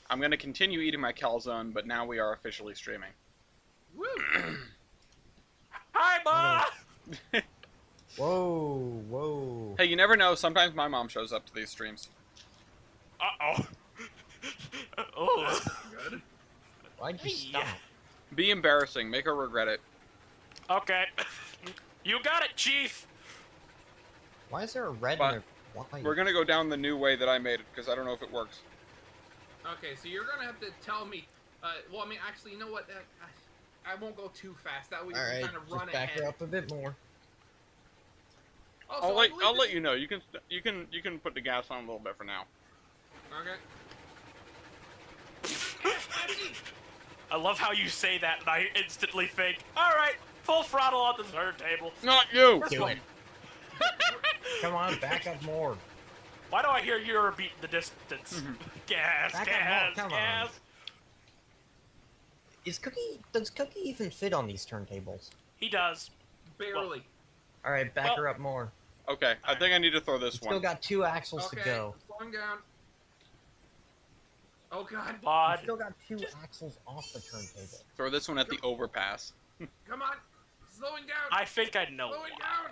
I'm gonna continue eating my calzone, but now we are officially streaming. Woo! Hi, Ma! Whoa, whoa. Hey, you never know. Sometimes my mom shows up to these streams. Uh-oh. Oh. Good. Why'd you Hey. stop? Be embarrassing. Make her regret it. Okay. You got it, Chief! Why is there a red But and a white? We're gonna go down the new way that I made it, because I don't know if it works. Okay, so you're gonna have to tell me. Well, I mean, actually, you know what? I won't go too fast. That way you Alright, can kind of run just back ahead. her up a bit more. Oh, so I'll let you know. You can put the gas on a little bit for now. Okay. I love how you say that and I instantly think, alright, full throttle on the turntable. Not you. Do it. Come on, back up more. Why do I hear you're beating the distance? Gas, Back up gas, more, come gas. Does Cookie even fit on these turntables? He does. Barely. Alright, back Well- her up more. Okay, I think I need to throw this Still one. got 2 axles Okay. to go. Slowing down. Oh God. Bod. Still got 2 axles off the turntable. Throw this one at the overpass. Come on. Slowing down. I think I know Slowing why. down.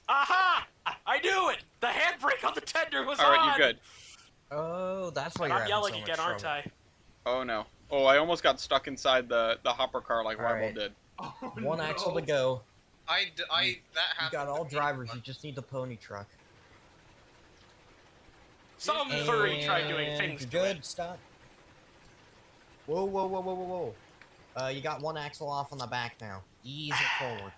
Aha! I knew it! The handbrake on the tender was All right, on! you're good. Oh, that's why And you're I'm having yelling so much again, aren't trouble. I? Oh no. Oh, I almost got stuck inside the hopper car like Rival Alright. did. Oh, 1 no. axle to go. That You happened. got all to me drivers, you once. just need the pony truck. Some furry tried doing things And to good, it. stop. Whoa, whoa, whoa, whoa, whoa, whoa. You got 1 axle off on the back now. Ease it forward.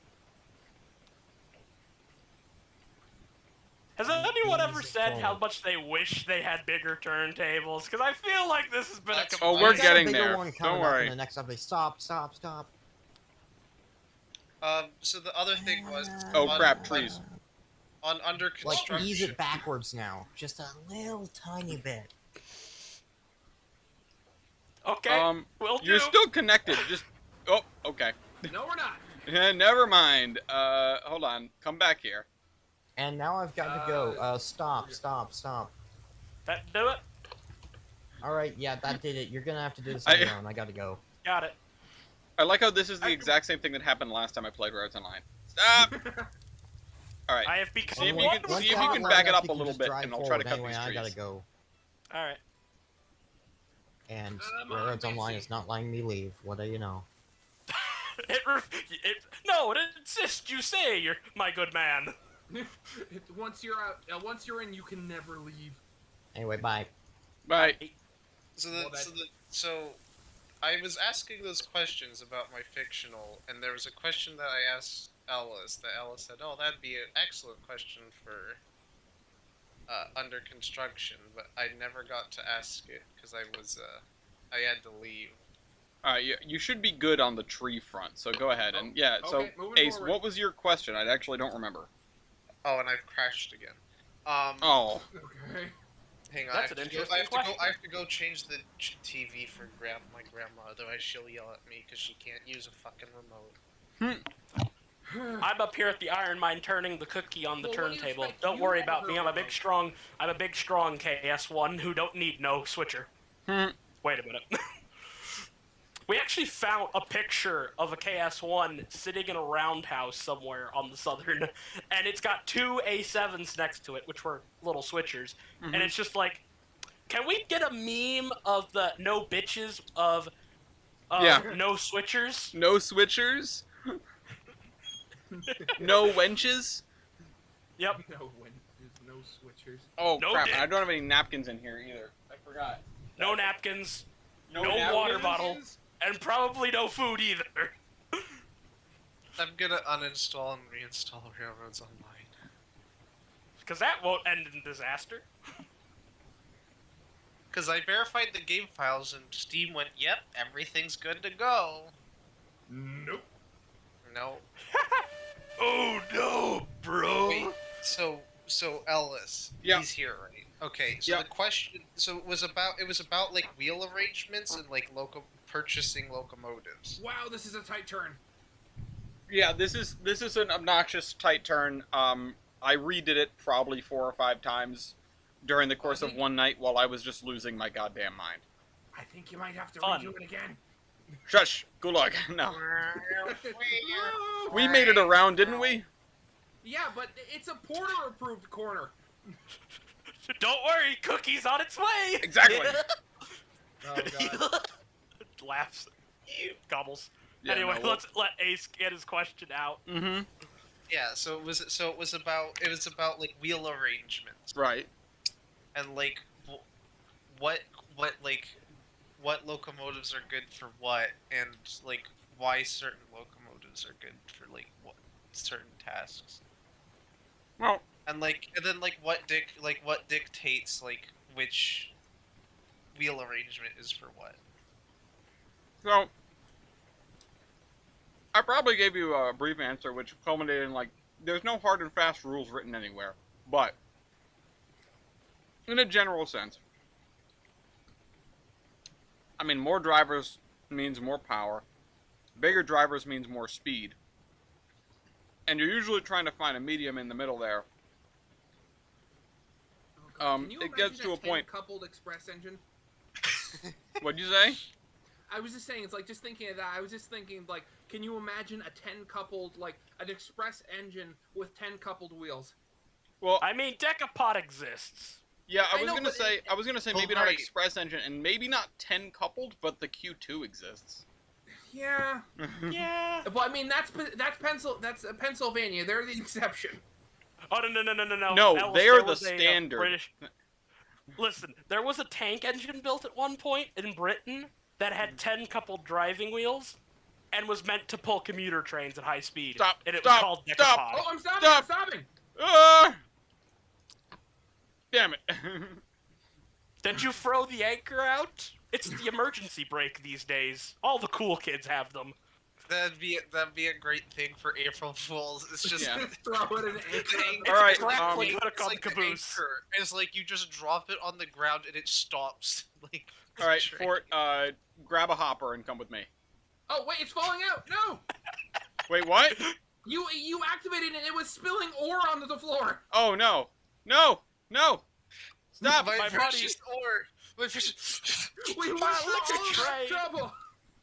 Has anyone ever Ease it said how forward. much they wish they had bigger turntables? Because I feel like this has been That's a Oh, why- we're You got a getting bigger there. one Don't coming up worry. in the next update. Stop, stop, stop. So the other thing was. Oh on- crap, trees. On under Like, construction. ease it backwards now. Just a little tiny bit. Okay, will You're do. still connected. Just. Oh, okay. No, we're not. Never mind. Hold on. Come back here. And now I've got to go. Stop, stop, stop. That do it? Alright, yeah, that did it. You're gonna have to do this I- on your own. I gotta go. Got it. I like how this is the exact same thing that happened last time I played Roads Online. Stop. All right. I have become See if you one can- with see if you God. can Line back it up you a little just bit, drive and I'll try to forward. cut Anyway, these I gotta trees. go. Alright. And Come on, Railroads Online Missy. is not letting me leave. What do you know? No, it insists you say you're my good man. Once you're out, once you're in, you can never leave. Anyway, bye. Bye. So I was asking those questions about my fictional, and there was a question that I asked Ellis. That Ellis said, "Oh, that'd be an excellent question for under construction," but I never got to ask it because I had to leave. All right. You should be good on the tree front. So go ahead and yeah. Okay, So moving Ace, forward. what was your question? I actually don't remember. Oh, and I've crashed again. Oh. Okay. Hang on. That's I an have to go- interesting I have to question. go. I have to go change the TV for my grandma. Otherwise, she'll yell at me because she can't use a fucking remote. I'm up here at the iron mine turning the cookie on the Well, what do you turntable. expect? Don't You worry have about her me. I'm a remote. big strong KS1 who don't need no switcher. Wait a minute. We actually found a picture of a KS1 sitting in a roundhouse somewhere on the southern, and it's got 2 A7s next to it, which were little switchers. And it's just like, can we get a meme of the no bitches of Yeah. no switchers? No switchers. No wenches. Yep. No, when there's no switchers. Oh No crap! dick. And I don't have any napkins in here either. I forgot. No napkins, no napkins? water bottle, and probably no food either. I'm gonna uninstall and reinstall Railroads Online. Because that won't end in disaster. Because I verified the game files and Steam went, "Yep, everything's good to go." Nope. No. Oh no, bro. Wait, so Ellis, Yeah. he's here, right? Okay, so Yeah. the question, so it was about like wheel arrangements and like purchasing locomotives. Wow, this is a tight turn. Yeah, this is an obnoxious tight turn. I redid it probably 4 or 5 times during the course of one night while I was just losing my goddamn mind. I think you might have to Fun. redo it again. Shush. Gulag. No. No. We made it around, didn't we? Yeah, but it's a Porter-approved corner. Don't worry, Cookie's on its way. Exactly. Oh god. Laughs. Gobbles. Yeah, anyway, no, we'll- let's let Ace get his question out. Mm-hmm. Yeah, so it was about like wheel arrangements Right. and like what locomotives are good for what, and like why certain locomotives are good for like what certain tasks. Well, And then what dictates like which wheel arrangement is for what. so I probably gave you a brief answer, which culminated in like there's no hard and fast rules written anywhere, but in a general sense, I mean, more drivers means more power, bigger drivers means more speed, and you're usually trying to find a medium in the middle there. Oh, God. Can you It gets imagine to a point. coupled express engine? What'd you say? I was just saying, it's like, just thinking of that, I was just thinking, like, can you imagine a 10 coupled, like, an express engine with 10 coupled wheels? Well, I mean, Decapod exists. yeah, I know, but I was gonna say Well, maybe not right. express engine and maybe not 10 coupled, but the Q2 exists. Yeah. Yeah. Well, I mean, that's Pennsylvania. They're the exception. Oh no. No, Ellis, they're there the was a, standard. British... Listen, there was a tank engine built at one point in Britain that had 10 coupled driving wheels and was meant to pull commuter trains at high speed. Stop, And it stop, was called stop. Decapod. Oh, I'm stopping! Stop. I'm stopping! Damn it. Did you throw the anchor out? It's the emergency brake these days. All the cool kids have them. That'd be a great thing for April Fools. It's just Yeah. Throw it in an anchor. All right, Crap, um, like hook it's on like the the caboose. anchor. It's like you just drop it on the ground and it stops. Like All right, train. Fort, grab a hopper and come with me. Oh, wait, it's falling out! No! Wait, what? You activated it and it was spilling ore onto the floor! Oh, no. No! No! Stop! My my precious ore. My precious. We went My through all electric that train. trouble!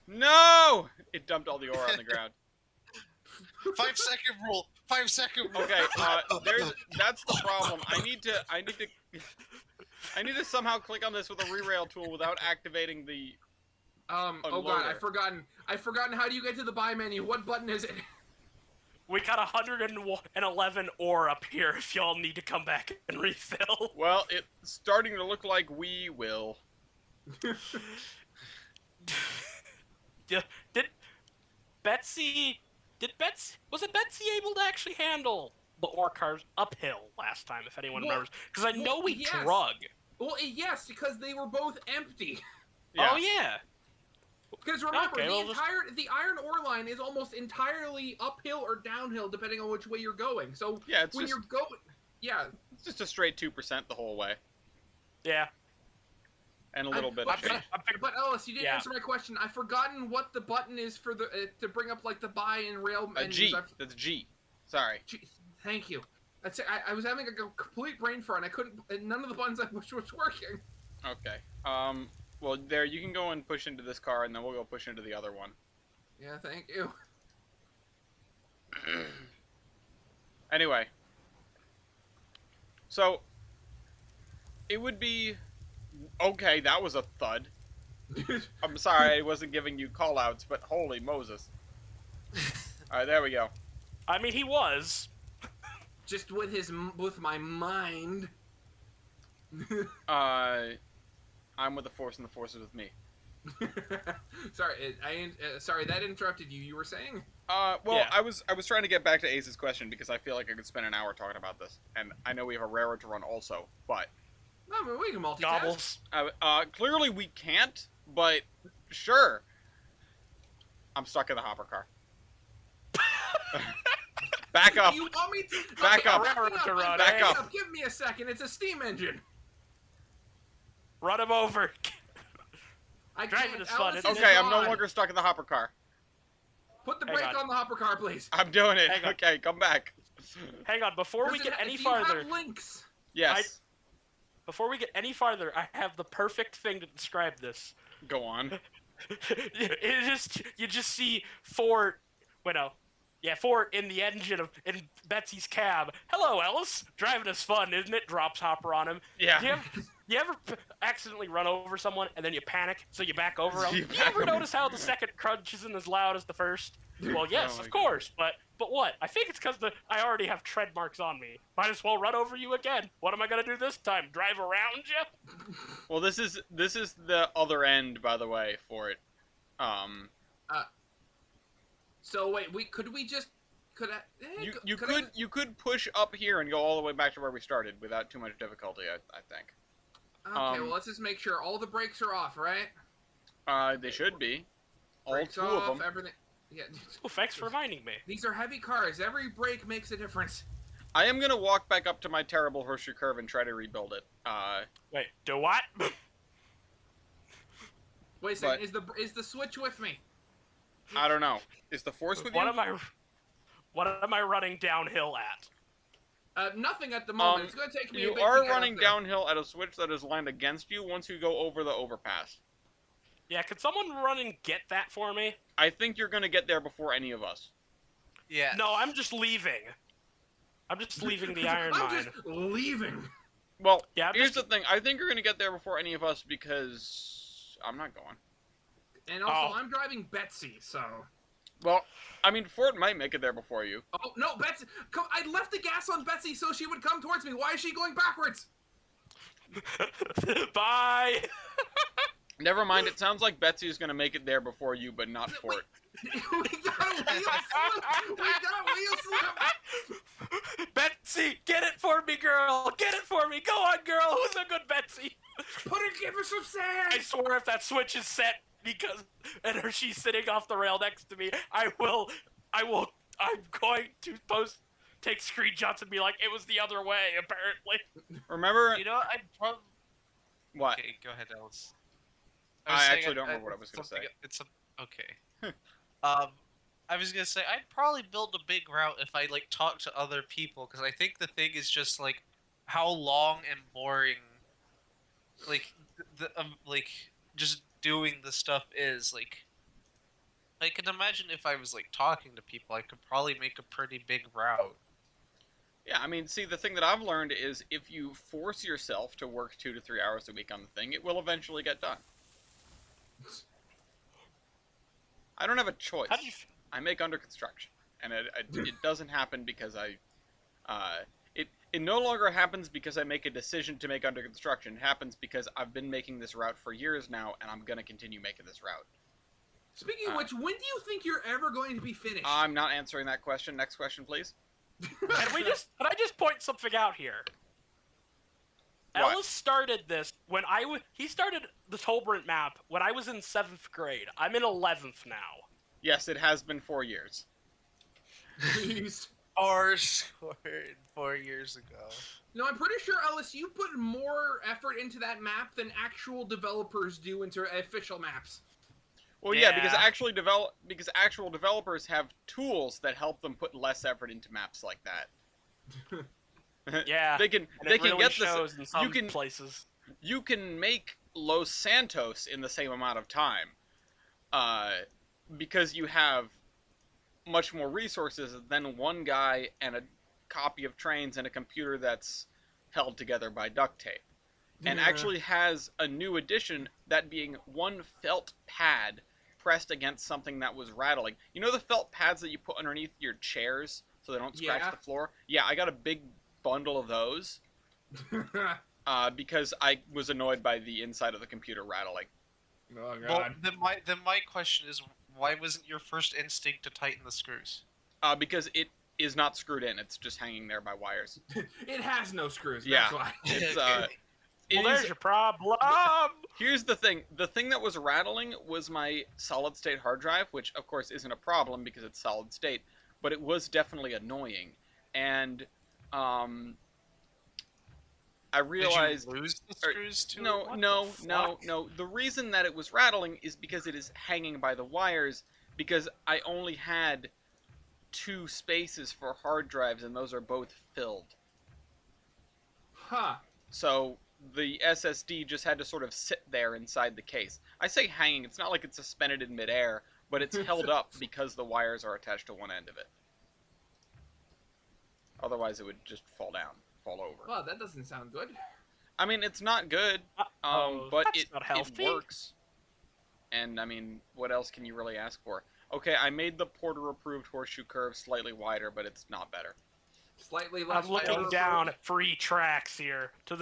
No! It dumped all the ore on the ground. 5-second rule. 5-second rule. Okay, that's the problem. I need to somehow click on this with a rerail tool without activating the... Oh god, Unloader. I've forgotten how do you get to the buy menu? What button is it? We got 111 ore up here if y'all need to come back and refill. Well, it's starting to look like we will. Yeah, was it Betsy able to actually handle the ore cars uphill last time, if anyone Well- remembers? Because I know well, we yes. drug. Well, yes, because they were both empty. Yeah. Oh yeah. Because remember, Okay, the well, the iron ore line is almost entirely uphill or downhill, depending on which way you're going. So Yeah, it's when just, you're going, yeah, it's just a straight 2% the whole way. Yeah. And a little bit I'm of change. but Ellis, you didn't Yeah. answer my question. I've forgotten what the button is for the to bring up like the buy and rail menus. G. That's G. Sorry. Gee, thank you. That's it. I was having a complete brain fart. And I couldn't. And none of the buttons I pushed was working. Okay. Well, there, you can go and push into this car, and then we'll go push into the other one. Yeah, thank you. Anyway. So, it would be... Okay, that was a thud. I'm sorry I wasn't giving you call-outs, but holy Moses. Alright, there we go. I mean, he was. Just with my mind. I'm with the Force, and the Force is with me. Sorry, that interrupted you. You were saying? Well, Yeah. I was trying to get back to Ace's question because I feel like I could spend an hour talking about this, and I know we have a railroad to run also, but I mean, we can multitask. Gobbles. clearly we can't. But sure, I'm stuck in the hopper car. Back up. You want me to? Back okay, up. I'm backing To I'm run, backing eh? up. Give me a second. It's a steam engine. Run him over. I Driving can't. is fun, Alice isn't it? Okay, I'm no gone. longer stuck in the hopper car. Put the Hang brake on. on the hopper car, please. I'm doing it. Hang on. Okay, come back. Hang on, before we Does get it- any do farther, You have links. Yes. Before we get any farther, I have the perfect thing to describe this. Go on. You just see Fort, Fort in the engine in Betsy's cab. Hello, Ellis. Driving is fun, isn't it? Drops Hopper on him. Yeah. You ever accidentally run over someone and then you panic, so you back over them? You You back ever over. notice how the second crunch isn't as loud as the first? Well, yes, Oh my of course, but what? I think it's because I already have tread marks on me. Might as well run over you again. What am I gonna do this time? Drive around you? Well, this is the other end, by the way, for it. So wait, could You could push up here and go all the way back to where we started without too much difficulty. I think. Okay, well, let's just make sure all the brakes are off, right? They should be. All Brakes two off, of them. everything. Yeah. Oh, thanks for reminding me. These are heavy cars. Every brake makes a difference. I am gonna walk back up to my terrible horseshoe curve and try to rebuild it. Wait, do what? Wait a second. Is the switch with me? I don't know. Is the force with you? What am I running downhill at? Nothing at the moment. It's gonna take me. You a bit are to get running up there. downhill at a switch that is lined against you once you go over the overpass. Yeah, could someone run and get that for me? I think you're gonna get there before any of us. Yeah. No, I'm just leaving. I'm just leaving the iron mine. I'm just leaving. Well, Yeah, here's the thing. I think you're gonna get there before any of us because I'm not going. And also, I'm driving Betsy, so. Well, I mean, Ford might make it there before you. Oh no, Betsy! Come, I left the gas on Betsy so she would come towards me. Why is she going backwards? Bye. Never mind. It sounds like Betsy is gonna make it there before you, but not Ford. We got wheel slip. We got wheel slip. Betsy, get it for me, girl. Get it for me. Go on, girl. Who's a good Betsy? Give her some I sand. swear, if that switch is set she's sitting off the rail next to me, I'm going to take screenshots and be like, it was the other way, apparently. Remember? You know, I'd probably. What? Okay, go ahead, Alice. I actually don't remember what I was gonna say. Okay. I was gonna say I'd probably build a big route if I like talk to other people, because I think the thing is just like how long and boring, like like just doing the stuff is. Like, I can imagine if I was like talking to people, I could probably make a pretty big route. Yeah, I mean, see, the thing that I've learned is if you force yourself to work 2 to 3 hours a week on the thing, it will eventually get done. I don't have a choice. How do you... I make under construction, and it doesn't happen because it no longer happens because I make a decision to make under construction. It happens because I've been making this route for years now, and I'm gonna continue making this route. Speaking of which, when do you think you're ever going to be finished? I'm not answering that question. Next question, please. Can I just point something out here? What? Ellis started this when he started the Tolbrant map when I was in 7th grade. I'm in 11th now. Yes, it has been 4 years. Jeez. Or scored 4 years ago. No, I'm pretty sure, Ellis, you put more effort into that map than actual developers do into official maps. Well, yeah, because Yeah. actual developers have tools that help them put less effort into maps like that. Yeah, they can and they it can really get shows this. in some You can places. you can make Los Santos in the same amount of time, because you have much more resources than one guy and a copy of trains and a computer that's held together by duct tape. And Yeah. actually has a new addition, that being one felt pad pressed against something that was rattling. You know the felt pads that you put underneath your chairs so they don't scratch Yeah. the floor? Yeah, I got a big bundle of those because I was annoyed by the inside of the computer rattling. Oh, Well, then my question is, why wasn't your first instinct to tighten the screws? Because it is not screwed in. It's just hanging there by wires. It has no screws, Yeah. that's why. It's, Okay. it Well, is- there's your problem. Here's the thing. The thing that was rattling was my solid-state hard drive, which, of course, isn't a problem because it's solid-state, but it was definitely annoying. And, I realized... Did you lose the screws to it? No, What no, the no, fuck? no. The reason that it was rattling is because it is hanging by the wires, because I only had 2 spaces for hard drives, and those are both filled. Huh. So the SSD just had to sort of sit there inside the case. I say hanging, it's not like it's suspended in midair, but it's held up because the wires are attached to one end of it. Otherwise, it would just fall over. Well, that doesn't sound good. I mean, it's not good, Oh, but that's it not healthy. works. And, I mean, what else can you really ask for? Okay, I made the Porter-approved horseshoe curve slightly wider, but it's not better. Slightly less. I'm looking down at 3 tracks here to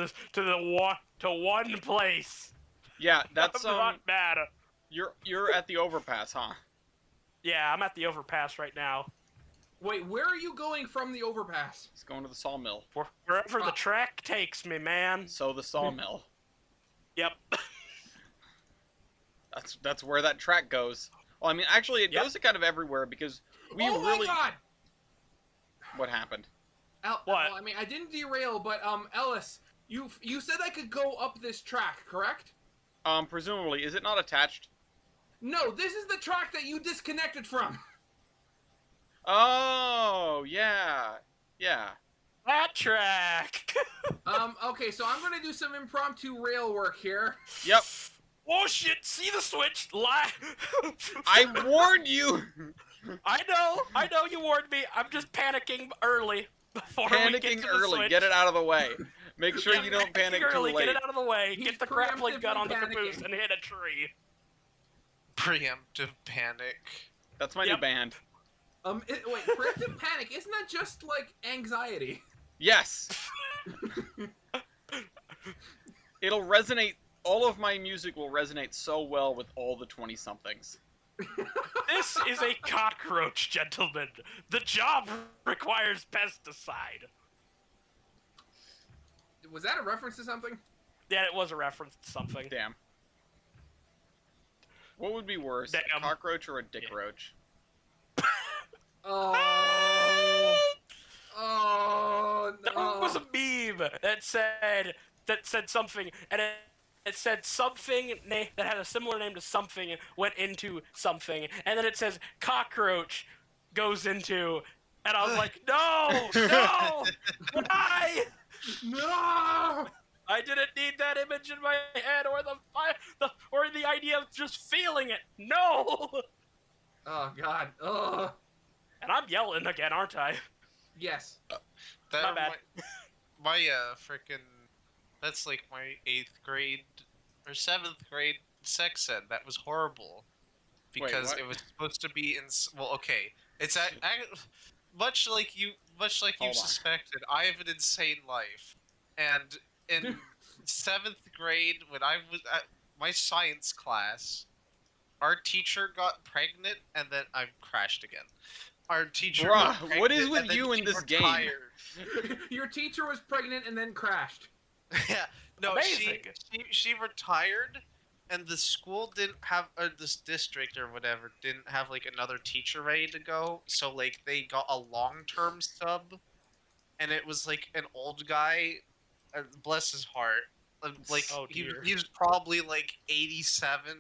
one place. Yeah, that's, I'm not mad. You're at the overpass, huh? Yeah, I'm at the overpass right now. Wait, where are you going from the overpass? It's going to the sawmill. Wherever the track takes me, man. So the sawmill. Yep. That's where that track goes. Well, I mean, actually, it Yep. goes to kind of everywhere because we oh really... my god! What happened? What? Well, I mean, I didn't derail, but Ellis, you said I could go up this track, correct? Presumably, is it not attached? No, this is the track that you disconnected from. Oh, yeah. Yeah. That track. Okay, so I'm gonna do some impromptu rail work here. Yep. Oh shit! See the switch? Lie. I warned you! I know you warned me. I'm just panicking early before we get Panicking to the early. switch. Get it out of the way. Make sure Yeah, you don't panic too early. late. Get it out of the way. He's Get the grappling gun on the preemptively caboose panicking. and hit a tree. Preemptive panic. That's my new Yep. band. Wait, preemptive panic, isn't that just like anxiety? Yes! It'll resonate. All of my music will resonate so well with all the 20-somethings. This is a cockroach, gentlemen. The job requires pesticide. Was that a reference to something? Yeah, it was a reference to something. Damn. What would be worse, Damn. a cockroach or a dick Yeah. roach? Oh. Oh There no. was a meme that said something, and it said something that had a similar name to something went into something, and then it says cockroach goes into, and I was like, no, why? No. I didn't need that image in my head, or the idea of just feeling it. No. Oh god. Oh. And I'm yelling again, aren't I? Yes. That My bad. My frickin' that's like my 8th grade or 7th grade sex ed. That was horrible because what? it was supposed to be in. Well, okay, it's much like you Hold on. suspected. I have an insane life, and in 7th grade when I was at my science class, our teacher got pregnant, and then I crashed again. Our teacher got Bruh, what is pregnant, with and then you in she this game? retired. Your teacher was pregnant and then crashed. Yeah, no, Amazing. she retired, and the school didn't have, or this district or whatever didn't have like another teacher ready to go, so like they got a long-term sub, and it was like an old guy, bless his heart, like Oh, he dear. was probably like 87.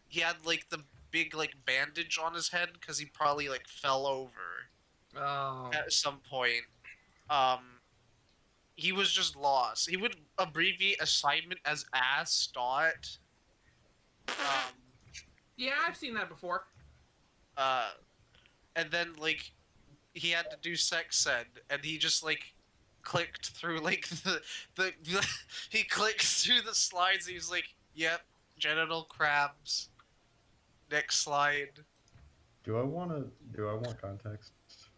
He had like the big like bandage on his head because he probably like fell over Oh. at some point. He was just lost. He would abbreviate assignment as ass dot. Yeah, I've seen that before. And then like he had to do sex ed, and he just like clicked through like the he clicked through the slides. And he was like, "Yep, genital crabs." Next slide. Do I want context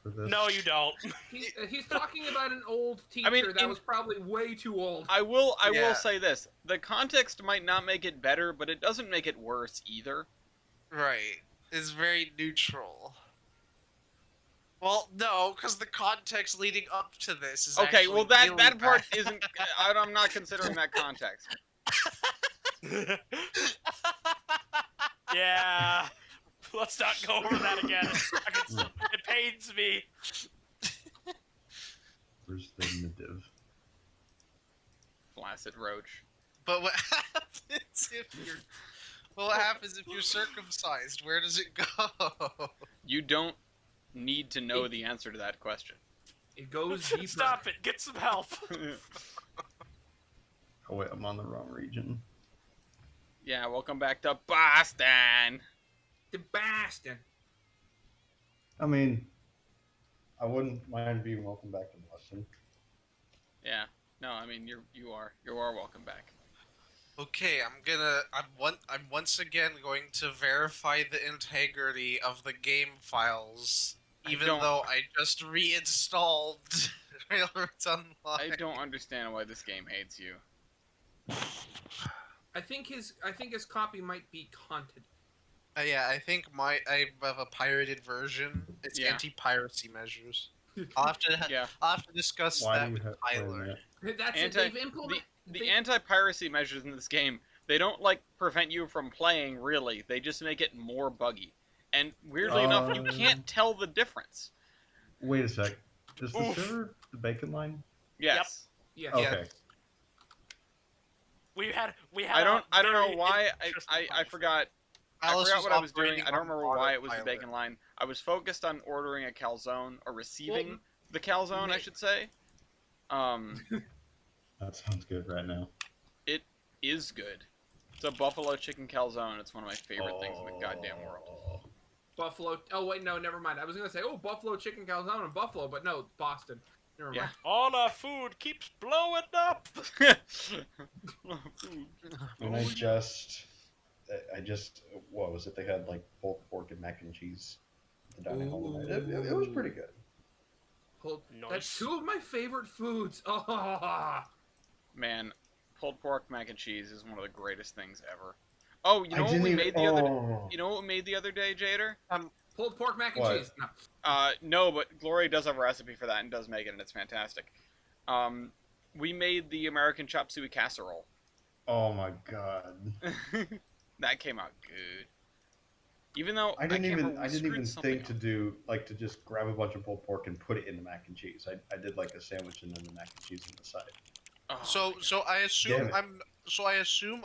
for this? No, you don't. He's talking about an old teacher I mean, that was probably way too old. I will Yeah. say this. The context might not make it better, but it doesn't make it worse either. Right. It's very neutral. Well, no, because the context leading up to this is Okay, actually well that really part bad. isn't. I'm not considering that context. Yeah. Let's not go over that again. It pains me. Where's the MDIV? Flaccid roach. But what happens if you're? Well, what happens if you're circumcised? Where does it go? You don't need to know the answer to that question. It goes deeper. Stop it. Get some help. Oh wait, I'm on the wrong region. Yeah, welcome back to Boston. The Boston. I mean, I wouldn't mind being welcome back to Boston. Yeah. No, I mean you are welcome back. Okay, I'm once again going to verify the integrity of the game files, even though I just reinstalled Railroads Online. I don't understand why this game hates you. I think his copy might be haunted. Yeah, I think I have a pirated version. It's Yeah. anti-piracy measures. I'll have to discuss Why that do you with have Tyler. That's it. They've implemented the anti-piracy measures in this game, they don't like prevent you from playing really. They just make it more buggy. And weirdly enough, you can't tell the difference. Wait a sec. Is the server the bacon line? Yes. Yes. Okay. We had. I don't know why I forgot. I Alice forgot what I was doing. operating I don't on remember why it was the autopilot. bacon line. I was focused on ordering a calzone or receiving the calzone, I should say. That sounds good right now. It is good. It's a buffalo chicken calzone. It's one of my favorite things in the goddamn world. Buffalo. Oh wait, no, never mind. I was gonna say, oh, buffalo chicken calzone in Buffalo, but no, Boston. Never mind. All our food keeps blowing up. And I just, what was it? They had like pulled pork and mac and cheese at the dining hall tonight. It was pretty good. Nice. That's two of my favorite foods. Oh. Man, pulled pork mac and cheese is one of the greatest things ever. Oh, you know what we made the other day? You know what we made the other day, Jader? Pulled pork mac and What? cheese. No. No, but Gloria does have a recipe for that and does make it, and it's fantastic. We made the American chop suey casserole. Oh my god. That came out good. Even though I didn't even screwed something think to do like to just grab a bunch of pulled pork and put it in the mac and cheese. I did like a sandwich and then the mac and cheese on the side. Oh, So I assume Damn it.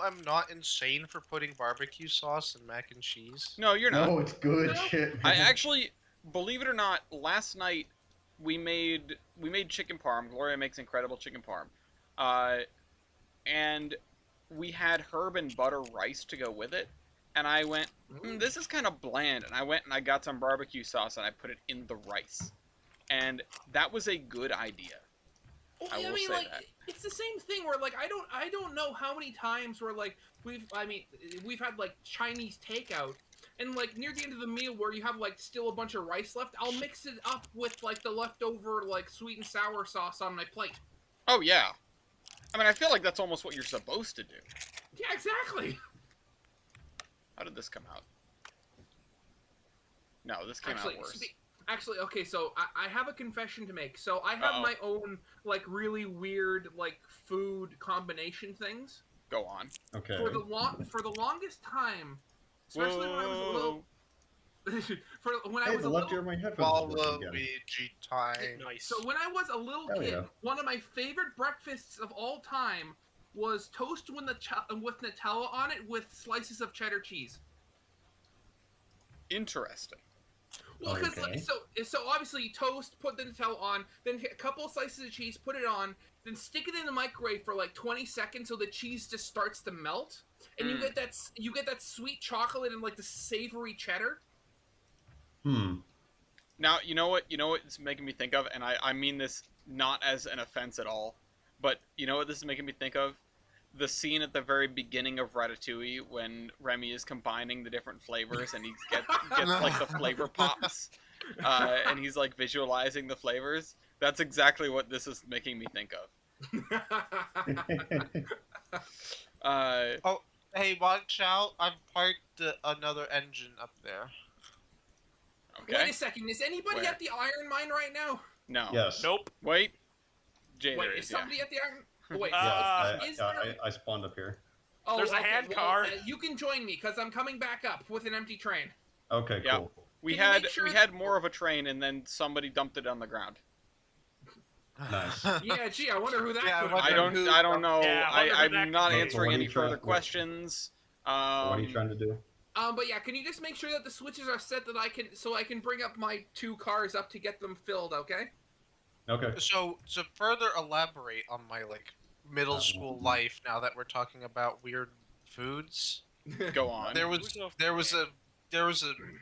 I'm not insane for putting barbecue sauce and mac and cheese. no, you're not. No, it's good No. shit. I man. actually, believe it or not, last night we made chicken parm. Gloria makes incredible chicken parm, and we had herb and butter rice to go with it. And I went, this is kind of bland. And I went and I got some barbecue sauce and I put it in the rice, and that was a good idea. Well, I I will mean, say like, that. it's the same thing where, like, I don't know how many times where, like, we've had, like, Chinese takeout, and, like, near the end of the meal where you have, like, still a bunch of rice left, I'll mix it up with, like, the leftover, like, sweet and sour sauce on my plate. Oh yeah, I mean I feel like that's almost what you're supposed to do. Yeah, exactly. How did this come out? No, this came out worse. Actually, okay, so I have a confession to make. So I have my own, like, really weird, like, food combination things. Go on. Okay. For the longest time, especially when I was a little... when I Hey, was the a left ear little... of my headphones is working again. Waluigi time. Nice. So when I was a little Hell kid, yeah. one of my favorite breakfasts of all time was toast with Nutella on it with slices of cheddar cheese. Interesting. Well, because Okay. so obviously you toast, put the Nutella on, then a couple of slices of cheese, put it on, then stick it in the microwave for like 20 seconds so the cheese just starts to melt, and you get that sweet chocolate and like the savory cheddar. Now you know what it's making me think of, and I mean this not as an offense at all, but you know what this is making me think of? The scene at the very beginning of Ratatouille when Remy is combining the different flavors and he gets like the flavor pops, and he's like visualizing the flavors. That's exactly what this is making me think of. Oh, hey, watch out! I've parked another engine up there. Okay. Wait a second, is anybody Where? at the iron mine right now? No. Yes. Nope. Wait. Jader Wait, is, is somebody at the iron? Oh, wait, Yes, is there? I spawned up here. Oh, There's a hand car. You can join me because I'm coming back up with an empty train. Okay, Yeah. cool. We Can you had make sure we had more of a train, and then somebody dumped it on the ground. Nice. Yeah, gee, I wonder who that Yeah, could what have I been. don't know. Yeah, I wonder who that I'm not could be. answering What are any you trying- further questions. What are you trying to do? But yeah, can you just make sure that the switches are set that I can bring up my 2 cars up to get them filled, okay? Okay. So to further elaborate on my like middle school life. Now that we're talking about weird foods, Go on. there was a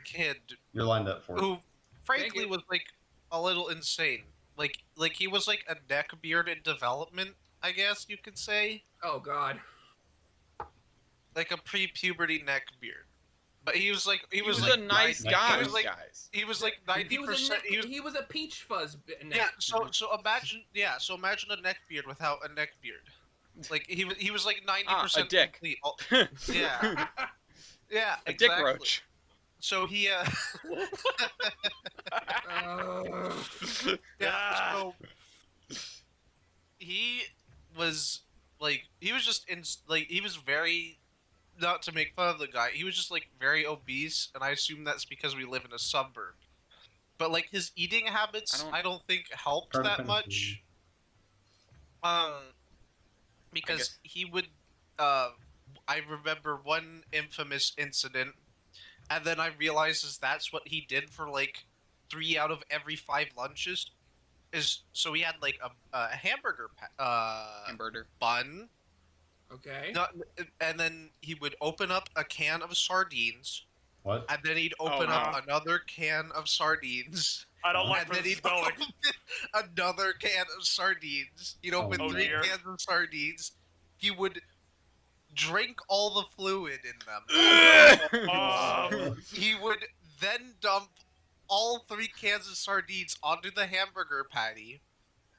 kid You're lined up for it. who, frankly, you. was like a little insane. Like he was like a neckbeard in development, I guess you could say, Oh God. like a pre-puberty neckbeard. But he was like He was like a nice nice guy, he was like- guys. he was like He was 90%. he was a peach fuzz. Yeah, so imagine a neckbeard without a neckbeard. Like he was like 90% a dick. complete. Yeah, yeah, A exactly. dick roach. So he yeah, so he was like he was just in like he was very, not to make fun of the guy, he was just like very obese, and I assume that's because we live in a suburb. But like his eating habits, I don't think helped that much. Because he would, I remember one infamous incident, and then I realized that's what he did for like 3 out of every 5 lunches. So he had like a hamburger bun. Okay. And then he would open up a can of sardines. What? And then he'd open up another can of sardines. I don't like And where then this he'd is going. open another can of sardines. He'd open Oh, 3 dear. cans of sardines. He would drink all the fluid in them. He would then dump all 3 cans of sardines onto the hamburger patty.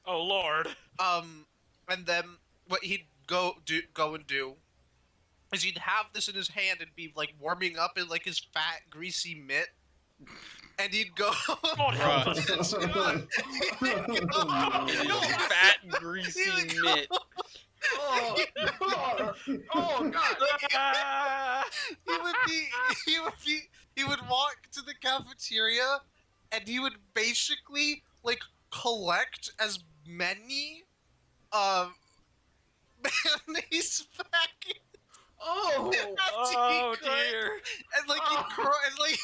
Oh Lord. And then what he'd go and do is he'd have this in his hand and be like warming up in like his fat greasy mitt, and he'd go. God help us. Fat, greasy mitt. Oh, oh God. He would walk to the cafeteria, and he would basically like collect as many mayonnaise packets. Oh. Oh dear. And like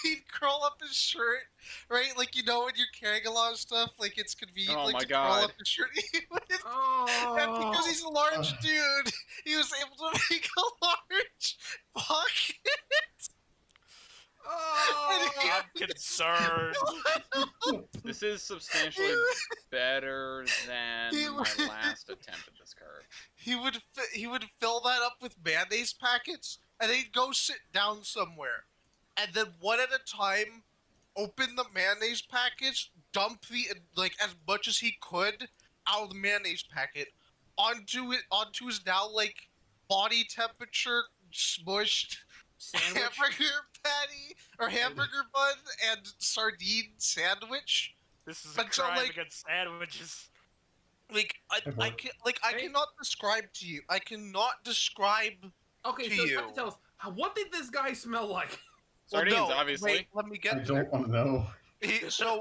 he'd curl up his shirt, right? Like, you know, when you're carrying a lot of stuff, like it's convenient Oh like my to God. curl up his shirt. Oh. And because he's a large dude, he was able to make a large pocket. Oh. I'm concerned. This is substantially better than my last attempt at this curve. He would fill that up with mayonnaise packets, and then he'd go sit down somewhere, and then one at a time, open the mayonnaise packets, dump like as much as he could out of the mayonnaise packet onto his now like body temperature smushed Sandwich. hamburger patty or hamburger bun and sardine sandwich. This is a But so, crime like- against sandwiches. Like I cannot describe to you. I cannot describe. Okay, To so you. tell us, what did this guy smell like? Sardines, Well, no, obviously. Wait, let me I get there. don't want to know. So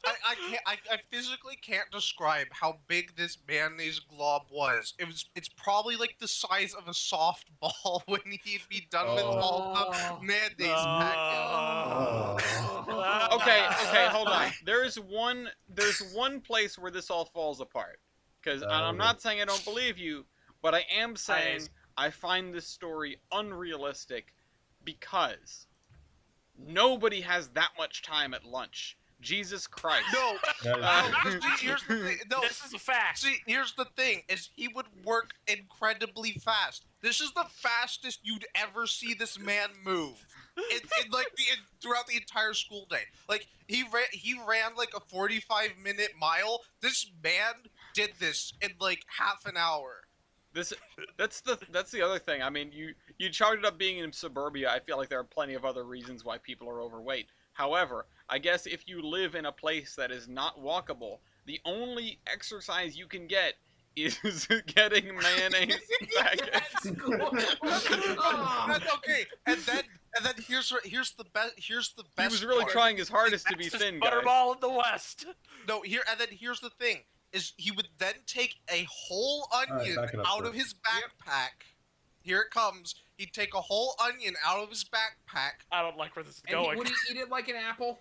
I physically can't describe how big this mayonnaise glob was. It's probably like the size of a softball when he'd be done with all the mayonnaise packets. Oh. Okay, hold on. There's one place where this all falls apart. Because I'm not saying I don't believe you, but I am saying I find this story unrealistic because nobody has that much time at lunch. Jesus Christ. No, That is- here's the thing. No, This is a fact. see, here's the thing: is he would work incredibly fast. This is the fastest you'd ever see this man move. Throughout the entire school day. Like he ran like a 45-minute mile. This man did this in like half an hour. That's the other thing. I mean, you chalked it up being in suburbia. I feel like there are plenty of other reasons why people are overweight. However, I guess if you live in a place that is not walkable, the only exercise you can get is getting mayonnaise packets. That's okay. And then here's the best. Here's the best. He was really part. trying his hardest to be Fastest thin, guys. Butterball in the West. No, here's the thing: is he would then take a whole right, onion back it up out for of it. his backpack. Here it comes. He'd take a whole onion out of his backpack. I don't like where this is And going. would he eat it like an apple?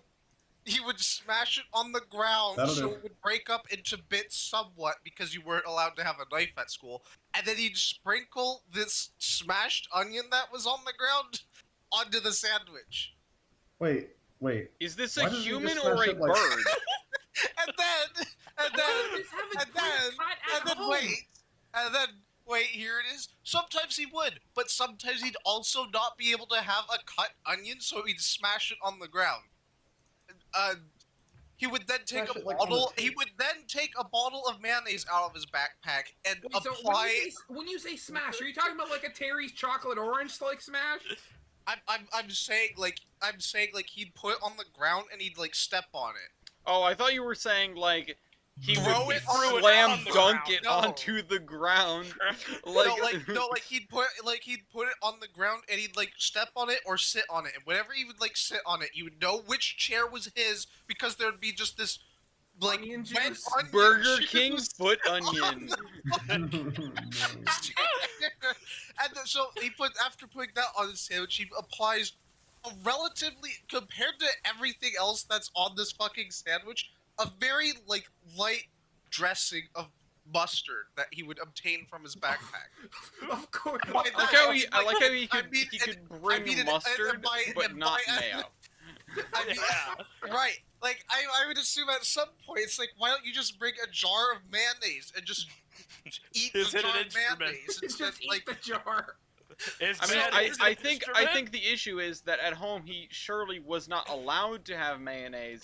he would smash it on the ground That'll so do. it would break up into bits somewhat because you weren't allowed to have a knife at school. And then he'd sprinkle this smashed onion that was on the ground onto the sandwich. Wait. Is this Why a doesn't he human just or smash a it like- bird? And then, Just have it cut at home. wait, here it is. Sometimes he would, but sometimes he'd also not be able to have a cut onion, so he'd smash it on the ground. He would then take Smash a it, like, on the bottle. He table. would then take a bottle of mayonnaise out of his backpack and Wait, so apply. when you say smash, are you talking about like a Terry's chocolate orange like smash? I'm saying like he'd put it on the ground and he'd like step on it. Oh, I thought you were saying like he Throw would it on slam the dunk ground. it No. onto the ground. Like he'd put it on the ground and he'd like step on it or sit on it, and whenever he would like sit on it, you would know which chair was his because there'd be just this like Onion wet juice? onion Burger juice King foot on onion. the and then, so after putting that on the sandwich, he applies a relatively, compared to everything else that's on this fucking sandwich, a very like light dressing of mustard that he would obtain from his backpack. Of course. By I that, like how I he, mean, I like how he I could, mean, he and- could bring mustard, but not mayo. I mean, right. Like, I would assume at some point, it's like, why don't you just bring a jar of mayonnaise and just eat Is the it an jar of instrument? mayonnaise instead, Just eat like, the jar. I mean, I think the issue is that at home he surely was not allowed to have mayonnaise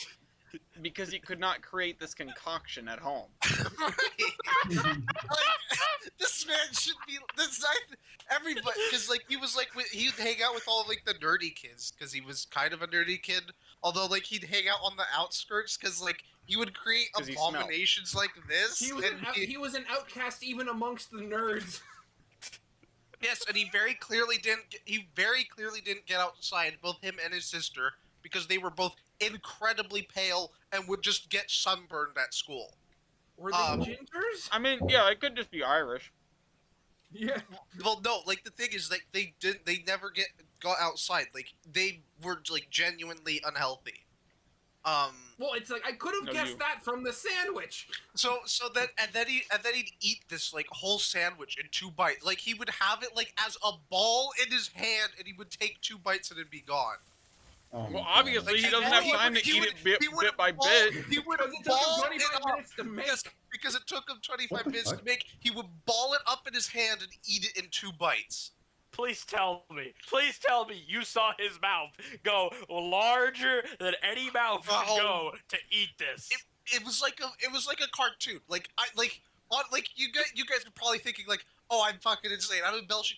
because he could not create this concoction at home. like, this man should be everybody, because like he was like he'd hang out with all like the nerdy kids because he was kind of a nerdy kid, although like he'd hang out on the outskirts because like he would create 'Cause he smelled. abominations like this. He was an outcast even amongst the nerds. Yes, and he very clearly didn't get outside, both him and his sister, because they were both incredibly pale and would just get sunburned at school. Were they gingers? I mean, yeah, it could just be Irish. Yeah. Well, no, like the thing is, like they never got outside. Like they were like genuinely unhealthy. Well, it's like I could have No, guessed you. that from the sandwich. So then he'd eat this like whole sandwich in 2 bites. Like he would have it like as a ball in his hand, and he would take 2 bites and it'd be gone. Oh, Well, my obviously God. he And doesn't then have time to he eat would- it bit, he would bit by ball- bit. He would Because it took ball him it 25 up. minutes to make. Yes, because it took him 25 What the minutes to fuck? make. He would ball it up in his hand and eat it in 2 bites. Please tell me you saw his mouth go larger than any mouth could Oh. go to eat this. It was like a cartoon. Like you guys are probably thinking like, oh, I'm fucking insane. I'm embellishing.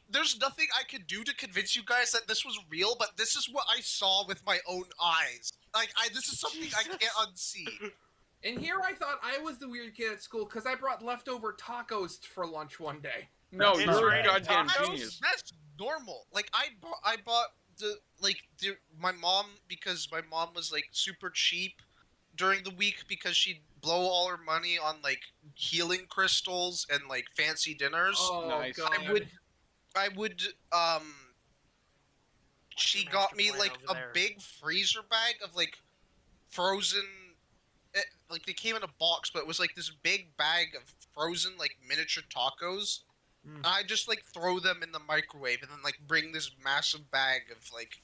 There's nothing I could do to convince you guys that this was real, but this is what I saw with my own eyes. This is something I can't unsee. And here I thought I was the weird kid at school because I brought leftover tacos for lunch one day. No, It's you're a raining goddamn tacos. genius. That's normal. Like I bought my mom, because my mom was like super cheap during the week because she'd blow all her money on like healing crystals and like fancy dinners. Oh Nice. god. I would she Master got me plan like over a there. big freezer bag of like frozen, like they came in a box, but it was like this big bag of frozen like miniature tacos. Mm. And I just like throw them in the microwave and then like bring this massive bag of like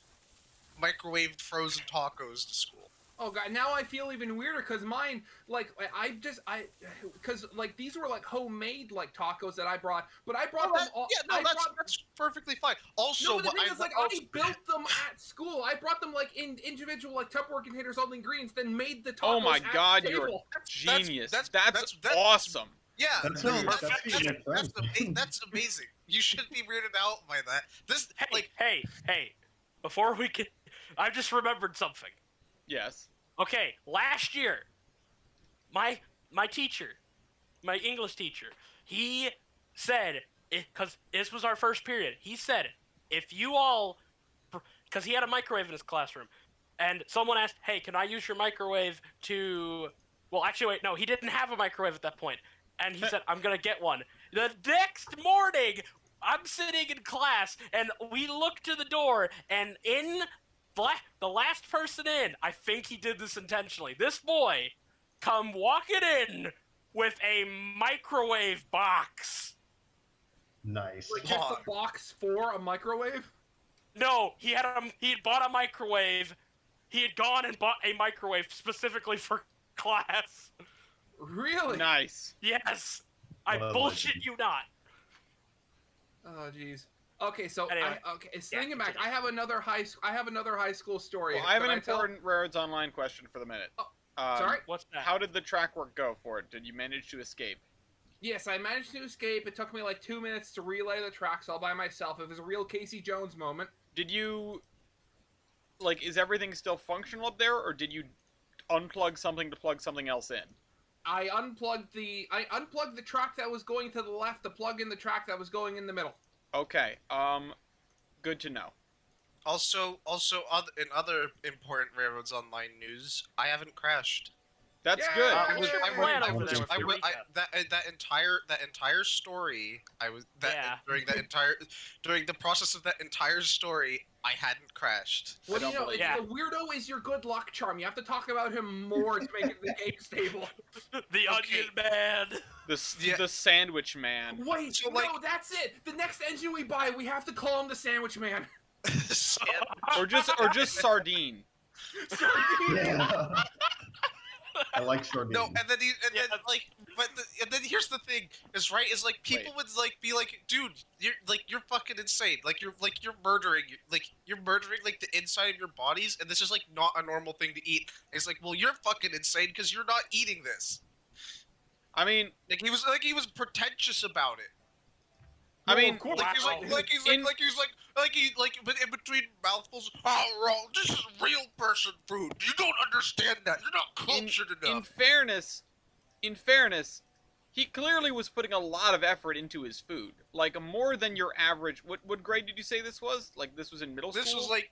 microwaved frozen tacos to school. Oh god, now I feel even weirder because mine, like, because like these were like homemade like tacos that I brought, but I brought them all. That's perfectly fine. Also, No, but the what thing I is, like, also- I built them at school. I brought them like in individual like Tupperware containers, all the ingredients, then made the tacos. Oh my at God, the you're a table. genius. that's- That's that's- awesome. Yeah, That's no, pretty- that's, that's that's, pretty that's, impressive. that's amazing. You should be weirded out by that. This, Hey, like, hey! Before we can, I just remembered something. Yes. Okay, last year, my teacher, my English teacher, he said, because this was our first period, he said, if you all, because he had a microwave in his classroom, and someone asked, hey, can I use your microwave to, well, actually, wait, no, he didn't have a microwave at that point, and he said, I'm gonna get one. The next morning, I'm sitting in class, and we look to the door, and in the last person in, I think he did this intentionally. This boy come walking in with a microwave box. Nice. Like just a box for a microwave. No, he had bought a microwave. He had gone and bought a microwave specifically for class. Really? Nice. Yes, I What a bullshit legend. you not. Oh jeez. Okay, so Anyway. thinking back, I have another high school story. Well, I have an Can tell? important Rare's Online question for the minute. Oh, Sorry. What's that? How did the track work go for it? Did you manage to escape? Yes, I managed to escape. It took me like 2 minutes to relay the tracks all by myself. It was a real Casey Jones moment. Did you like? Is everything still functional up there, or did you unplug something to plug something else in? I unplugged the track that was going to the left to plug in the track that was going in the middle. Okay. Good to know. Also, in other important Railroads Online news, I haven't crashed. That's Yeah! good. I was playing over there with the that entire story. During the process of that entire story, I hadn't crashed. Well, don't believe it. the weirdo is your good luck charm. You have to talk about him more to make the game stable. The Onion Man. The Sandwich Man. Wait, So, no, that's it. The next engine we buy, we have to call him the Sandwich Man. Or just Sardine. Yeah. I like sardines. No, and then here's the thing: is like people would like be like, dude, you're fucking insane. You're murdering like the inside of your bodies, and this is like not a normal thing to eat. It's like, well, you're fucking insane because you're not eating this. I mean, He was pretentious about it. I mean, But in between mouthfuls, oh, wrong. This is real person food. You don't understand that. You're not cultured enough. In fairness, he clearly was putting a lot of effort into his food. Like more than your average. What grade did you say this was? Like this was in middle school?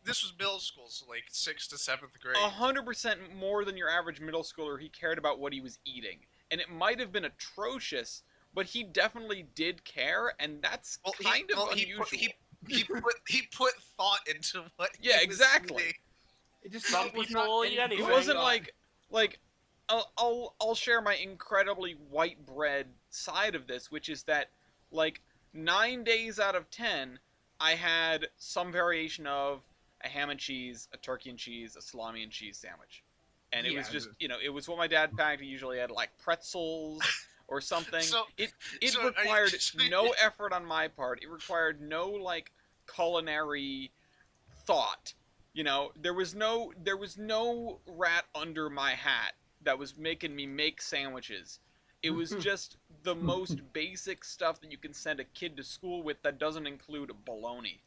This was middle school, so like 6th to 7th grade. 100% more than your average middle schooler. He cared about what he was eating, and it might have been atrocious, but he definitely did care, and that's kind of unusual. He put thought into what. Yeah, exactly. Eating. It just Some people will eat anything. It wasn't like I'll share my incredibly white bread side of this, which is that like 9 days out of 10, I had some variation of a ham and cheese, a turkey and cheese, a salami and cheese sandwich, and it was just it was what my dad packed. He usually had like pretzels or something. It required no effort on my part. It required no like culinary thought. There was no rat under my hat that was making me make sandwiches. It was just the most basic stuff that you can send a kid to school with that doesn't include bologna.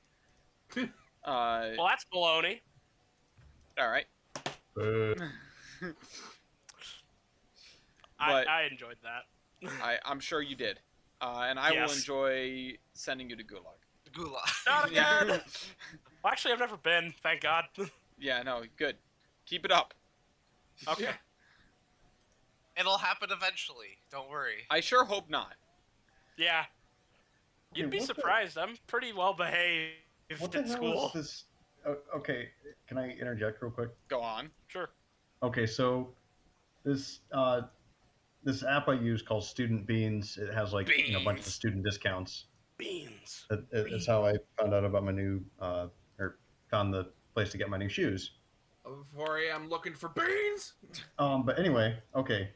Well, that's baloney. All right. I enjoyed that. I'm sure you did. And I will enjoy sending you to Gulag. Gulag. Not again! Well, actually, I've never been, thank God. Yeah, no, good. Keep it up. Okay. Yeah. It'll happen eventually. Don't worry. I sure hope not. Yeah. You'd be surprised. I'm pretty well behaved What the at hell school. is this? Okay, can I interject real quick? Go on. Sure. Okay, so this app I use called Student Beans. It has like a bunch of student discounts. Beans. It's how I found out about my new or found the place to get my new shoes. 4 a.m. looking for beans. But anyway, okay,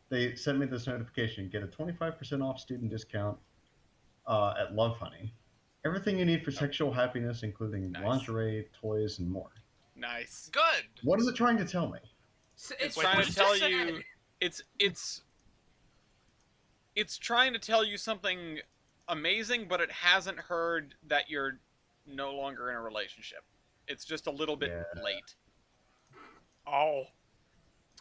they sent me this notification: get a 25% off student discount at Love Honey. Everything you need for sexual happiness, including lingerie, toys, and more. Nice. Good. What is it trying to tell me? It's trying to tell you it's trying to tell you something amazing, but it hasn't heard that you're no longer in a relationship. It's just a little bit late. Oh.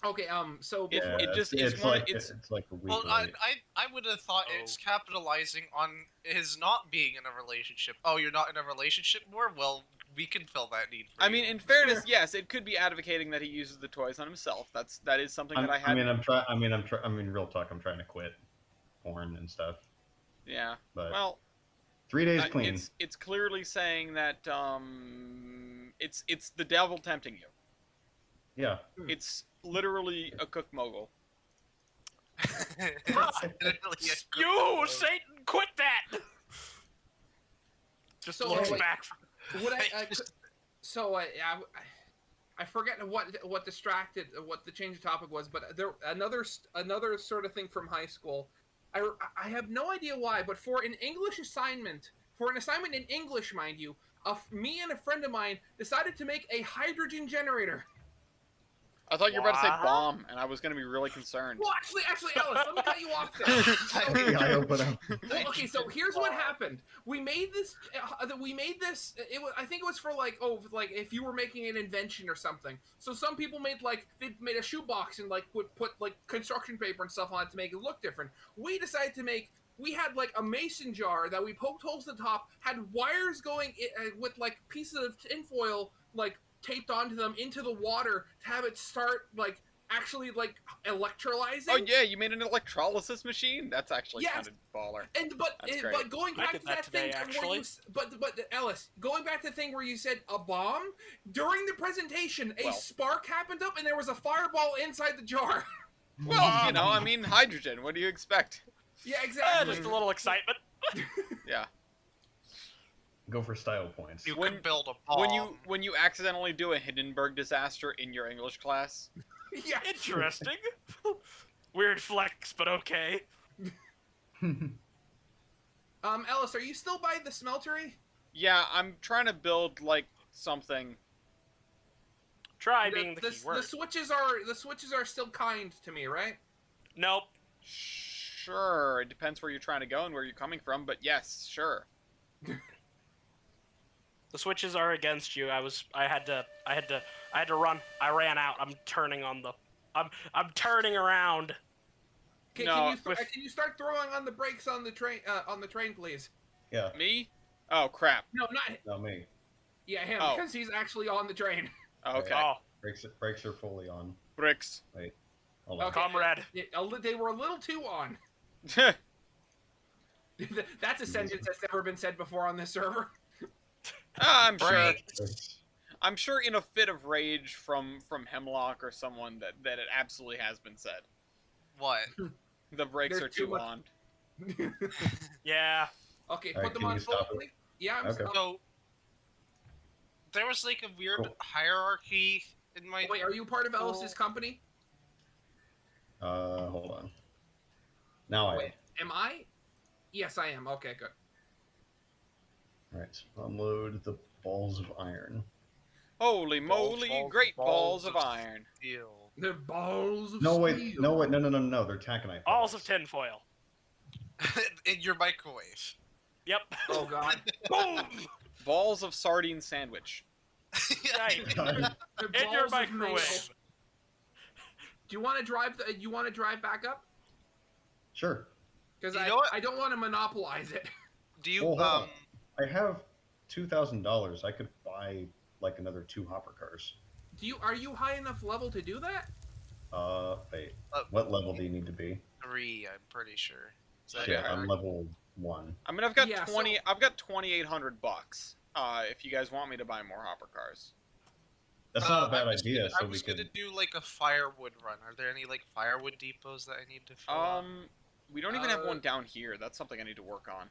Okay. So It just is it's one. like it's like a week. Well, late. I would have thought it's capitalizing on his not being in a relationship. Oh, you're not in a relationship more? Well, we can fill that need for you. I mean, in fairness, yes, it could be advocating that he uses the toys on himself. That is something that I had. Real talk. I'm trying to quit porn and stuff. Yeah. But Well, 3 days clean. It's clearly saying that it's the devil tempting you. Yeah. It's literally a cook mogul. You, Satan, quit that! Just So, looks wait. back. What I forget what distracted what the change of topic was, but there another sort of thing from high school. I have no idea why, but for an assignment in English, mind you, me and a friend of mine decided to make a hydrogen generator. I thought you were about to say What? bomb, and I was going to be really concerned. Well, actually, Ellis, let me cut you off there. The eye opener. Well, okay, so here's what happened. We made this. It was. I think it was for like if you were making an invention or something. So some people made they made a shoebox and would put construction paper and stuff on it to make it look different. We decided to make. We had a mason jar that we poked holes in the top, had wires going with pieces of tinfoil taped onto them into the water to have it start actually electrolyzing. Oh yeah, you made an electrolysis machine? That's actually Yes. sounded baller. And but going I back did to that that today, thing where you actually. but Ellis, going back to the thing where you said a bomb during the presentation, a Well. spark happened up and there was a fireball inside the jar. Well, I mean hydrogen. What do you expect? Yeah, exactly. Just a little excitement. Yeah. Go for style points. You When- can build a bomb. When you accidentally do a Hindenburg disaster in your English class. Yeah. Interesting. Weird flex, but okay. Ellis, are you still by the smeltery? Yeah, I'm trying to build something. Try being the key The word. switches are still kind to me, right? Nope. Sure, it depends where you're trying to go and where you're coming from, but yes, sure. The switches are against you. I had to run. I ran out. I'm turning around. Okay, No, can you start throwing on the brakes on the train, please? Yeah, Me? Oh crap. No, not not me. yeah, him Oh. because he's actually on the train. Okay. Oh, Brakes are fully on. Bricks. Hold on. Okay. comrade. They were a little too on. That's a sentence that's never been said before on this server. I'm sure. Brakes. I'm sure in a fit of rage from Hemlock or someone that it absolutely has been said. What? The brakes There's are too too much- on. Yeah. Okay, All right, put them can on you full. stop it? Please. Yeah, I'm Okay. So there was a weird Cool. hierarchy in my. Wait, are you part of Ellis's company? Hold on. Now I am. Wait, am I? Yes, I am. Okay, good. All right, so unload the balls of iron. Holy moly, great balls of iron. Steel. They're balls of No steel. wait, no, they're taconite Balls of tinfoil. In your microwave. Yep. Oh god. Boom. Balls of sardine sandwich. Right. God. They're In your balls of mayo. microwave. Do you want to drive? You want to drive back up? Sure. Because You know what? I don't want to monopolize it. Do you Well, hold on. I have $2,000. I could buy another 2 hopper cars. Are you high enough level to do that? Wait. Uh, What level do you need to be? 3? I'm pretty sure. Is that Shit, correct? I'm level 1. I mean, I've got Yeah, 20. I've got $2,800. If you guys want me to buy more hopper cars. That's not a bad I was idea. Gonna, So I we was could. gonna do a firewood run. Are there any firewood depots that I need to fill up? We don't even have Uh, one down here. That's something I need to work on.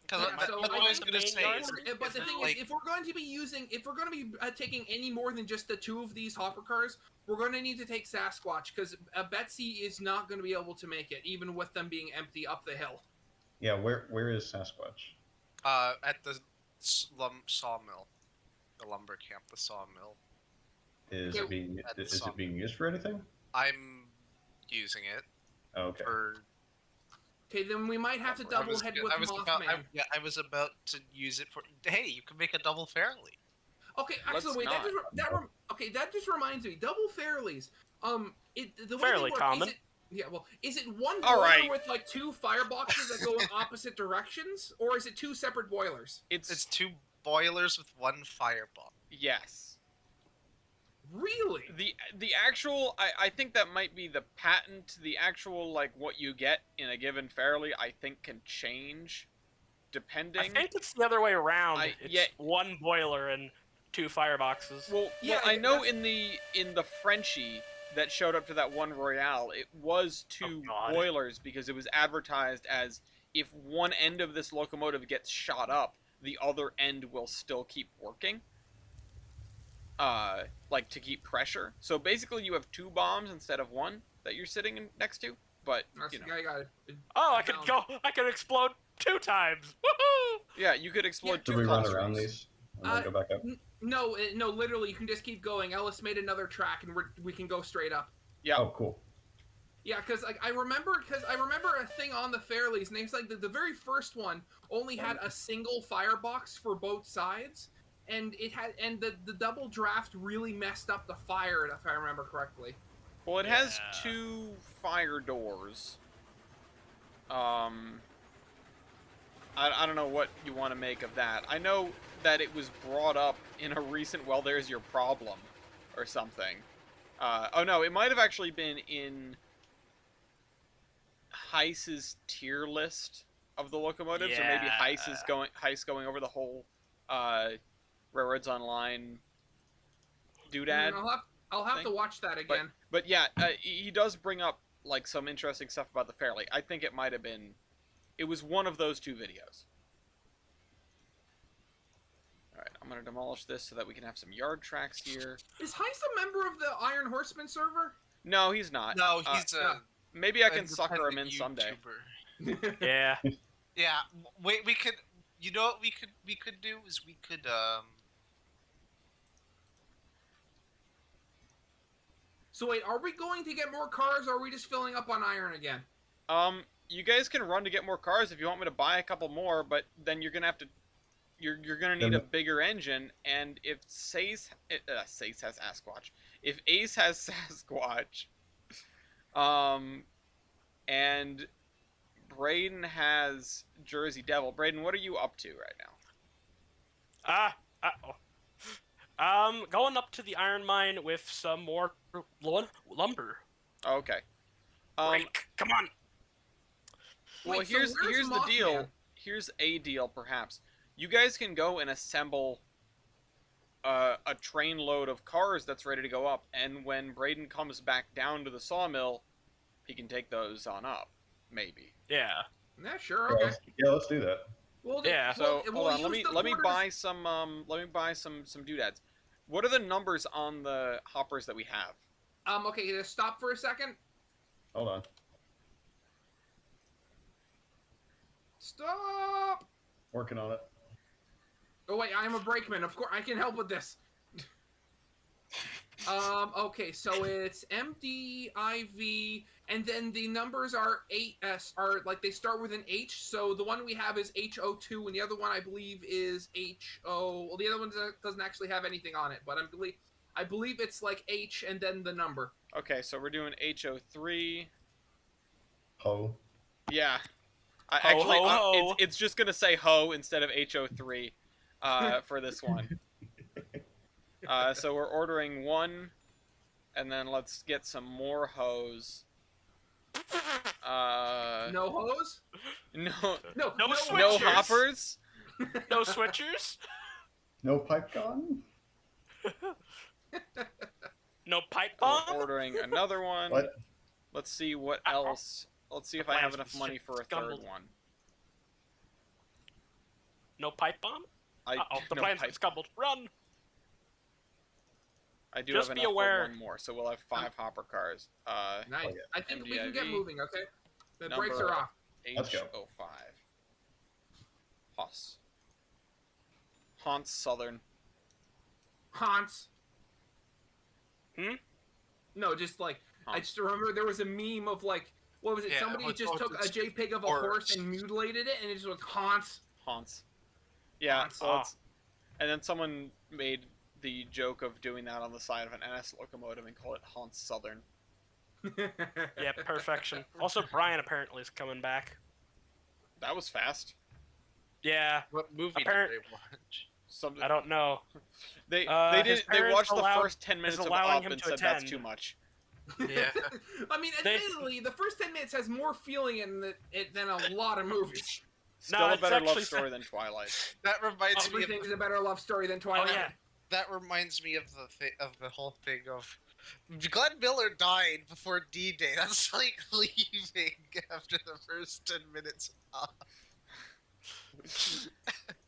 Because Yeah, so what I was think gonna say is, but the thing is, if we're going to be taking any more than just the 2 of these hopper cars, we're going to need to take Sasquatch because Betsy is not going to be able to make it, even with them being empty up the hill. Yeah, where is Sasquatch? at the sawmill, the lumber camp, the sawmill. Is Okay, it being at the is it sawmill. being used for anything? I'm using it Oh, okay. for. Okay, then we might have to double head with Mothman. I was about to use it for. Hey, you can make a double fairly. Okay, Let's actually, wait. not. That just reminds me. Double Fairleys. The way Fairly they work, common. is it one All boiler right. with 2 fireboxes that go in opposite directions, or is it 2 separate boilers? It's 2 boilers with 1 firebox. Yes. Really? The actual I think that might be the patent. The actual what you get in a given fairly I think can change. depending. I think it's the other way around. It's yeah. 1 boiler and 2 fireboxes. Well, Yeah, I know in the Frenchie that showed up to that one Royale, it was 2 God. boilers because it was advertised as if one end of this locomotive gets shot up, the other end will still keep working. Like to keep pressure. So basically, you have 2 bombs instead of 1 that you're sitting next to. But you know, I got it. Oh, I could explode 2 times. Woohoo! yeah, you could explode Do 2 we run clusters. around these and then go back up? No, no, literally, you can just keep going. Ellis made another track, and we can go straight up. Yeah. Oh, cool. Yeah, because like I remember a thing on the Fairleys, and it's like the very first one only had a single firebox for both sides, and the double draft really messed up the fire, if I remember correctly. Well, it has 2 fire doors. I don't know what you want to make of that. I know that it was brought up in a recent "Well, There's Your Problem" or something. Oh no, it might have actually been in Heiss's tier list of the locomotives, or maybe Heist going over the whole Railroads Online doodad. I'll have to watch that again. But yeah, he does bring up like some interesting stuff about the Fairley. I think it might have been, it was one of those 2 videos. All right, I'm gonna demolish this so that we can have some yard tracks here. Is Heist a member of the Iron Horseman server? No, he's not. No, he's maybe I can sucker him in someday. Yeah. Yeah, we could. You know what we could do is we could So wait, are we going to get more cars, or are we just filling up on iron again? You guys can run to get more cars if you want me to buy a couple more, but then you're gonna have to. You're gonna need a bigger engine, and if Sace has Sasquatch, if Ace has Sasquatch, and Braden has Jersey Devil. Braden, what are you up to right now? Going up to the iron mine with some more lumber. Okay. Break. Come on. Well, Wait, so here's where's the deal. Mothman? Here's a deal, perhaps. You guys can go and assemble a train load of cars that's ready to go up, and when Braden comes back down to the sawmill, he can take those on up, maybe. Yeah. Yeah, sure, okay. Yeah, let's do that. Well, Yeah. So we'll hold on, use let the me quarters- buy some doodads. What are the numbers on the hoppers that we have? Okay, just stop for a second. Hold on. Stop! Working on it. Oh wait, I'm a brakeman. Of course, I can help with this. Okay, so it's MDIV, and then the numbers are are like they start with an H. So the one we have is HO2, and the other one I believe is HO. Well, the other one doesn't actually have anything on it, but I believe it's like H and then the number. Okay, so we're doing HO3. Ho. Yeah. Ho. It's just gonna say ho instead of HO3 for this one. So we're ordering 1, and then let's get some more hose. No hose? No No switchers. hoppers. No switchers. No pipe gun? No pipe We're bomb. ordering another one. What? Let's see what else. Let's see if I have enough money for a third one. No pipe bomb. The no plan's pipe. scumbled. Run. I do Just have be enough aware. for 1 more, so we'll have 5 hopper cars. Nice. Okay. I think we can get MDIV. moving. Okay. The Number- brakes are off. Let's go. HO5. Hans Southern. Hans. Hmm? No, just like I Hans. just remember there was a meme of like what was it? Yeah, Somebody just took a it's JPEG of a horse. horse and mutilated it, and it just was Hans. Hans. Yeah, Hans. so it's, and then someone made the joke of doing that on the side of an NS locomotive and call it Hans Southern. Yeah, perfection. Also, Brian apparently is coming back. That was fast. Yeah. What movie Apparent- did they watch? Something I don't know. they his they parents watched the allowed- first 10 minutes is of allowing Up him and to said that's attend. too much. Yeah. I mean, They- admittedly, the first 10 minutes has more feeling in it than a lot of movies. Still No, a it's better love actually story than Twilight. That reminds me Everything's of a better love story than Oh Twilight. yeah. that reminds me of the whole thing of Glenn Miller died before D-Day. That's like leaving after the first 10 minutes.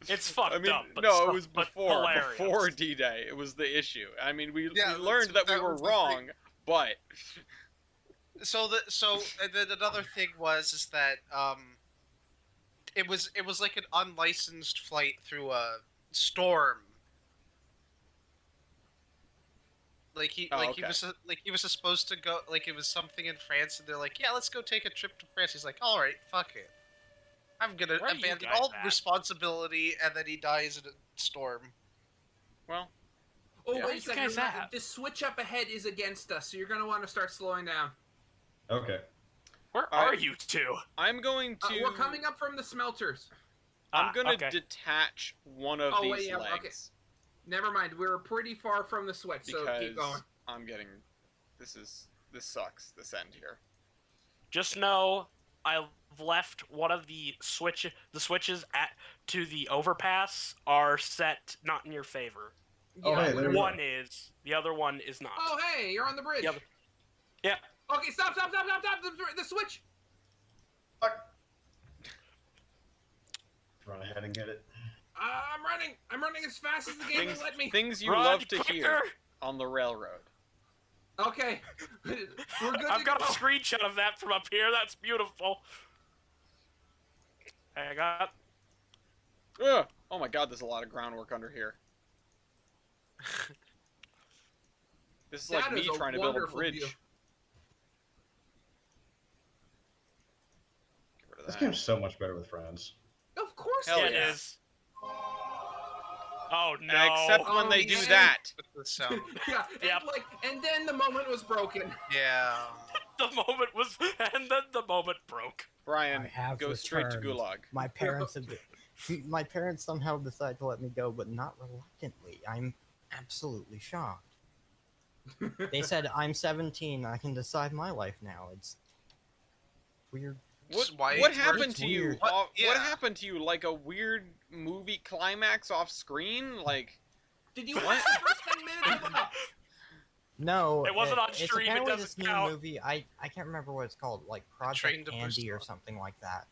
It's fucked I mean, up. But no, it was but before hilarious. D-Day. It was the issue. I mean, we Yeah, learned that we that were was the wrong, thing. but So and then another thing is that it was like an unlicensed flight through a storm. Like he okay. he was supposed to go, like it was something in France, and they're like, yeah, let's go take a trip to France. He's like, all right, fuck it, I'm gonna Where are you abandon guys all at? responsibility, and then he dies in a storm. well, Oh, Yeah. wait a You second. guys Remember, at? this switch up ahead is against us, so you're going to want to start slowing down. Okay. Where All are right. you two? I'm going to. We're coming up from the smelters. I'm gonna okay. detach one of Oh, these wait, yeah, legs okay. Never mind. We're pretty far from the switch, so because keep going. I'm getting. This sucks. This end here. Just know I've left one of the switches to the overpass are set not in your favor. Oh, hey, there you One go. is, the other one is not. Oh, hey, you're on the bridge. Yeah. Yeah. Okay, stop. The switch. Fuck. Run ahead and get it. I'm running. I'm running as fast as the game will let me. Things you Run love to quicker! hear on the railroad. Okay. We're good I've to got go. a screenshot of that from up here. That's beautiful. I got. Ugh. Oh my god, there's a lot of groundwork under here. This is like That me is a trying to build a wonderful bridge. view. Get rid of This that. game's so much better with friends. Of course Hell Yeah, it it yeah. is. Oh no! Except when they do yeah. that. With the sound. Yeah, Yep. and then the moment was broken. Yeah. The moment was, and then the moment broke. Brian, I have go straight to returned. Gulag. My parents have. My parents somehow decided to let me go, but not reluctantly. I'm absolutely shocked. They said I'm 17. I can decide my life now. It's weird. What It's happened to you? weird. What Yeah. happened to you? Like a weird movie climax off screen? Like Did you watch the first 10 minutes of the No, It wasn't on it's stream, it apparently doesn't this new count. movie. I can't remember what it's called, like Train Project to Andy or Busan. something like that.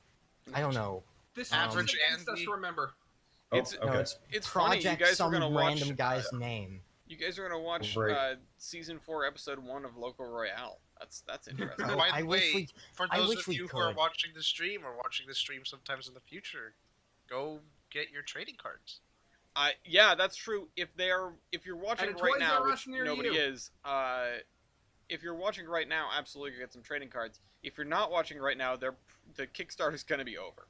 I don't know. This Average is against us, Andy. remember. Oh, It's- okay. No, it's it's funny. You Project guys are some gonna watch. random guy's name. You guys are gonna watch Great. season 4, episode 1 of Local Royale. That's interesting. Oh, By the I wish way, we. For I those wish of we you who are could. watching the stream or watching the stream sometimes in the future, go get your trading cards. Yeah, that's true. If you're watching At a right Toys now, R Us which near nobody you. is, if you're watching right now, absolutely get some trading cards. If you're not watching right now, the Kickstarter's gonna be over.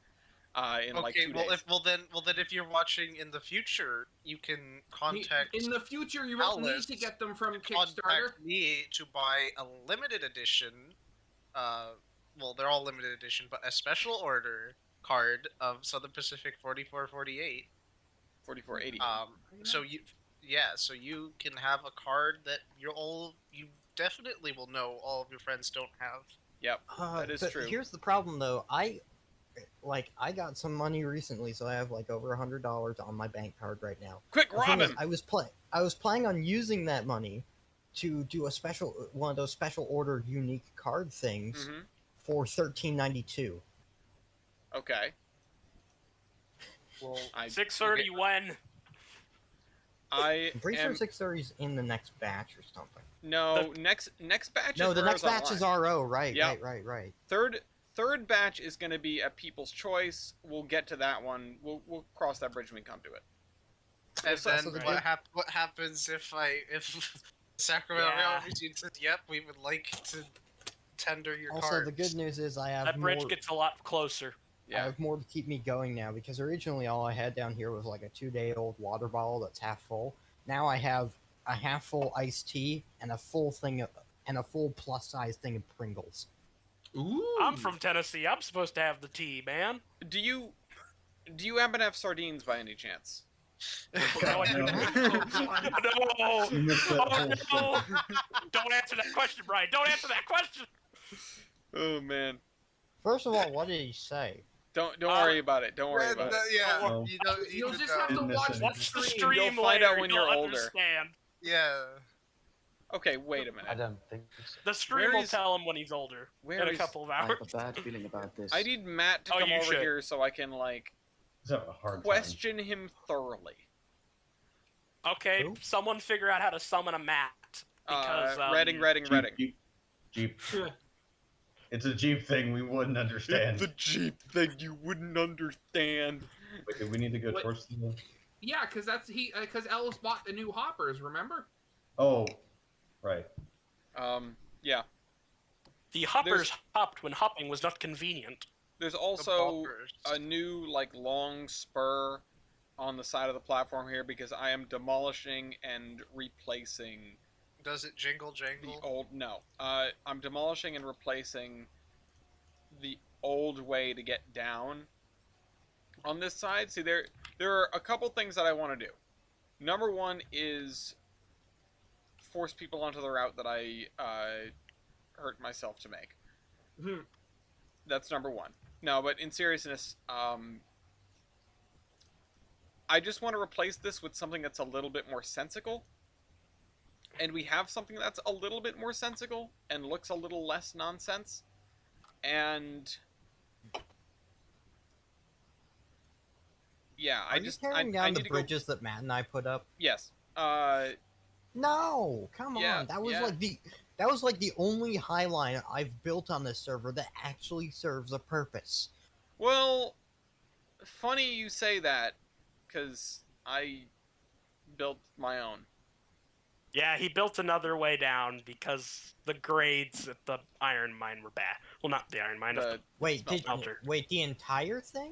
In like 2 days. well then if you're watching in the future, you can contact In the future, you won't need Alice, to get them from Kickstarter. contact me to buy a limited edition. Well, they're all limited edition, but a special order card of Southern Pacific 4448. 4480. So you can have a card that you definitely will know all of your friends don't have. Yep, that is But true. here's the problem, though. I got some money recently, so I have like over $100 on my bank card right now. Quick, The thing rob is, him! I was planning on using that money to do one of those special order unique card things Mhm. for $13.92. Okay. Well, 6:30 when? I I'm pretty am, sure 630's in the next batch or something. No, next batch. No, is the next batch is online. RO. Right, Yep. right. Third batch is going to be a People's Choice. We'll get to that one. We'll cross that bridge when we come to it. and So- then so the what, good- what happens if Sacramento Yeah. Railroad Museum said, "Yep, we would like to tender your Also, card." the good news is I have That bridge more. gets a lot closer. I Yeah. have more to keep me going now because originally all I had down here was like a 2-day-old water bottle that's half full. Now I have a half full iced tea and a full plus size thing of Pringles. Ooh. I'm from Tennessee. I'm supposed to have the tea, man. Do you happen to have sardines by any chance? No, I No. No! You missed that Oh whole no! Don't answer that question, Brian. Don't answer that question. Oh man. First of all, what did he say? Don't worry about it. Don't worry Yeah, about it. yeah, No. you don't need You'll to just know. have to Didn't miss watch anything. Watch the stream. stream You'll find later. out when You'll you're older. understand. Yeah. Okay, wait a I minute. don't think so. The stream Where will is- tell him when he's older Where in a is- couple of I hours. have a bad feeling about this. I need Matt to Oh, come you over should. here so I can like He's having a hard time. question him thoroughly. Okay, Who? someone figure out how to summon a mat. Because, Redding. Jeep. It's a Jeep thing we wouldn't understand. It's a Jeep thing you wouldn't understand. Wait, do we need to go Wait. towards the... Yeah, because Ellis bought the new hoppers. Remember? Oh, right. Yeah. The hoppers hopped when hopping was not convenient. There's The also boppers. a new like long spur on the side of the platform here because I am demolishing and replacing Does it jingle the jangle? old I'm demolishing and replacing the old way to get down on this side. See, there are a couple things that I want to do. Number one is force people onto the route that I hurt myself to make. Mhm. That's number one. No, but in seriousness, I just want to replace this with something that's a little bit more sensical. And we have something that's a little bit more sensical and looks a little less nonsense. And yeah, Are you tearing down the need to bridges that Matt and I put up? Yes. No, come Yeah, on. That was yeah. like the only highline I've built on this server that actually serves a purpose. Well, funny you say that, because I built my own. Yeah, he built another way down because the grades at the iron mine were bad. Well, not the iron mine. The, Wait, Smelter. the entire thing,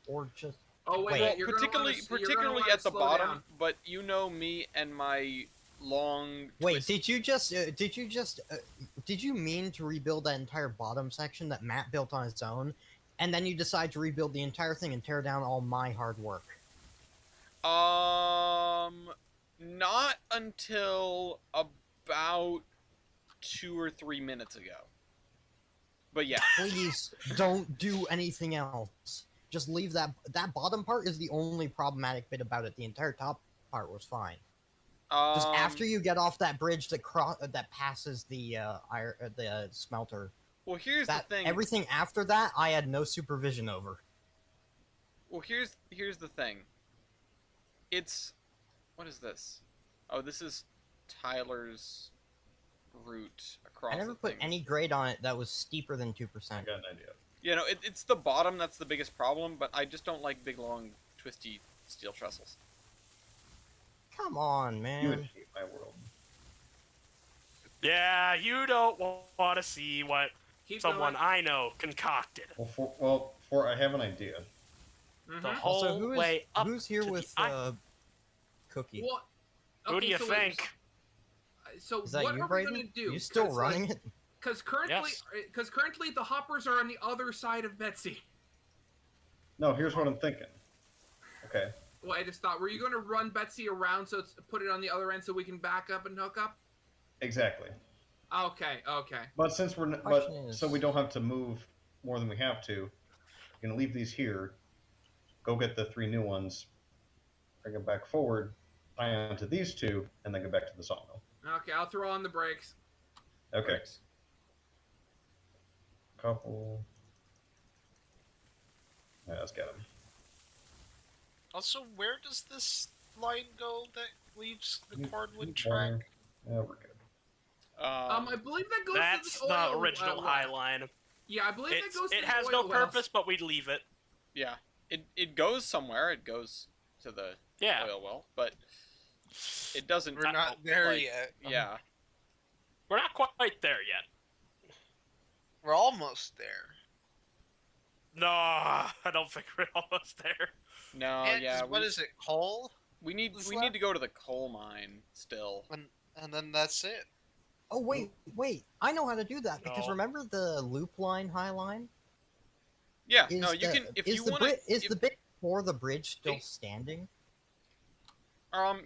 or just? Oh wait, Wait. you're particularly gonna wanna, particularly you're at the gonna wanna slow bottom, down. but you know me and my long. Wait, twist- did you mean to rebuild that entire bottom section that Matt built on his own, and then you decide to rebuild the entire thing and tear down all my hard work? Not until about 2 or 3 minutes ago. But yeah. Please don't do anything else. Just leave that. That bottom part is the only problematic bit about it. The entire top part was fine. Just after you get off that bridge that passes the smelter. Well, here's That the thing. everything after that, I had no supervision over. Well, here's the thing. It's what is this? Oh, this is Tyler's route across. I never the put thing. any grade on it that was steeper than 2%. I got an idea. You know, it's the bottom that's the biggest problem, but I just don't like big, long, twisty steel trestles. Come on, You would man. hate my world. Yeah, you don't want to see what Keep someone going. I know concocted. For I have an idea. Mhm. The whole Also, way up. who's here to the with I- Cookie? What? Who do you so think? So Is that what you, are we Brayden? gonna do? You still 'Cause, running like, it? Because currently the hoppers are on the other side of Betsy. No, here's what I'm thinking. Okay. Well, I just thought, were you going to run Betsy around put it on the other end so we can back up and hook up? Exactly. Okay. But since we're Question is- so we don't have to move more than we have to, we're gonna leave these here. Go get the 3 new ones. Bring them back forward. Tie onto these 2, and then go back to the sawmill. Okay, I'll throw on the brakes. Okay. Couple. Yeah, let's get them. Also, where does this line go that leaves the cordwood Keep track? water. Yeah, we're good. I believe that goes That's to the the oil original well. high line. Yeah, I believe that goes to It the has oil no wells. purpose, but we'd leave it. Yeah, it goes somewhere. It goes to the Yeah. oil well, but it doesn't. We're not there like, yet. Yeah. We're not quite there yet. We're almost there. No, I don't think we're almost there. No. And Yeah. 'cause what is it? Coal? We need What's we that? need to go to the coal mine still. And then that's it. Oh wait. I know how to do that because No. remember the loop line, high line? Yeah. Is No, you the, can if is you the want to. bit is the bit before the bridge still Hey. standing?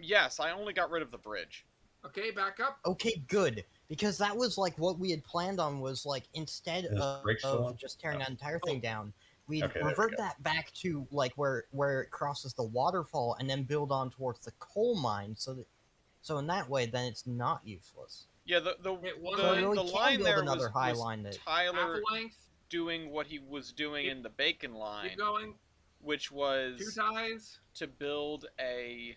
Yes, I only got rid of the bridge. Okay, back up. Okay, good. Because that was like what we had planned on was like instead Is the brake still on? of just tearing that entire thing down, we'd Okay, there we revert go. that back to like where it crosses the waterfall, and then build on towards the coal mine. So in that way, then it's not useless. Yeah, the It was So we really the can line build there another was, high was line that half Tyler a length. doing what he was doing Keep- in the bacon line, Keep going. which 2 was ties. to build a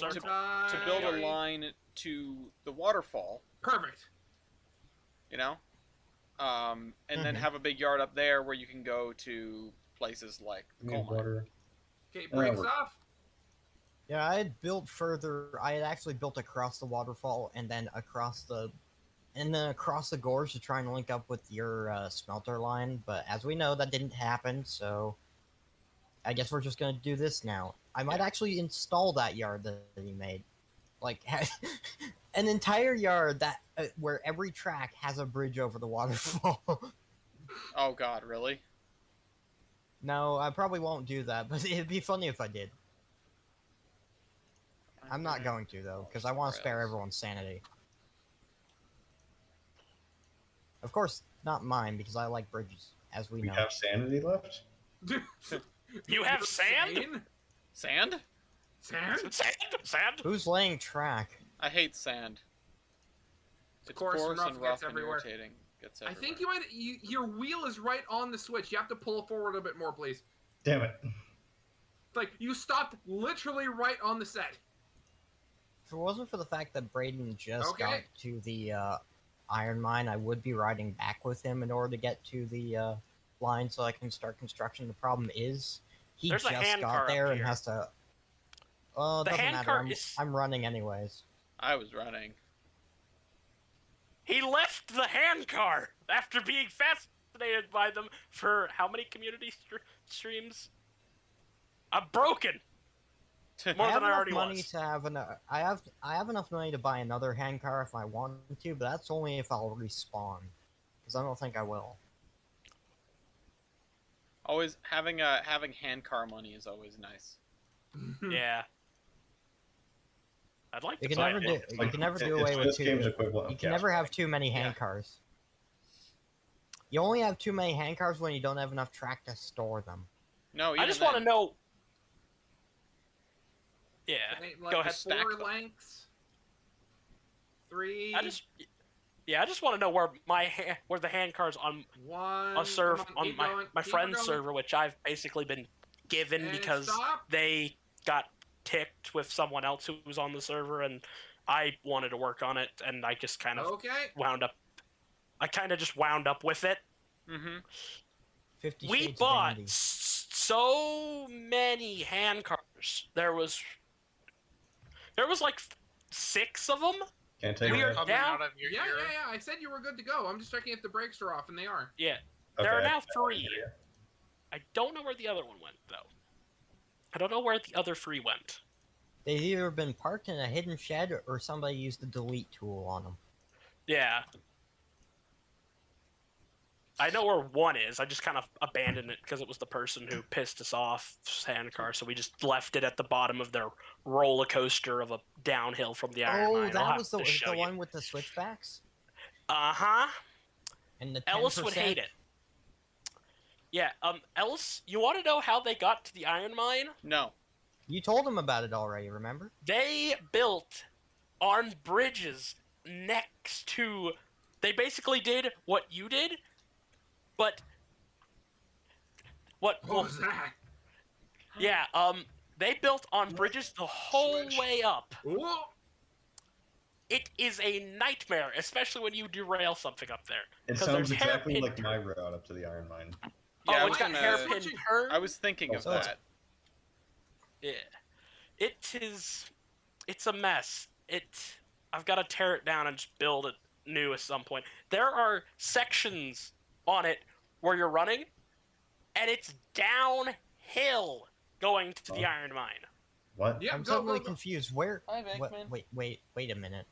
One Circle. tie. to build a line to the waterfall, Perfect. you know, and then Mhm. have a big yard up there where you can go to places like the Give me coal mine. water. Okay, breaks we're- off. Yeah, I had built further. I had actually built across the waterfall and then across the gorge to try and link up with your smelter line. But as we know, that didn't happen. So I guess we're just gonna do this now. I might actually install that yard that he made, like an entire yard that where every track has a bridge over the waterfall. Oh God, really? No, I probably won't do that, but it'd be funny if I did. I'm not going to though, because I want to spare everyone's sanity. Of course, not mine, because I like bridges, as we We know. have sanity left? You have sand? Sand? Sand? Sand? Who's laying track? I hate sand. It's coarse and rough, and gets rough and everywhere. irritating. Gets I everywhere. think you might. Your wheel is right on the switch. You have to pull it forward a bit more, please. Damn it. Like you stopped literally right on the set. If it wasn't for the fact that Braden just Okay. got to the iron mine, I would be riding back with him in order to get to the line so I can start construction. The problem is, he There's a just hand car got up there and here. has to... Oh, it The doesn't hand matter. car is- I'm running anyways. I was running. He left the hand car after being fascinated by them for how many community streams? I'm broken. More I have than I enough already money was. to have I have enough money to buy another hand car if I wanted to, but that's only if I'll respawn, because I don't think I will. Always having hand car money is always nice. Yeah. I'd like You to can buy never one. do. You can never do It's away with this game's two. equivalent You of can gas never have money. too many hand Yeah. cars. You only have too many hand cars when you don't have enough track to store them. No, I just want to know. Yeah. Like Go ahead. stack Four them. lengths. 3. I just want to know where where the hand cars on 1. a serve Come on, on keep my going, my keep friend's going. server, which I've basically been given And because stop. they got ticked with someone else who was on the server, and I wanted to work on it, and I just kind of Okay. wound up. I kind of just wound up with it. Mm-hmm. 50 We Shades of bought Andy. so many hand cars. There was like 6 of them. Can't take We it. are Coming down- out of your Yeah, ear. yeah, yeah. I said you were good to go. I'm just checking if the brakes are off, and they are. Yeah, Okay, there are now I 3. hear you. I don't know where the other one went though. I don't know where the other 3 went. They've either been parked in a hidden shed or somebody used the delete tool on them. Yeah. I know where one is. I just kind of abandoned it because it was the person who pissed us off, hand car, so we just left it at the bottom of their roller coaster of a downhill from the iron Oh, mine. I'll that have was the to show you. one with the switchbacks Uh-huh. and the 10%. Ellis would hate it. Yeah, Ellis, you want to know how they got to the iron mine? No. You told him about it already. Remember? They built on bridges next to... They basically did what you did, but... What was that? Yeah, they built on bridges the whole Switch. way up. Whoa. It is a nightmare, especially when you derail something up there. It 'Cause sounds there's exactly hairpin like my route up to the iron mine. Yeah, I Oh, was it's got gonna- hairpin turn. I was thinking of So it's- that. Yeah. It's a mess. I've got to tear it down and just build it new at some point. There are sections on it where you're running, and it's downhill going to the Oh. iron mine. What? Yeah, I'm go, suddenly go, go. confused. Where? Hi, What, Venkman. wait a minute.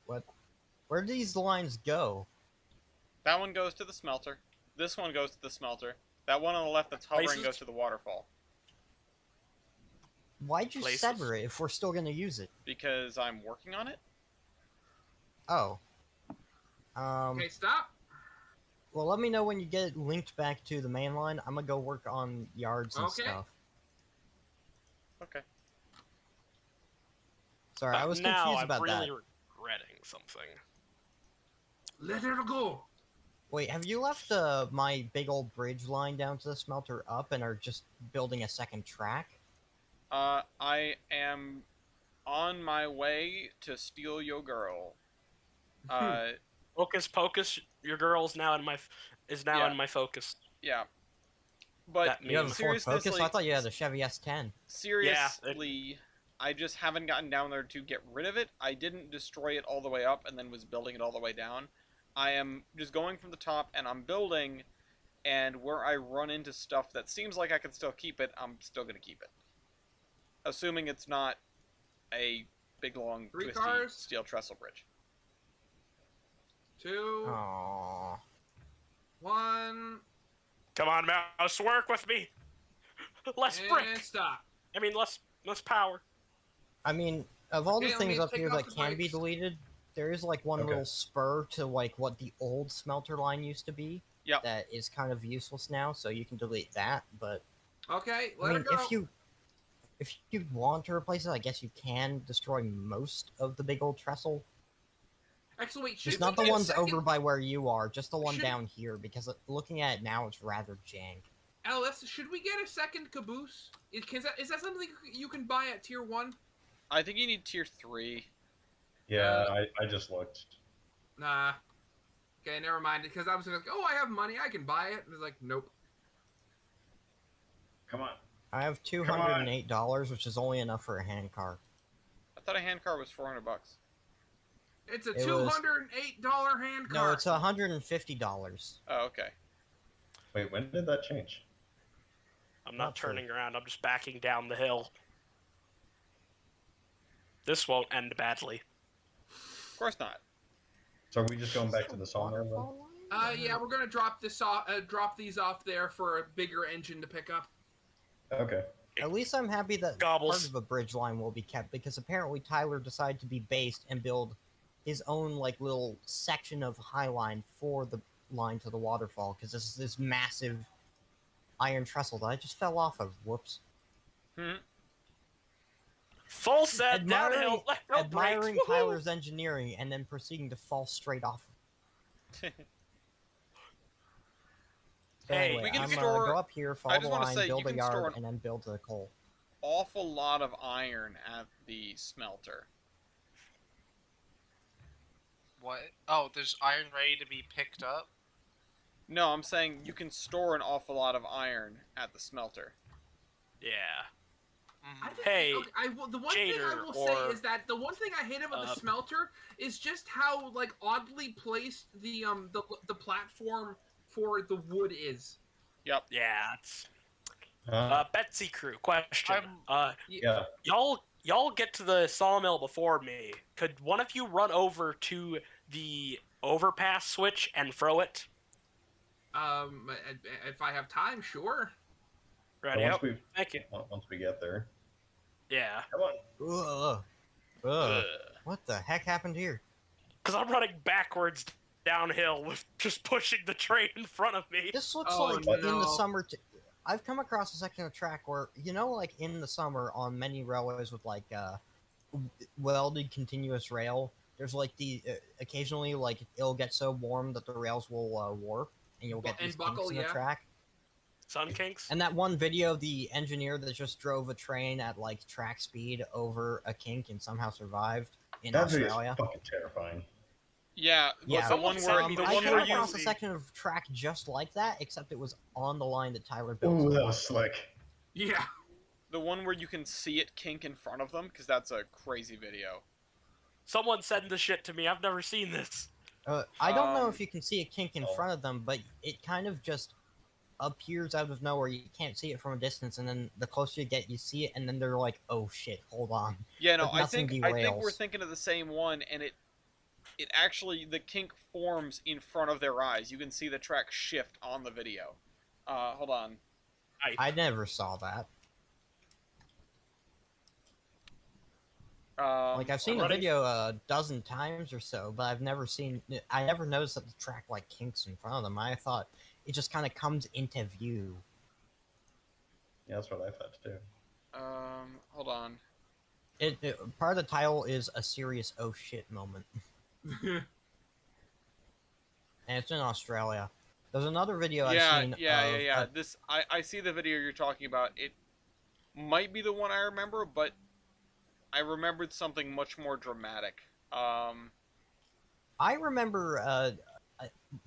What? Where do these lines go? That one goes to the smelter. This one goes to the smelter. That one on the left that's hovering Places? goes to the waterfall. Why'd you Places? sever it if we're still gonna use it? Because I'm working on it? Oh. Okay, stop. Well, let me know when you get it linked back to the main line. I'm gonna go work on yards and Okay. stuff. Okay. Sorry, But I was now confused I'm about really that. regretting something. Let her go. Wait, have you left my big old bridge line down to the smelter up and are just building a second track? I am on my way to steal your girl. Hocus pocus, your girl's now in my Yeah. in my focus. Yeah. But That You have a means Ford Focus? seriously, I thought you had a Chevy S10. seriously, I just haven't gotten down there to get rid of it. I didn't destroy it all the way up and then was building it all the way down. I am just going from the top and I'm building, and where I run into stuff that seems like I can still keep it, I'm still going to keep it. Assuming it's not a big, long, 3 twisty cars. steel trestle bridge. 2, Aww. 1, come on, mouse, work with me. Less and brick. stop. I mean, less power. I mean, of all Okay, the let me things up take here off that the can be brakes. deleted, there is like one Okay. little spur to like what the old smelter line used to be. Yep. That is kind of useless now, so you can delete that. But Okay, I let mean, her go. if you want to replace it, I guess you can destroy most of the big old trestle. Actually, wait, should Just we not the get a ones second- over by where you are, just the one Should- down here, because looking at it now, it's rather jank. Alice, should we get a second caboose? Is that something you can buy at tier 1? I think you need tier 3. Yeah, I just looked. Nah. Okay, never mind. Because I was like, oh, I have money, I can buy it. And it's like, nope. Come on. I have $208, which is only enough for a handcar. I thought a handcar was $400. It's a It was- $208 hand No, car. it's $150. Oh, okay. Wait, when did that change? I'm not Not true. turning around. I'm just backing down the hill. This won't end badly. Of course not. So are we just going back to the sawmill then? Yeah, we're gonna drop these off there for a bigger engine to pick up. Okay. At least I'm happy that Gobbles. part of a bridge line will be kept, because apparently Tyler decided to be based and build his own like little section of high line for the line to the waterfall, because this is this massive iron trestle that I just fell off of. Whoops. Full set Admiring- downhill. No Admiring brakes. Woohoo! Tyler's engineering and then proceeding to fall straight off. So Hey, anyway, we can I'm store- go up here, follow the just wanna line, say, build you a can store yard, an- and then build the coal. Awful lot of iron at the smelter. What? Oh, there's iron ready to be picked up? No, I'm saying you can store an awful lot of iron at the smelter. Yeah. I think, Hey, the one thing I Jader, will say or- is that the one thing I hate about the smelter is just how like oddly placed the platform for the wood is. Yeah, it's Huh? Betsy crew question. Yeah. Y'all get to the sawmill before me. Could one of you run over to the overpass switch and throw it? If I have time, sure. Ready? Once Yep. we Thank you. once we get there. Yeah. Come on. Ugh. What the heck happened here? Because I'm running backwards downhill with just pushing the train in front of me. This looks Oh, like in no. the summer. I've come across a section of track where, like in the summer on many railways with like welded continuous rail, there's like the occasionally like it'll get so warm that the rails will warp and you'll get And these buckle, kinks in the yeah. track. Sun kinks? And that one video of the engineer that just drove a train at like track speed over a kink and somehow survived in That video Australia. is fucking terrifying. Yeah, Yeah, the one where the I one came where you- across a section of track just like that, except it was on the line that Tyler built. Ooh, that was slick. Yeah. the one where you can see it kink in front of them, because that's a crazy video. Someone send the shit to me. I've never seen this. I don't know Um, if you can see a kink in oh. front of them, but it kind of just appears out of nowhere. You can't see it from a distance, and then the closer you get, you see it, and then they're like, "Oh shit, hold on." Yeah, no, But I nothing think we're derails. thinking of the same one, and it actually, the kink forms in front of their eyes. You can see the track shift on the video. Hold on. I never saw that. Like I've seen the video a dozen times or so, but I've never seen. I never noticed that the track like kinks in front of them. I thought it just kind of comes into view. Yeah, that's what I thought too. Hold on. Part of the title is a serious oh shit moment, and it's in Australia. There's another video I've seen. Yeah. This I see the video you're talking about. It might be the one I remember, but I remembered something much more dramatic. I remember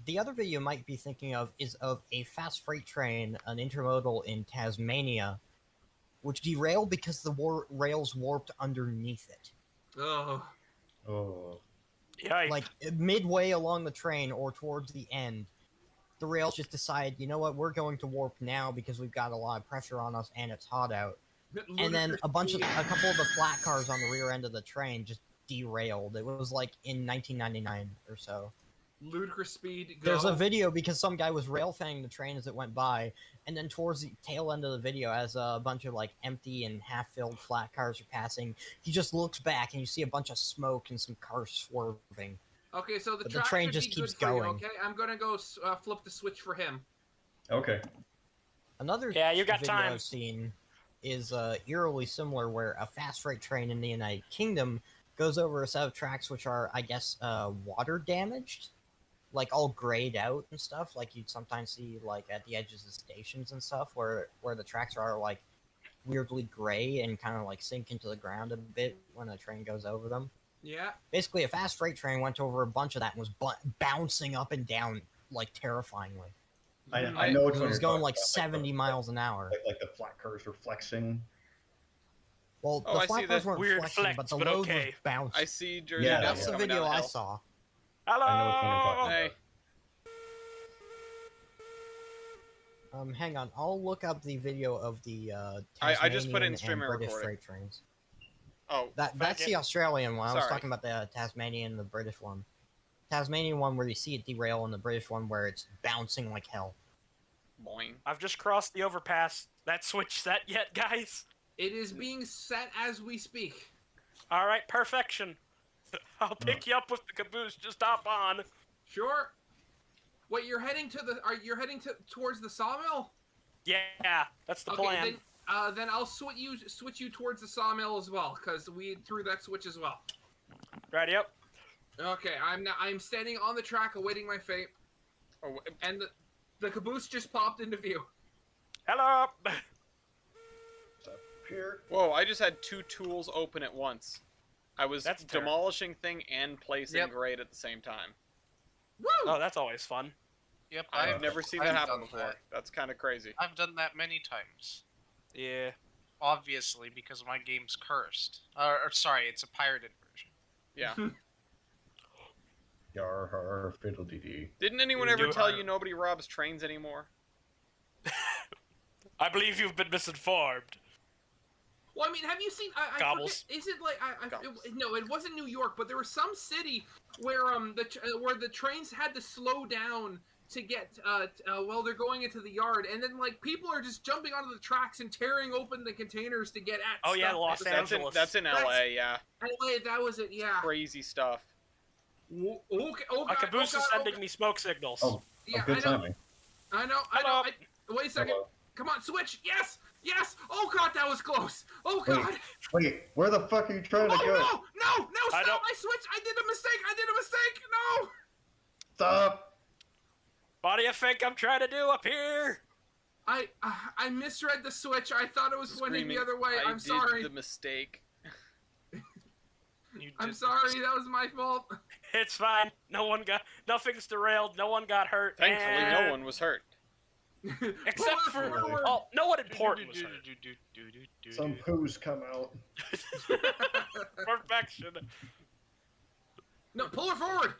the other video you might be thinking of is of a fast freight train, an intermodal in Tasmania, which derailed because the rails warped underneath it. Oh. Oh. Yikes. Like midway along the train or towards the end, the rails just decide, you know what, we're going to warp now because we've got a lot of pressure on us and it's hot out. And then a couple of the flat cars on the rear end of the train just derailed. It was like in 1999 or so. Ludicrous speed. Go. There's a video because some guy was rail fanning the train as it went by, and then towards the tail end of the video, as a bunch of like empty and half-filled flat cars are passing, he just looks back and you see a bunch of smoke and some cars swerving. Okay, so the train just keeps going. Okay, I'm gonna go flip the switch for him. Okay. Another you got video time. I've seen is eerily similar, where a fast freight train in the United Kingdom goes over a set of tracks which are, I guess, water damaged, like all grayed out and stuff, like you'd sometimes see like at the edges of stations and stuff, where the tracks are like weirdly gray and kind of like sink into the ground a bit when a train goes over them. Yeah. Basically, a fast freight train went over a bunch of that and was bouncing up and down like terrifyingly. I know it was going like 70 miles an hour. Like the flat cars were flexing. Well, Oh, the I see flat cars that weren't weird flexing, flex, but the but load okay. was bouncing. I see Jersey Yeah, That's the coming down video I hill. saw. Hello. I know which one you're talking Hey. Hang on, I'll look up the video of the I just put it in Tasmanian and streaming British recording. freight trains. Oh, That's the Australian one. I was Sorry. talking about the Tasmanian and the British one. Tasmanian one where you see it derail, and the British one where it's bouncing like hell. boing. I've just crossed the overpass. That switch set yet, guys? It is being set as we speak. All right, perfection. I'll pick you up with the caboose. Just hop on. Sure. Wait, you're heading to the? You're heading towards the sawmill? Yeah, that's the plan. Then I'll switch you towards the sawmill as well, because we threw that switch as well. Ready up. Okay, I'm standing on the track awaiting my fate, Oh, and the caboose just popped into view. Hello. Here. whoa! I just had two tools open at once. I was That's terrible. demolishing thing and placing Yep. grade at the same time. Woo! Oh, that's always fun. Yep, I've never seen that I've happen done before. that. That's kind of crazy. I've done that many times. Yeah. Obviously, because my game's cursed. Or sorry, it's a pirated version. Yeah. Yar har fiddle dee dee. Didn't anyone You ever do tell it. you nobody robs trains anymore? I believe you've been misinformed. Well, I mean, have you seen? I Gobbles. forget, is it like Gobbles. no? It wasn't New York, but there was some city where where the trains had to slow down to get well, they're going into the yard, and then like people are just jumping onto the tracks and tearing open the containers to get at. Oh, yeah, stuff. Los Angeles. That's in LA. Yeah. LA, that was it. Yeah. Crazy stuff. Okay. My caboose is sending me smoke signals. Oh, Yeah, good I know. timing. I know. Hello. Wait a second. Hello. Come on, switch. Yes. Yes. Oh God, that was close. Oh God. Wait, where the fuck are you trying to Oh go? no! I Stop! don't- I switched. I did a mistake. No. Stop! What do you think I'm trying to do up here? I misread the switch. I thought it was pointing Screaming, the other way. I I'm did sorry. the mistake. You I'm did sorry. That was my fault. It's fine. Nothing's derailed. No one got hurt. Thankfully, and- no one was hurt. Except Pull it for forward. no one important was hurt. Some poos come out. Perfection. No, pull her forward.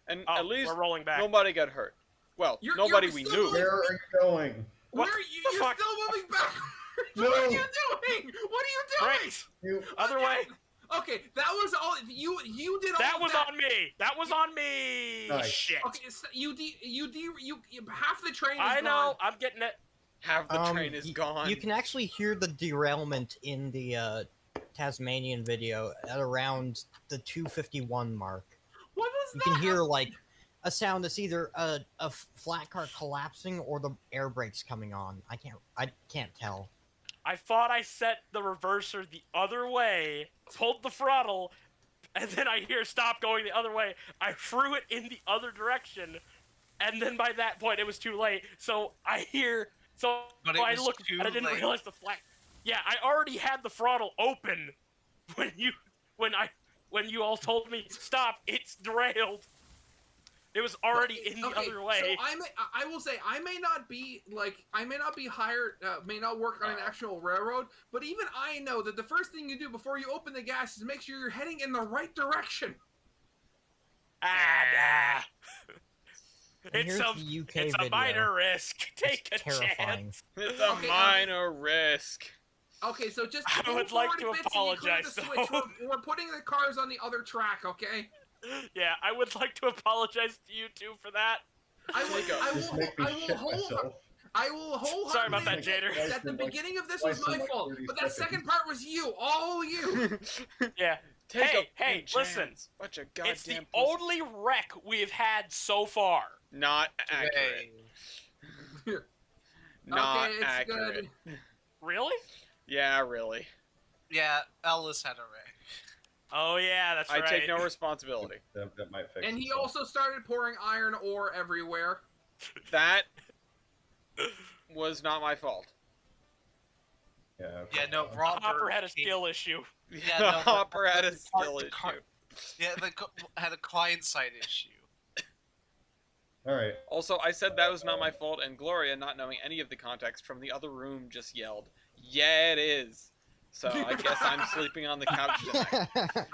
And Oh, at least we're rolling back. nobody got hurt. Well, You're nobody we still knew. Where are you going? What Where the you're fuck? still moving back. No. What are you doing? What are you doing? Great. You. Other way. Okay, that was all. You did all. That of was that. on me. That was on me. Nice. Shit. Okay, so you half the train is I gone. know. I'm getting it. Half the train is gone. You can actually hear the derailment in the Tasmanian video at around the 251 mark. What was You that? can hear like a sound that's either a flat car collapsing or the air brakes coming on. I can't tell. I thought I set the reverser the other way, pulled the throttle, and then I hear stop going the other way. I threw it in the other direction, and then by that point it was too late. So I hear, But it I was looked, too and I didn't late. realize the flag. Yeah, I already had the throttle open when you all told me stop. It's derailed. It was already in the other way. So I will say I may not be hired, may not work on an actual railroad, but even I know that the first thing you do before you open the gas is make sure you're heading in the right direction. Nah. And It's here's a the UK it's a video. minor risk. Take a Terrifying. chance. It's a Okay, minor risk. Okay, so just I move would like forward to a bit so you clear apologize, the switch. though. We're putting the cars on the other track, okay? Yeah, I would like to apologize to you two for that. I will Just make me shit myself. wholeheartedly Sorry about that, admit Jader. that the beginning of this Twice was in my like fault, 30 but that second seconds. part was you, all you. Yeah. Take Hey, a hey, listen. chance. Bunch of goddamn It's the pussy. only wreck we've had so far. Not accurate. Hey. Not Okay, it's accurate. good. Really? Yeah, really. Yeah, Ellis had a wreck. Oh yeah, that's I right. take no responsibility. That might fix And he itself. also started pouring iron ore everywhere. That was not my fault. Yeah. Yeah, no, Robert Hopper had a skill issue. Yeah, the no, but Hopper had a the skill car- issue. Yeah, had a client side issue. All right. Also, I said that was not my fault, and Gloria, not knowing any of the context from the other room, just yelled, "Yeah, it is." So I guess I'm sleeping on the couch tonight.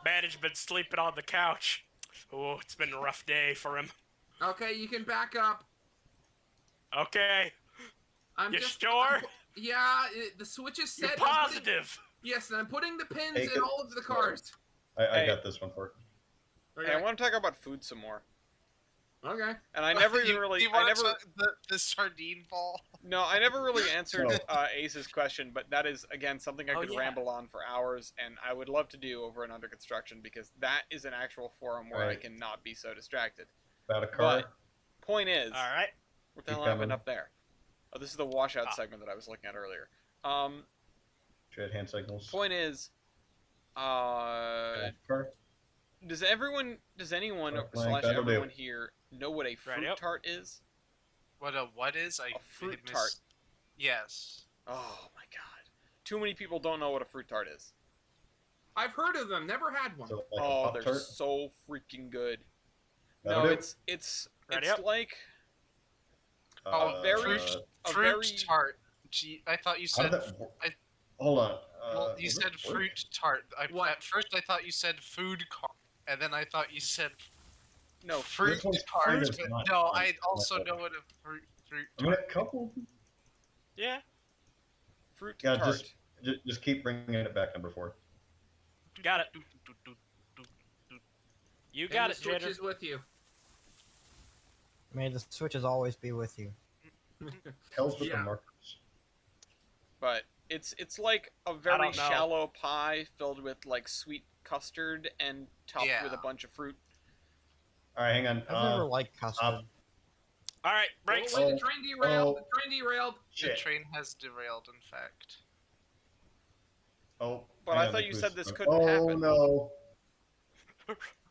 Management sleeping on the couch. Oh, it's been a rough day for him. Okay, you can back up. Okay, I'm you just sure? Yeah, the switch is You're set. positive. Yes, and I'm putting the pins Take in it all of the slow. cars. I Hey. got this one for it. Hey, I want to talk about food some more. Okay. And I never even You really, wanna I never, talk the sardine ball. no, I never really answered No. Ace's question, but that is again something I Oh, could yeah. ramble on for hours, and I would love to do over and under construction because that is an actual forum where I Right. cannot be so distracted. About a car. But point is, All right. what the Keep hell happened coming. up there? Oh, this is the washout Ah. segment that I was looking at earlier. Tread hand signals. Point is, Car. does anyone Playing slash Battle everyone Dale. here know what a fruit Right, yep. tart is? What is? I A fruit missed- tart. Yes. Oh my god. Too many people don't know what a fruit tart is. I've heard of them, never had one. So like a Oh, Pop they're Tart. so freaking good. That'll No, do. it's Ready up? like Oh, very- fruit very tart. Gee, I thought you How said. did that wo- I- Hold on. Well, you does said this work? fruit tart. What? At first, I thought you said food car, and then I thought you said no fruit This one's tart. kind of But not no, fruit, I also like know what a fruit I mean, tart. a couple. Yeah. fruit Yeah, tart. just keep bringing it back. Number 4. Got it. You got And it, the switch Jader. is with you. May the switches always be with you. Tells with Yeah. the markers. But it's like a I very don't know. shallow pie filled with like sweet custard and topped Yeah. with a bunch of fruit. All right, hang on. I've never liked custard. All right, brakes. Oh, wait, the train derailed. Oh. The train derailed. The Shit. train has derailed, in fact. Oh. But hang I on, thought the you boost said this went- couldn't oh, happen. no.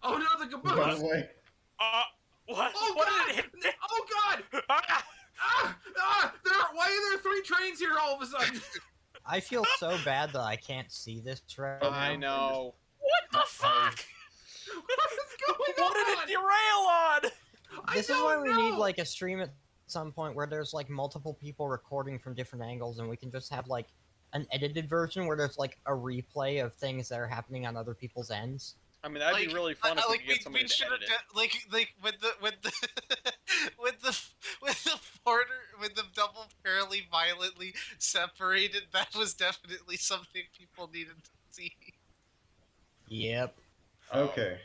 Oh no, the Run caboose! away. What? Oh What god! did it hit? Oh god! Ah! Why are there 3 trains here all of a sudden? I feel so bad that I can't see this right I now. know. What the fuck? What is going What did it on? derail on? I This is why don't we know. need like a stream at some point where there's like multiple people recording from different angles, and we can just have like an edited version where there's like a replay of things that are happening on other people's ends. I mean, that'd be really fun if we could get somebody we to should have edit it. like with the with the double fairly violently separated. That was definitely something people needed to see. Yep. Okay.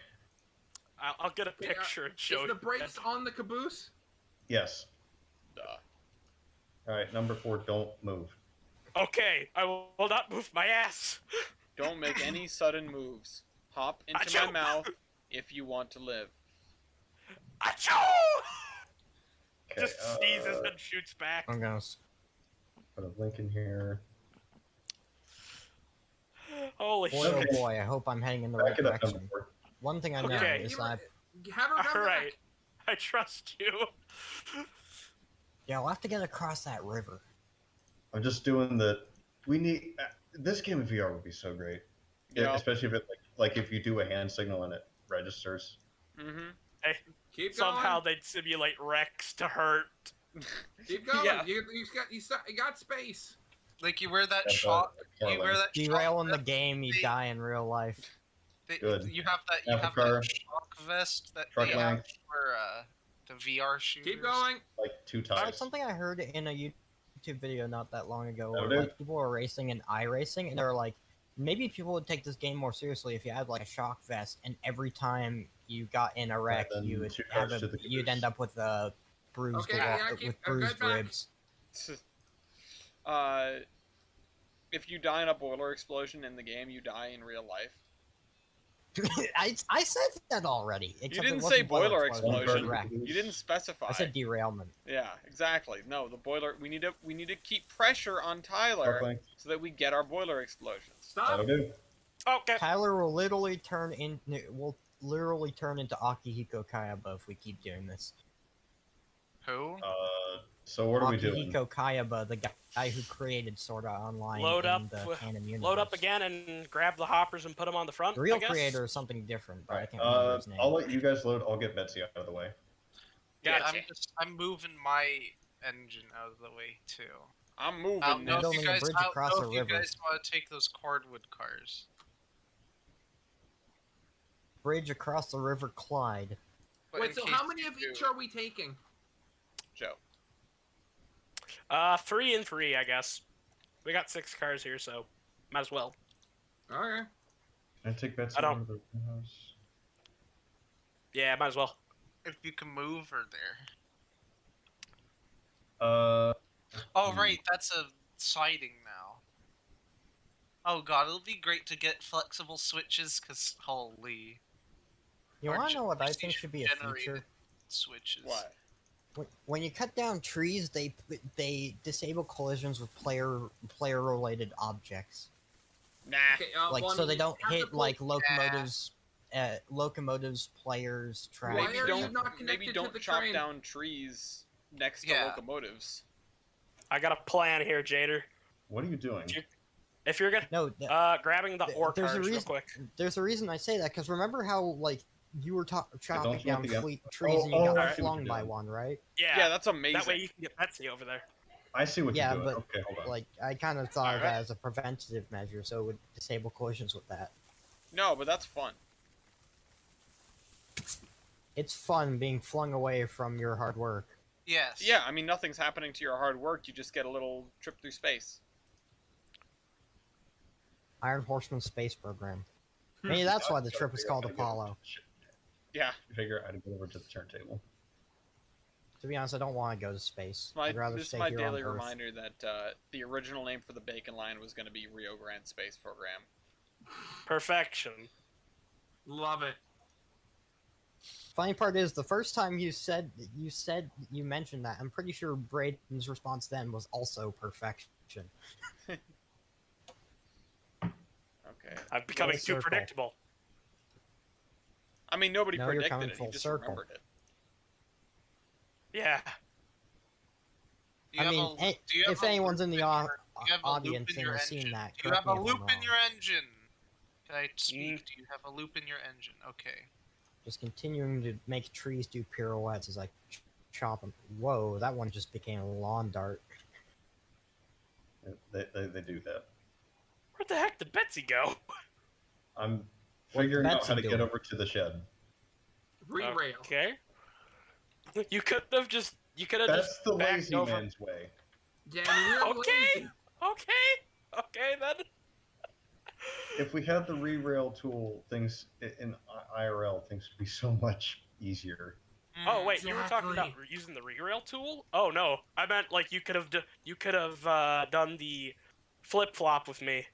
I'll get a picture and show Is you. the brakes on the caboose? Yes. Duh. All right, number 4. Don't move. Okay, I will not move my ass. Don't make any sudden moves. Hop into my Achoo! mouth if you want to live. Achoo! Okay, Just sneezes and shoots back. I'm gonna. put a link in here. Holy Boy, shit. Okay. oh boy, I hope I'm heading in the Back right it up number direction. 4. One thing I know Okay. is that Have her come Alright. back. I trust you. yeah, we'll have to get across that river. I'm just doing the. We need this game in VR would be so great, Yeah. especially if it like if you do a hand signal and it registers. Mm-hmm. Keep Somehow going. they'd simulate Rex to hurt. Keep going. Yeah. You got space. Like you wear that That's shock. a You wear that. Derail in the shock game, you They- die in real life. Good. You have that. You Half a have car. that shock vest that Truck they have length. for the VR shooters. Keep going. Like 2 times. Something I heard in a YouTube video not that long ago, Oh, where dude. like people were racing in iRacing, and they were like, maybe people would take this game more seriously if you had like a shock vest, and every time you got in a wreck, then you would 2 have cars to the you'd goose. end up with a bruised Okay, yeah, with bruised back. ribs. If you die in a boiler explosion in the game, you die in real life. I said that already. You except it didn't wasn't say boiler it was explosion. wreck. You didn't specify. I said derailment. Yeah, exactly. No, the boiler. We need to keep pressure on Truck Tyler length. so that we get our boiler explosions. Stop. That'll do. Okay. Tyler will literally turn into Akihiko Kayaba if we keep doing this. Who? So what are we doing? Akihiko Kayaba, the guy who created Sword Art Online Load in up, the canon universe. Load up again and grab the hoppers and put them on the front. The real I guess. creator is something different, but I Alright, can't remember his name. I'll let you guys load. I'll get Betsy out of the way. Yeah, Gotcha. I'm moving my engine out of the way too. I'm moving. I don't know Building if a you guys, bridge I don't across know a if you river. guys want to take those cordwood cars. Bridge across the River Clyde. But Wait, in so case how many you of do- each are we taking? Joe. 3 and 3, I guess. We got 6 cars here, so might as well. Okay. Can I take Betsy I don't- out of the house? Yeah, might as well. If you can move her there. Uh, Oh right, that's a siding now. Oh god, it'll be great to get flexible switches, cause holy You Our want to know what I think PlayStation should be a generated feature? switches. What? When you cut down trees, they disable collisions with player-related objects. Nah. Okay, Like well, I so mean, they you don't have to hit put- like locomotives, players, Why tracks. Maybe are you don't. not Maybe connected to don't the chop train? down trees next to Yeah. locomotives. I got a plan here, Jader. what are you doing? If you're gonna No, grabbing the th- ore there's a cars real reason- quick. there's a reason I say that because remember how like you were chopping don't you down want the gun? trees and you Oh, got I see what flung you're by doing. one, right? Yeah, Yeah, that's amazing. that way you can get Betsy over there. I see what Yeah, you're doing. but, Okay, hold on. Like I kind of thought of Alright. that as a preventative measure, so it would disable collisions with that. No, but that's fun. It's fun being flung away from your hard work. Yes. Yeah, I mean nothing's happening to your hard work. You just get a little trip through space. Iron Horseman Space Program. Maybe that's why the trip is called Apollo. Yeah. Figure out how to get over to the turntable. To be honest, I don't want to go to space. My, I'd rather this is stay my here daily on Earth. reminder that the original name for the Bacon Line was going to be Rio Grande Space Program. Perfection. Love it. Funny part is, the first time you mentioned that, I'm pretty sure Braden's response then was also perfection. Okay. I'm becoming Full too circle. predictable. I mean, nobody Now you're predicted coming it. He full just circle. remembered it. Yeah. Do you I have mean, a- do you have if a anyone's loop in the do you have a loop audience in and your has seen engine? that, Do you correct have me a if I'm loop in wrong. your engine? Can I speak? Do you have a loop in your engine? Okay. Just continuing to make trees do pirouettes as I chop them. Whoa, that one just became a lawn dart. They do that. Where the heck did Betsy go? I'm What's figuring out Betsy how to get doing? over to the shed. Re-rail. Okay. You could have just. You could have That's just the backed lazy over. man's way. Damn, real Okay. lazy. Okay then. If we had the re-rail tool, things in IRL, things would be so much easier. Oh wait, you were talking about Exactly. using the re-rail tool? Oh no, I meant like you could have done the flip-flop with me.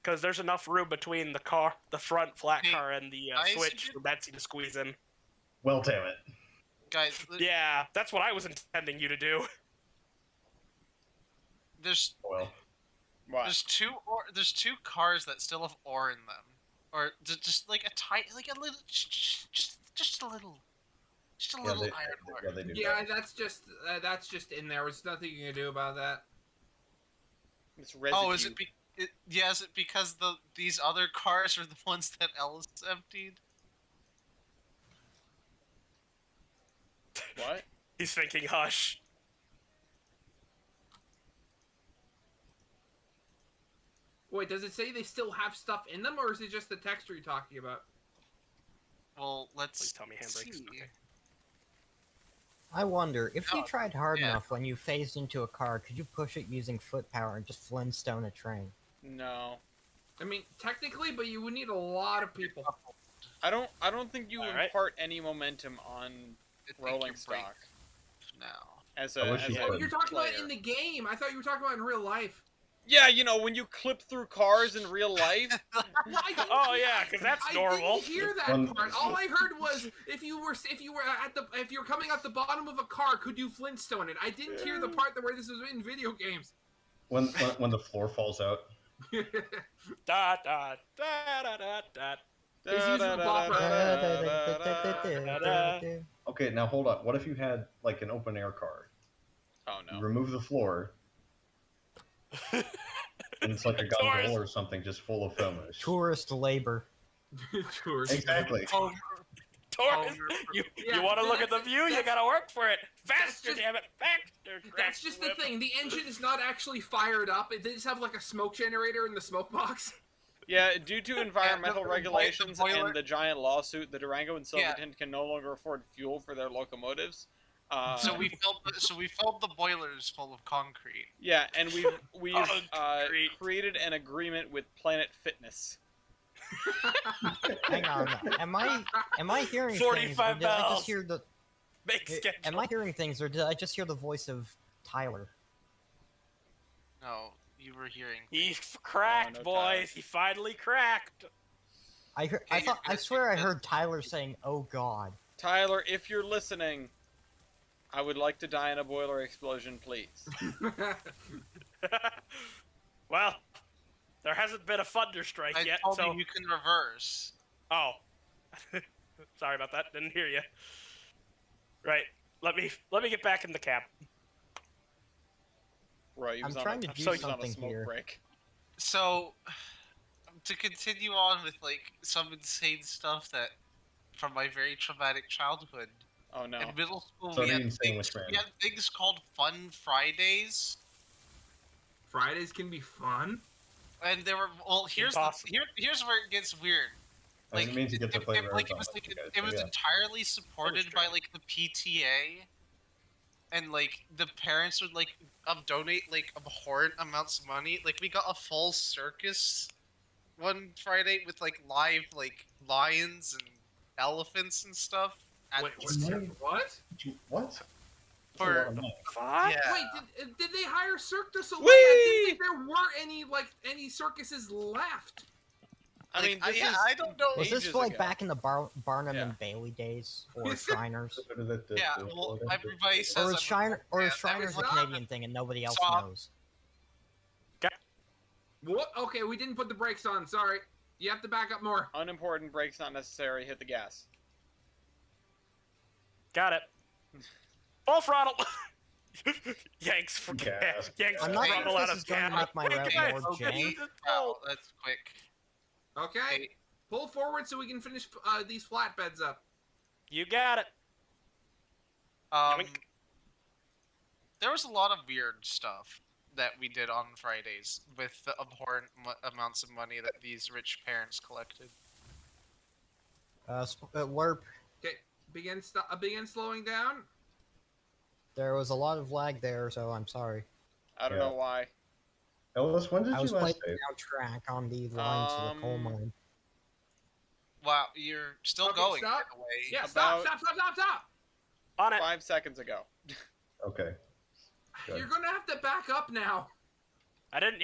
Because there's enough room between the front flat Hey, car, and the I switch suggest- for Betsy to squeeze in. Well, damn it. Guys, Yeah, that's what I was intending you to do. there's Well, What? there's two cars that still have ore in them, or just like a tiny, like a little, just a little iron ore. yeah, they do. Yeah, that. that's just in there. There's nothing you can do about that. It's residue. Oh, is it? Is it because these other cars are the ones that Ellis emptied? What? He's thinking, hush. Wait, does it say they still have stuff in them, or is it just the texture you're talking about? Well, let's Please tell me handbrakes. see. Okay. I wonder, if you No, tried hard yeah. enough when you phased into a car, could you push it using foot power and just Flintstone a train? No. I mean, technically, but you would need a lot of people. I don't think you Alright. impart any momentum on I think rolling you're right stock now. as I a, wish as you a could. You're talking player. about in the game. I thought you were talking about in real life. Yeah, you know, when you clip through cars in real life. Well, I didn't- Oh, yeah, 'cause that's I normal. didn't hear that When- part. All I heard was if you were coming out the bottom of a car, could you Flintstone it? I didn't hear the part where this was in video games. When the floor falls out. Da da da da da da. He's using the bopper. Okay, now hold on. What if you had like an open air car? Oh You no. remove the floor, and it's like a Taurus. gondola or something just full of filmers. Tourist labor. Sure. Exactly. Oh, Taurus, you Yeah, want to look at the that's- view? You that's- gotta work for it. Faster, just- damn it, faster. That's just the thing. The engine is not actually fired up. They just have like a smoke generator in the smoke box. Yeah, due to environmental the regulations boiler- and the giant lawsuit, the Durango and Yeah. Silverton can no longer afford fuel for their locomotives. so we filled the boilers full of concrete. Yeah, and we've Concrete. created an agreement with Planet Fitness. Hang on, am I hearing things, or 45 did I bells. just hear the? Make schedule. Am I hearing things, or did I just hear the voice of Tyler? No, you were hearing. He cracked, no boys. He finally cracked. I heard. Okay, I swear I heard Tyler saying, "Oh God." Tyler, if you're listening, I would like to die in a boiler explosion, please. Well, there hasn't been a thunder strike I yet, told so. you can reverse. Oh. Sorry about that. Didn't hear you. Right. Let me get back in the cab. Right, he was I'm on trying a, to do he was on a something smoke here. break. So, to continue on with like some insane stuff that from my very traumatic childhood. Oh no. In middle school, So we had, insane things, with we had things called Fun Fridays, Fridays can be fun. and there were here's Impossible. here's where it gets weird. Like, it means you get to play it was like it was entirely supported by like the PTA, and like the parents would like donate like abhorrent amounts of money. Like we got a full circus one Friday with like live like lions and elephants and stuff. Wait, Money? what? What? That's a For- lot of money. Fuck. Yeah. Wait, did they hire Cirque du Soleil? Whee! I didn't think there were any circuses left. I mean, this yeah, is, I don't know. Was this ages like ago. back in the Barnum Yeah. and Bailey days, or Shriners? Yeah, well, everybody says Or is I'm- Shiner, or is yeah, Shriners a every- Canadian thing and nobody else Stop. knows? What? Okay, we didn't put the brakes on. Sorry. You have to back up more. unimportant, brakes not necessary, hit the gas. Got it. Full throttle. Yanks for Gas. Yanks I'm the not sure throttle if out this of is going to cab. make my route Quick, more guys. jank. Wow, that's quick. Okay. Hey, Pull forward so we can finish these flatbeds up. You got it. um, there was a lot of weird stuff that we did on Fridays with the abhorrent amounts of money that these rich parents collected. Warp, Okay. Begin slowing down. there was a lot of lag there, so I'm sorry. I don't Yeah. know why. Ellis, when did I you was last playing save? down track on the line to the coal Um, mine. Wow, you're still Okay, going, stop. by the way. Yeah, About- stop. On it. 5 seconds ago. Okay. Good. You're gonna have to back up now. I didn't.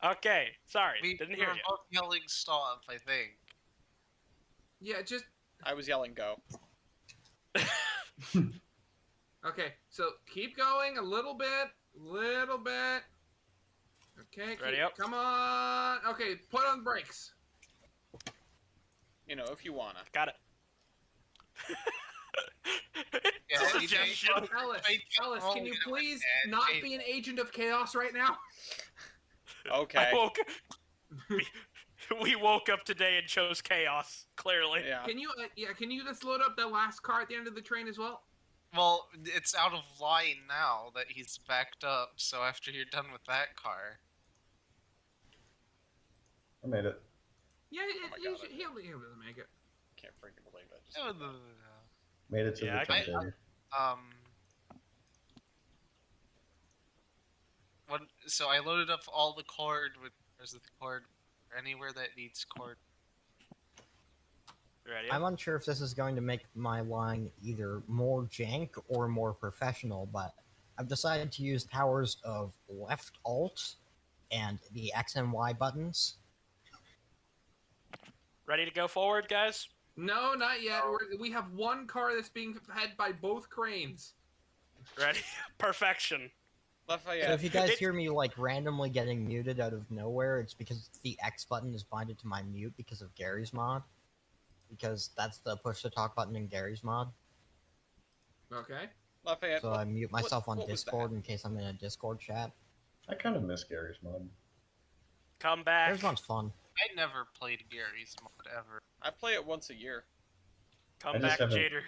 Okay, sorry, We didn't were hear you. both yelling stop, I think. Yeah, just I was yelling go. okay. So keep going a little bit. Okay, Ready up? come on. Okay, put on brakes. You know, if you wanna. Got it. Yeah, It's a AJ, suggestion. Ellis, can you please not be an agent of chaos right now? Okay. We woke up today and chose chaos. Clearly. Yeah. Can you just load up that last car at the end of the train as well? Well, it's out of line now that he's backed up, so after you're done with that car... I made it. Yeah, Oh my God, he'll be able to make it. Can't freaking believe it. Just did that. Made it to Yeah, the I- timetable. So I loaded up all the cord with... Where's the cord? Anywhere that needs cord. Ready? I'm unsure if this is going to make my line either more jank or more professional, but I've decided to use powers of left alt and the X and Y buttons. Ready to go forward, guys? No, not yet. We have one car that's being fed by both cranes. Ready? Perfection. So Lafayette. if you guys hear me like randomly getting muted out of nowhere, it's because the X button is binded to my mute because of Gary's mod. Because that's the push to talk button in Gary's mod. Okay. Lafayette. So I mute myself on what was Discord that? in case I'm in a Discord chat. I kind of miss Gary's mod. Come back. Gary's mod's fun. I never played Gary's mod ever. I play it once a year. Come I just back, haven't- Jader.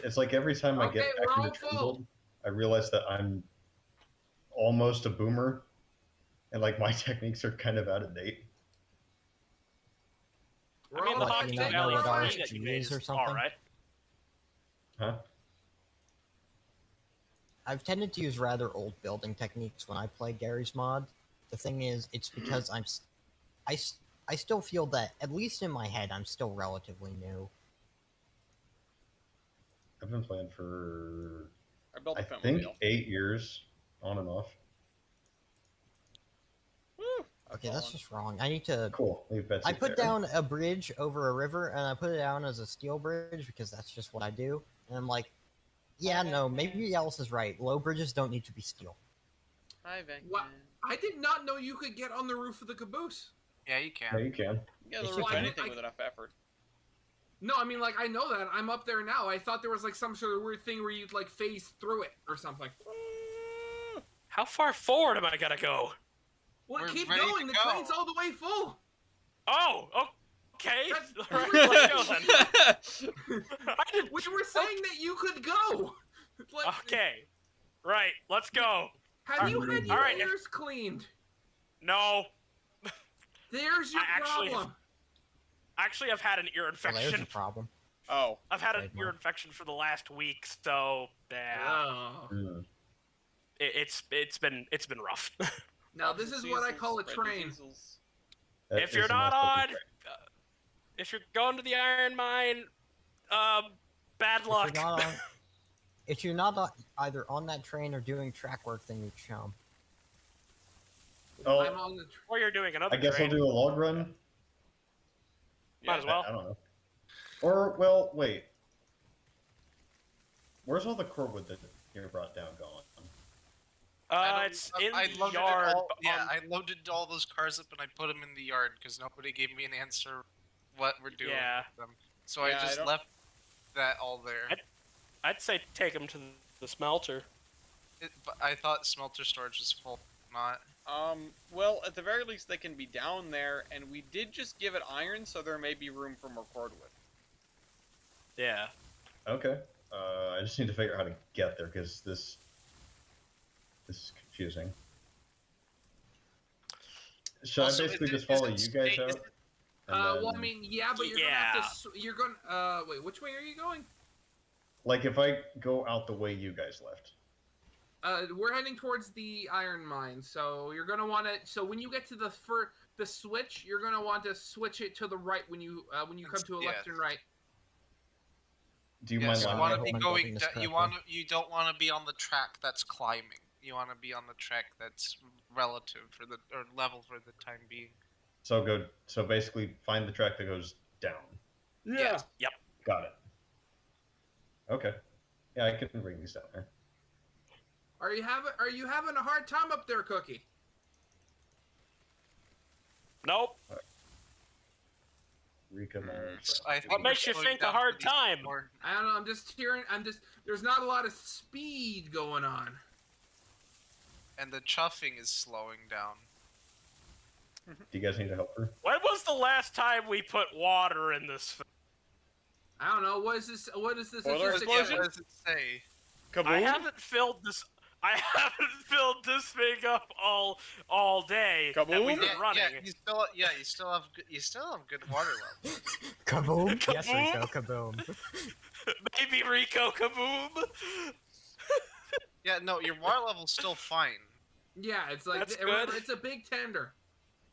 It's like every time I Okay, get we're back all into full. Trindle, I realize that I'm almost a boomer, and like my techniques are kind of out of date. We're I mean, all the What, hockey you not fine. know valley what is We're fine fine. that you made RSG is or something? alright. Huh? I've tended to use rather old building techniques when I play Gary's mod. The thing is, it's because I still feel that, at least in my head, I'm still relatively new. I've been playing for I built I a film think wheel. 8 years, on and off. Woo! Okay, that's just wrong. I need to... Cool. Leave Betsy I put there. down a bridge over a river, and I put it down as a steel bridge, because that's just what I do. And I'm like, yeah, no, maybe Alice is right. Low bridges don't need to be steel. Hi, Van. What? I did not know you could get on the roof of the caboose. Yeah, you Yeah, can. you can. Yeah, It's the roof okay. anything with enough effort. No, I mean, like, I know that. I'm up there now. I thought there was, like, some sort of weird thing where you'd, like, phase through it or something. How far forward am I gonna go? Well, We're keep ready going. to The go. train's all the way full. Oh, okay. That's- Alright, let's go then. I didn't- We were saying that you could go. Like, Okay. Right, let's go. have you had your Alright, ears cleaned? No. There's your I actually- problem. Actually, I've had an ear Well, there's infection. a problem. Oh. I've had an Trademark. ear infection for the last week, so yeah, Oh. Mm. it's been rough. Now, this is what I call a Spread train. diseases. That If is you're a not nice on, looking if you're going to the iron mine, bad If luck. you're not on, if you're not either on that train or doing track work, then you chum. Oh, I'm on the Or you're doing another I guess train. I'll do a log run. Might as well. I don't know. Or, well, wait. Where's all the cordwood that you brought down gone? It's in I the loaded it yard. all- yeah, on- I loaded all those cars up and I put them in the yard because nobody gave me an answer what we're doing Yeah. with them. So Yeah, I I just don't- left that all there. I'd say take them to the smelter. But I thought smelter storage was full, not. Well, at the very least, they can be down there, and we did just give it iron, so there may be room for more cordwood. Yeah. Okay. I just need to figure out how to get there because this is confusing. Should Also, I basically is just it- follow is you it guys state- is out? it- And well, I then- mean, yeah, but you're gonna have to. You're gonna. Wait, which way are you going? like if I go out the way you guys left. We're heading towards the iron mine, so you're gonna want to. So when you get to the switch, you're gonna want to switch it to the right when you come to a left and right. Do you Yes, mind you line want I to hope be I'm going. building this You correctly. want. You don't want to be on the track that's climbing. you want to be on the track that's relative for the or level for the time being. So basically, find the track that goes down. Yes. Yep. Got it. Okay. Yeah, I can bring these down there. Are you having a hard time up there, Cookie? Nope. Rika Malls. I think What makes we're you slowing think a down hard for these time? more- I don't know. I'm just hearing. There's not a lot of speed going on. And the chuffing is slowing down. Do you guys need a helper? When was the last time we put water in this? I don't know. What is this? What is this? Boiler It's just- explosion? What does it say? Kaboom! I haven't filled this. I haven't filled this thing up all day that Kaboom? we've been running. You still have good water levels. Kaboom! Yes, Kaboom? Rico, kaboom. Baby Rico kaboom! Yeah, no, your water level's still fine. Yeah, it's like That's remember, good. it's a big tender.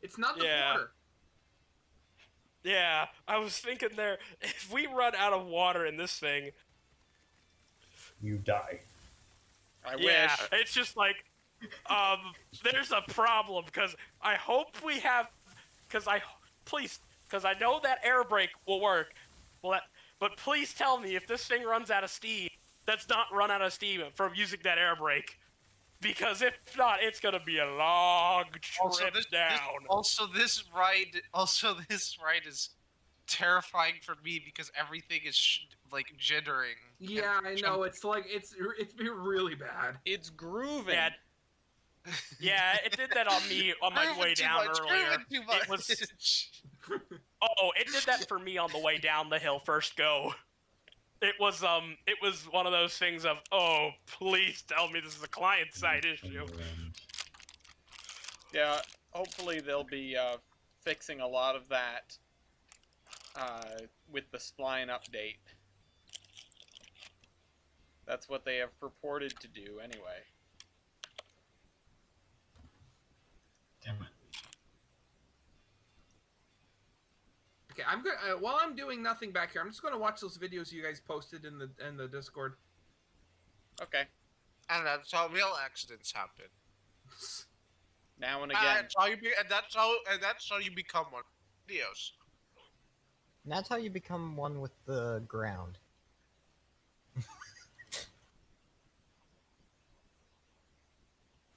It's not the Yeah. water. Yeah, I was thinking there. If we run out of water in this thing, You die. I yeah, wish. it's just like, there's a problem because I hope we have, because I know that air brake will work. But please tell me if this thing runs out of steam, that's not run out of steam from using that air brake. Because if not, it's gonna be a long trip down. This ride is terrifying for me because everything is like jittering. Yeah, and I know. It's like it's really bad. It's grooving. Yeah, yeah, it did that on me on my Grooving way too down much, earlier. grooving too much. It was. Oh, it did that for me on the way down the hill first go. It was one of those things of, oh, please tell me this is a client-side issue. Yeah, hopefully they'll be fixing a lot of that with the spline update. That's what they have purported to do, anyway. Damn it. Okay, I'm good. While I'm doing nothing back here, I'm just gonna watch those videos you guys posted in the Discord. Okay. And that's how real accidents happen. Now and And again. that's how you become one. Videos. And that's how you become one with the ground.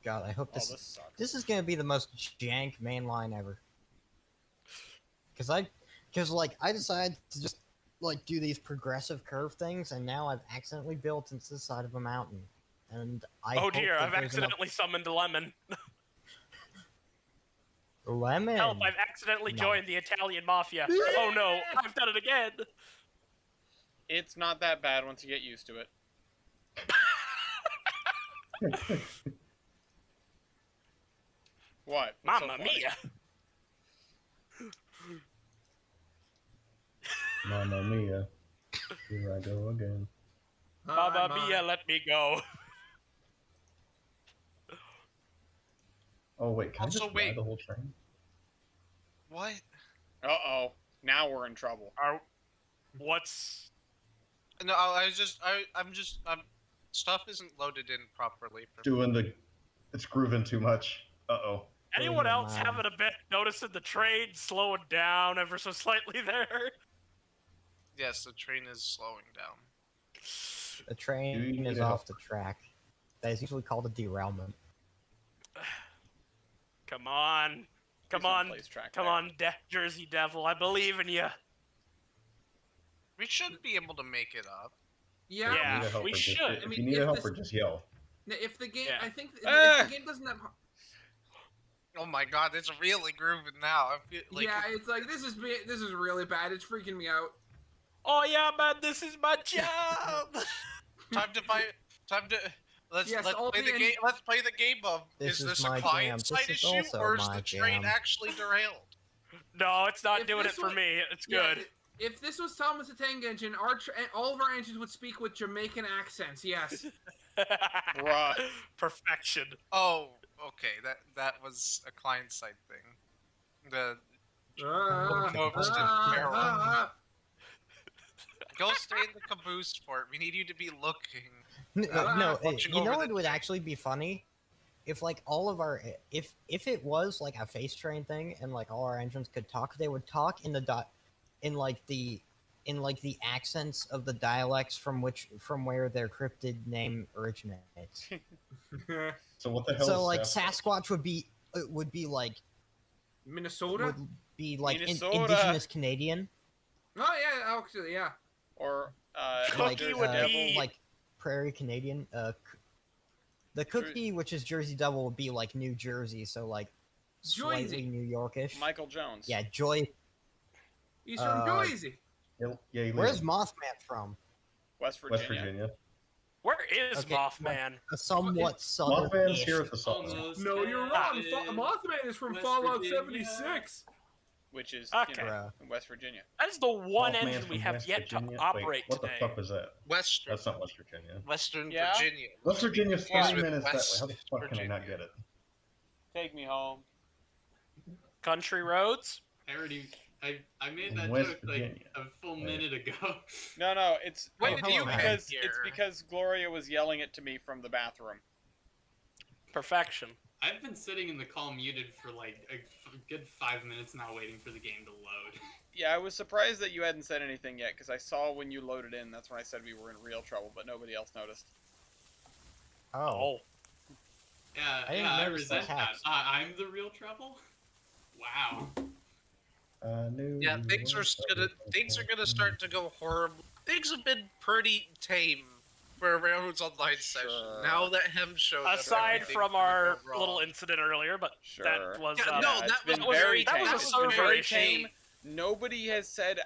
God, I hope Oh, this. this sucks. This is gonna be the most jank mainline ever. Cause like I decided to just like do these progressive curve things, and now I've accidentally built into the side of a mountain. And I Oh hope dear, that I've there's enough- accidentally summoned a lemon. Lemon. Help, I've accidentally No. joined the Italian mafia. Oh no, I've done it again. It's not that bad once you get used to it. What? What's so Mamma funny? mia. Mamma mia. Here I go again. Mamma mia, let me go. Oh wait, can I Also, just wait. ride the whole train? What? Uh-oh. Now we're in trouble. What's... No, stuff isn't loaded in properly. It's grooving too much. Uh-oh. Anyone Oh, else man. having a bit noticing the train slowing down ever so slightly there? Yes, the train is slowing down. The Do train you is need off help? the track. That is usually called a derailment. Come on. Come Please don't on. place track Come there. on, Jersey Devil. I believe in you. We should be able to make it up. Yeah. Yeah, If you need a helper, we just- should. If I mean, you need if a helper, this- just yell. If the game, Yeah. I think if Ah! the game doesn't have. Oh my god, it's really grooving now. I feel like Yeah, it's like this is really bad. It's freaking me out. Oh yeah, man, this is my job. let's Yes, play all the the game. Let's play the game of This is is this my a jam. client side This is issue also or is my the train jam. actually derailed? No, it's not If doing it this for was- me. It's Yeah, good. if this was Thomas the Tank Engine, all of our engines would speak with Jamaican accents. Yes. Bruh. Perfection. Oh, okay. That was a client side thing. The go stay in the caboose fort. We need you to be looking. No, Ah, no watching you over know the what would train. actually be funny? if like all of our if it was like a face train thing and like all our engines could talk, they would talk in the in like the accents of the dialects from where their cryptid name originates. So what the hell? So is like Sasquatch? Sasquatch would be like Minnesota? would be like Minnesota. indigenous Canadian, Oh yeah, actually, yeah. Or Cookie Jersey would Devil. be- like prairie Canadian. The Cookie, which is Jersey Devil, would be like New Jersey, so like slightly Joyzy. New Yorkish. Michael Jones. Yeah, Joy. He's from Joyzy. Yeah, he Where's lives in Mothman from? West West Virginia. Virginia. Where is Okay, Mothman? A somewhat southern. Mothman's here at the salt. Almost. No, you're Ah. wrong. Mothman is from West Fallout Virginia. 76. Which is Okay. in West Virginia. That is the one Mothman's engine we from have West yet Virginia? to operate Wait, what today. the fuck was that? Western That's not West Virginia. Western Yeah? Virginia. West Virginia's 30 West minutes that way. How the fuck can I Virginia. not get it? Take me home. Country roads? I made In that West joke Virginia. like a full Right. minute ago. No, it's When Oh, did you hello, get because here? it's because Gloria was yelling it to me from the bathroom. Perfection. I've been sitting in the call muted for like a good 5 minutes now, waiting for the game to load. Yeah, I was surprised that you hadn't said anything yet, because I saw when you loaded in, that's when I said we were in real trouble, but nobody else noticed. Oh, Yeah, I didn't I notice the resent that. text. I'm the real trouble. Wow. Yeah, things are gonna start to go horrible. Things have been pretty tame for a Railroads Online session. Sure. Now that Hem showed up, Aside everything's from gonna our go wrong. little incident earlier, but Sure. that was Yeah, uh, no, it's that been was very that tame. was a It's server been very issue. tame. Nobody has said,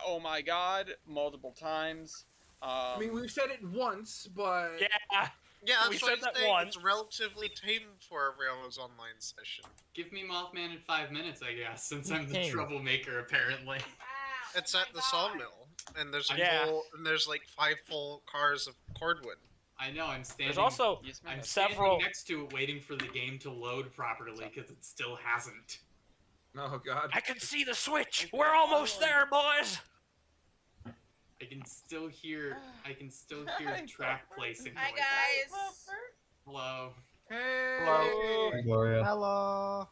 oh my god, multiple times. I mean, we've said it once, but yeah. Yeah, that's we what said I'm that saying. once. It's relatively tame for a Railroads Online session. Give me Mothman in 5 minutes, I guess, since I'm the Okay. troublemaker, apparently. It's at the sawmill, and there's a Yeah. there's like 5 full cars of cordwood. I know, I'm standing. There's also Yes, ma'am. I'm several- standing next to it, waiting for the game to load properly, because it still hasn't. oh god. I can see the switch. We're almost there, boys. I can still hear track placing. Hi noises. guys. Hello. Hey. Hello. Hi, Gloria. hello.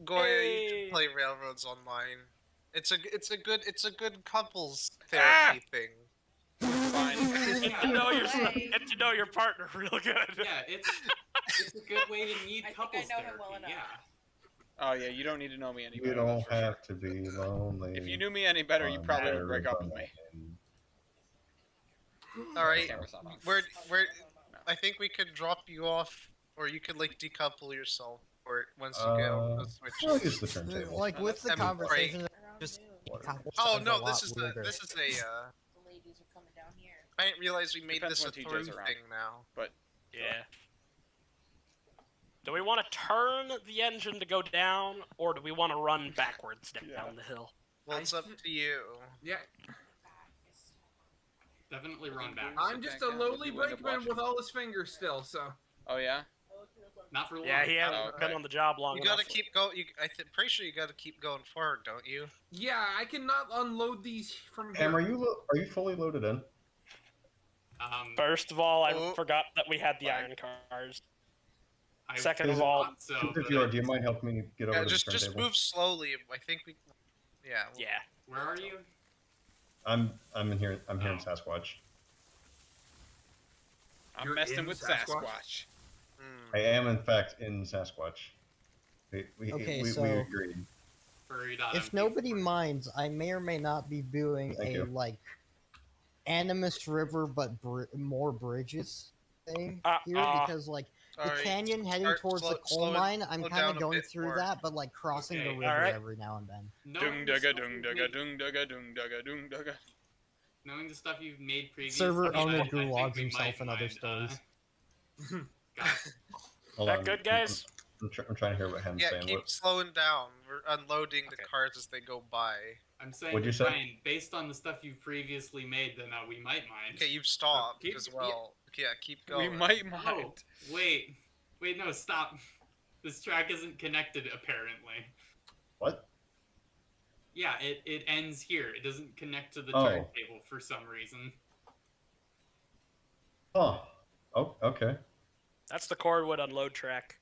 Goya, you Hey. should play Railroads Online. It's a good couples therapy thing. Fine. Get to know your partner real good. Yeah, it's a good way to need I think I couples know him therapy. well enough. Yeah. Oh yeah, you don't need to know me any You better. don't that's for sure. have to be lonely. If you knew me any better, you probably would break up with me. All right, Camera's not on. where I think we could drop you off, or you could like decouple yourself, or once you get off the switch. I'll use the turntable. Like with the I'm conversation, Around just noon, Oh sounds a no, lot this is weirder. a the ladies are coming down here. I didn't realize we made Depends this a when TJ's thorn around. thing now. Yeah. Do we want to turn the engine to go down, or do we want to run backwards down Yeah. the hill? Well, it's up to you. Yeah, Definitely run back. I'm just a lowly brakeman with all his fingers still, so. Oh yeah. Not for long. Yeah, he hasn't Oh, been okay. on the job long You enough. gotta keep going. Pretty sure you gotta keep going forward, don't you? Yeah, I cannot unload these from Ham, here. are you fully loaded in? First of all, I Oh. forgot that we had the Flag. iron cars. I Second of thought all- so, If but you are, do you mind helping me get over Yeah, to just the turntable? move slowly. I think we. Yeah. Yeah. where are you? I'm in here. I'm here in Oh. Sasquatch. I'm You're messing in with Sasquatch? Sasquatch. Hmm. I am in fact in Sasquatch. We Okay, we so- agreed. If nobody minds, I may or may not be doing Thank a you. like Animus River but more bridges thing here because like the Sorry. canyon heading Start towards the slow- coal slow it- mine, I'm slow kind down of a going bit through more. that, but like crossing the Okay, river alright. every now and then. Dung dugga dung dugga dung dugga dung dugga dung dugga. Knowing the stuff you've made previously, Server I owner think we gulags might himself and other mind, stories. guys, Hold That on, good, guys? I'm trying to hear what Ham's Yeah, saying. keep slowing down. We're unloading the Okay. cars as they go by. I'm saying, What'd you say? Ryan, based on the stuff you've previously made, then we might mind. Okay, you've stopped keep- as well. Yeah, keep going. We might Oh, mind. wait, no, stop. This track isn't connected, apparently. What? Yeah, it ends here. It doesn't connect to the Oh. turntable for some reason. Oh. Oh, okay. That's the Cordwood unload track.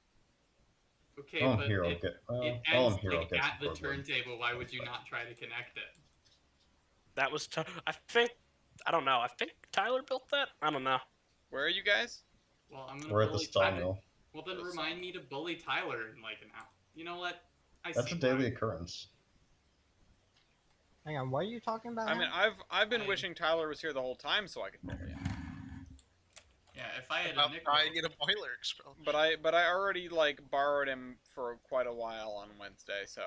Okay, Oh, I'm but here. I'll it, get. it Oh, ends I'm here. like I'll get at the some cordwood. turntable. Why would you not try to connect it? That was. I think. I don't know. I think Tyler built that. I don't know. Where are you guys? Well, I'm gonna We're at the bully Tyler. sawmill. Well, then remind me to bully Tyler in like an hour. You know what? I That's see a daily why. occurrence. Hang on, what are you talking about? I mean, Adam? I've been I- wishing Tyler was here the whole time so I could bully him. Yeah, if I had About a nickel, buying in a boiler explosion. But I already like borrowed him for quite a while on Wednesday, so.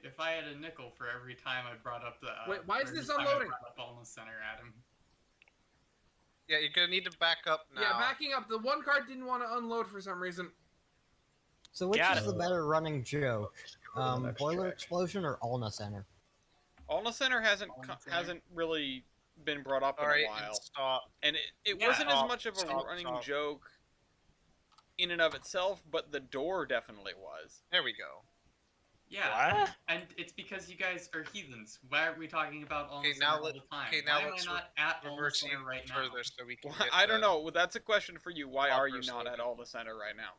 if I had a nickel for every time I brought up the. Wait, why is for this every time I unloading? brought up Almost Center, Adam. Yeah, you're gonna need to back up now. Yeah, backing up. The one card didn't want to unload for some reason. So which Got is it. the better running joke? Go to the next Boiler track. Explosion or Ulna Center? Alna Center hasn't Alna Center? hasn't really been brought up All in right, a while, stop. and it Yeah, wasn't as stop, much of a stop, running stop. joke in and of itself, but the door definitely was. There we go. Yeah, What? and it's because you guys are heathens. Why aren't we talking about Almost Okay, now Center all let- the time? okay, now Why am I let's not at Reverse Almost you Center right now? further so we can. Why, get I don't the- know. Well, that's a question for you. Why are you proper not at slogan. Alna Center right now?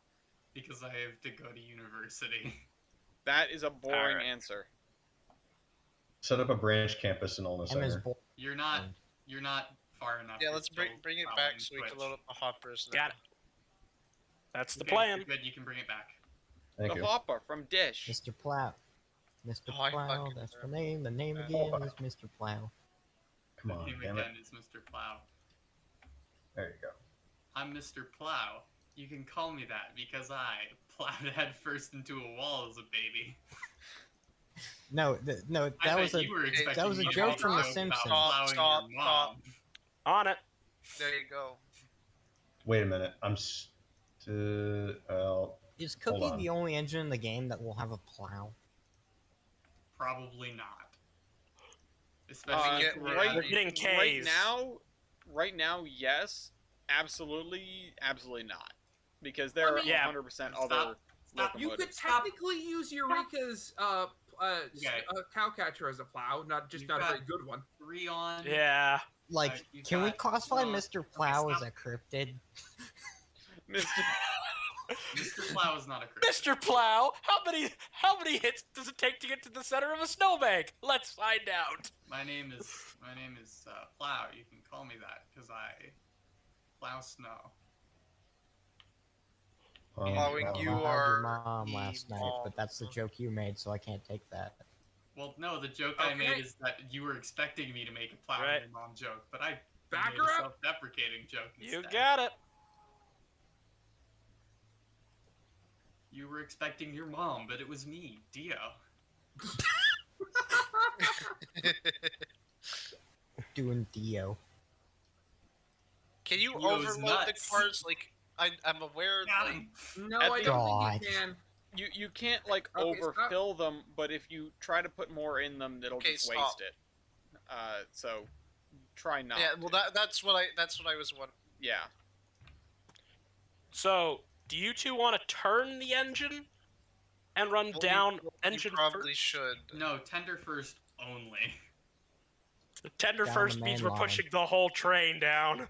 Because I have to go to university. That is a boring Alright. answer. Set up a branch campus in Ulna MS Center. You're not far enough. Yeah, to let's still bring it follow back in so we can Twitch. load up the hoppers. Now. Got it. That's the Okay, plan. you're good, you can bring it back. Thank The you. Hopper from Dish. Mr. Plow. Mr. Oh, I Plow, fucking that's the remember. name. The name Yeah. again is Mr. Plow. Come on, The name damn it. again is Mr. Plow. There you go. I'm Mr. Plow. You can call me that because I plowed head first into a wall as a baby. No, no, I that bet was a you were expecting was a me to joke make from The joke about Simpsons. plowing Stop, your mom. On it. There you go. Wait a minute. I'm well, Is Hold Cookie on. the only engine in the game that will have a plow? Probably not. Uh, Especially get- for right, We're getting right Ks. now, yes. Absolutely not. Because there are Yeah. 100% Stop. other Stop. You could locomotives. technically use Eureka's Okay. cowcatcher as a plow, not You've not a got- very good one. 3 on. Yeah. Like, you can we got- classify no, Mr. Plow as stop. a cryptid? Mr. Mr. Plow is not a crit. Mr. Plow, how many hits does it take to get to the center of a snowbank? Let's find out. My name is Plow. You can call me that because I plow snow. Plowing Well, you I had are your mom last night, evil. but that's the joke you made, so I can't take that. Well, no, the joke I made Okay. is that you were expecting me to make a plow Right. your mom joke, but I Back made her a up. self-deprecating joke You instead. got it. You were expecting your mom, but it was me, Dio. Doing Dio. Can you Dio's overload nuts. the cars? Like, I'm aware. Got Like, him. No, At I the- don't God. think you can. You can't like Okay, stop. overfill them, but if you try to put more in them, it'll Okay, just stop. waste it. So try not. yeah, to. well, that's what I was wondering. Yeah. So, do you two want to turn the engine and run Well, down you engine probably first? should. No, tender first only. Tender Down first the means main we're line. pushing the whole train down.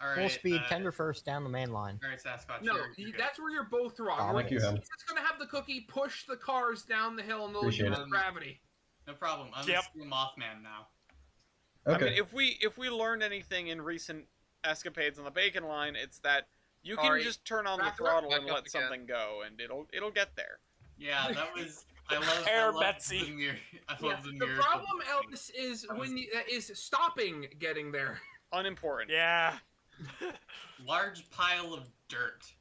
All right. Full speed, tender first down the main line. All right, Sasquatch. No, you're good. that's where you're both wrong. Thank We're you, Hem. just gonna have the cookie push the cars down the hill and they'll Appreciate use it. gravity. No problem. I'm Yep. a Mothman now. Okay. I mean, if we learned anything in recent escapades on the Bacon line, it's that you can Alright. just turn on the Back up, throttle back and up let again. something go, and it'll get there. Yeah, that was. I love. Air I love Betsy. The mir- I Yeah, love the the miracle. problem, Elvis, is when is stopping getting there. Unimportant. Yeah. Large pile of dirt.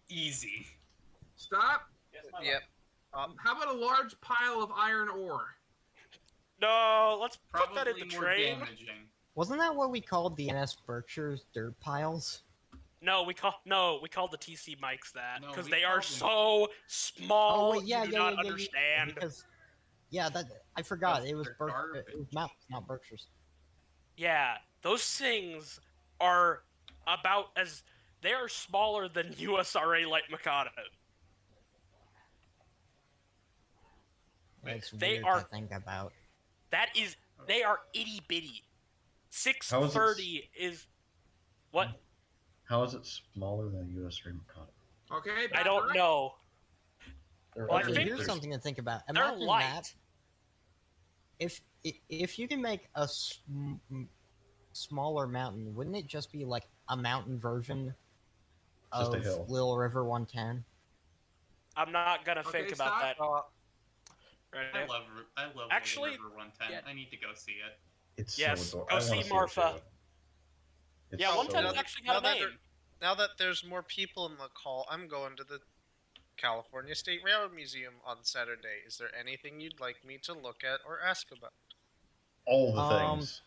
Easy. Stop. Yep. How about a large pile of iron ore? No, let's put Probably that in the more train. damaging. Wasn't that what we called the NS Berkshire's dirt piles? No, we called the TC mics that No, because we they are called them- so small. Oh, wait, yeah, you do yeah, not yeah, yeah, yeah, understand. Because, yeah, that I forgot. Because It was they're it was garbage. not Berkshire's. Yeah, those things are about as they are smaller than USRA Light Mikado. It's They weird are- to think about. They are itty bitty. How is it 630 is what? How is it smaller than a U.S. Mikado? Okay. I don't know. They're Well, I Okay, ugly. think here's something to think about. They're Imagine light. that if you can make a smaller mountain, wouldn't it just be like a mountain version Just a of hill. Little River 110? I'm not gonna think Okay, about stop. that. Right. I love Actually, Little River 110. yeah. I need to go see it. It's Yes, so adorable. go I wanna see it Marfa. too. It's Yeah, so 110's adorable. actually got a name. Now that there's more people in the call, I'm going to the California State Railroad Museum on Saturday. Is there anything you'd like me to look at or ask about? All the things.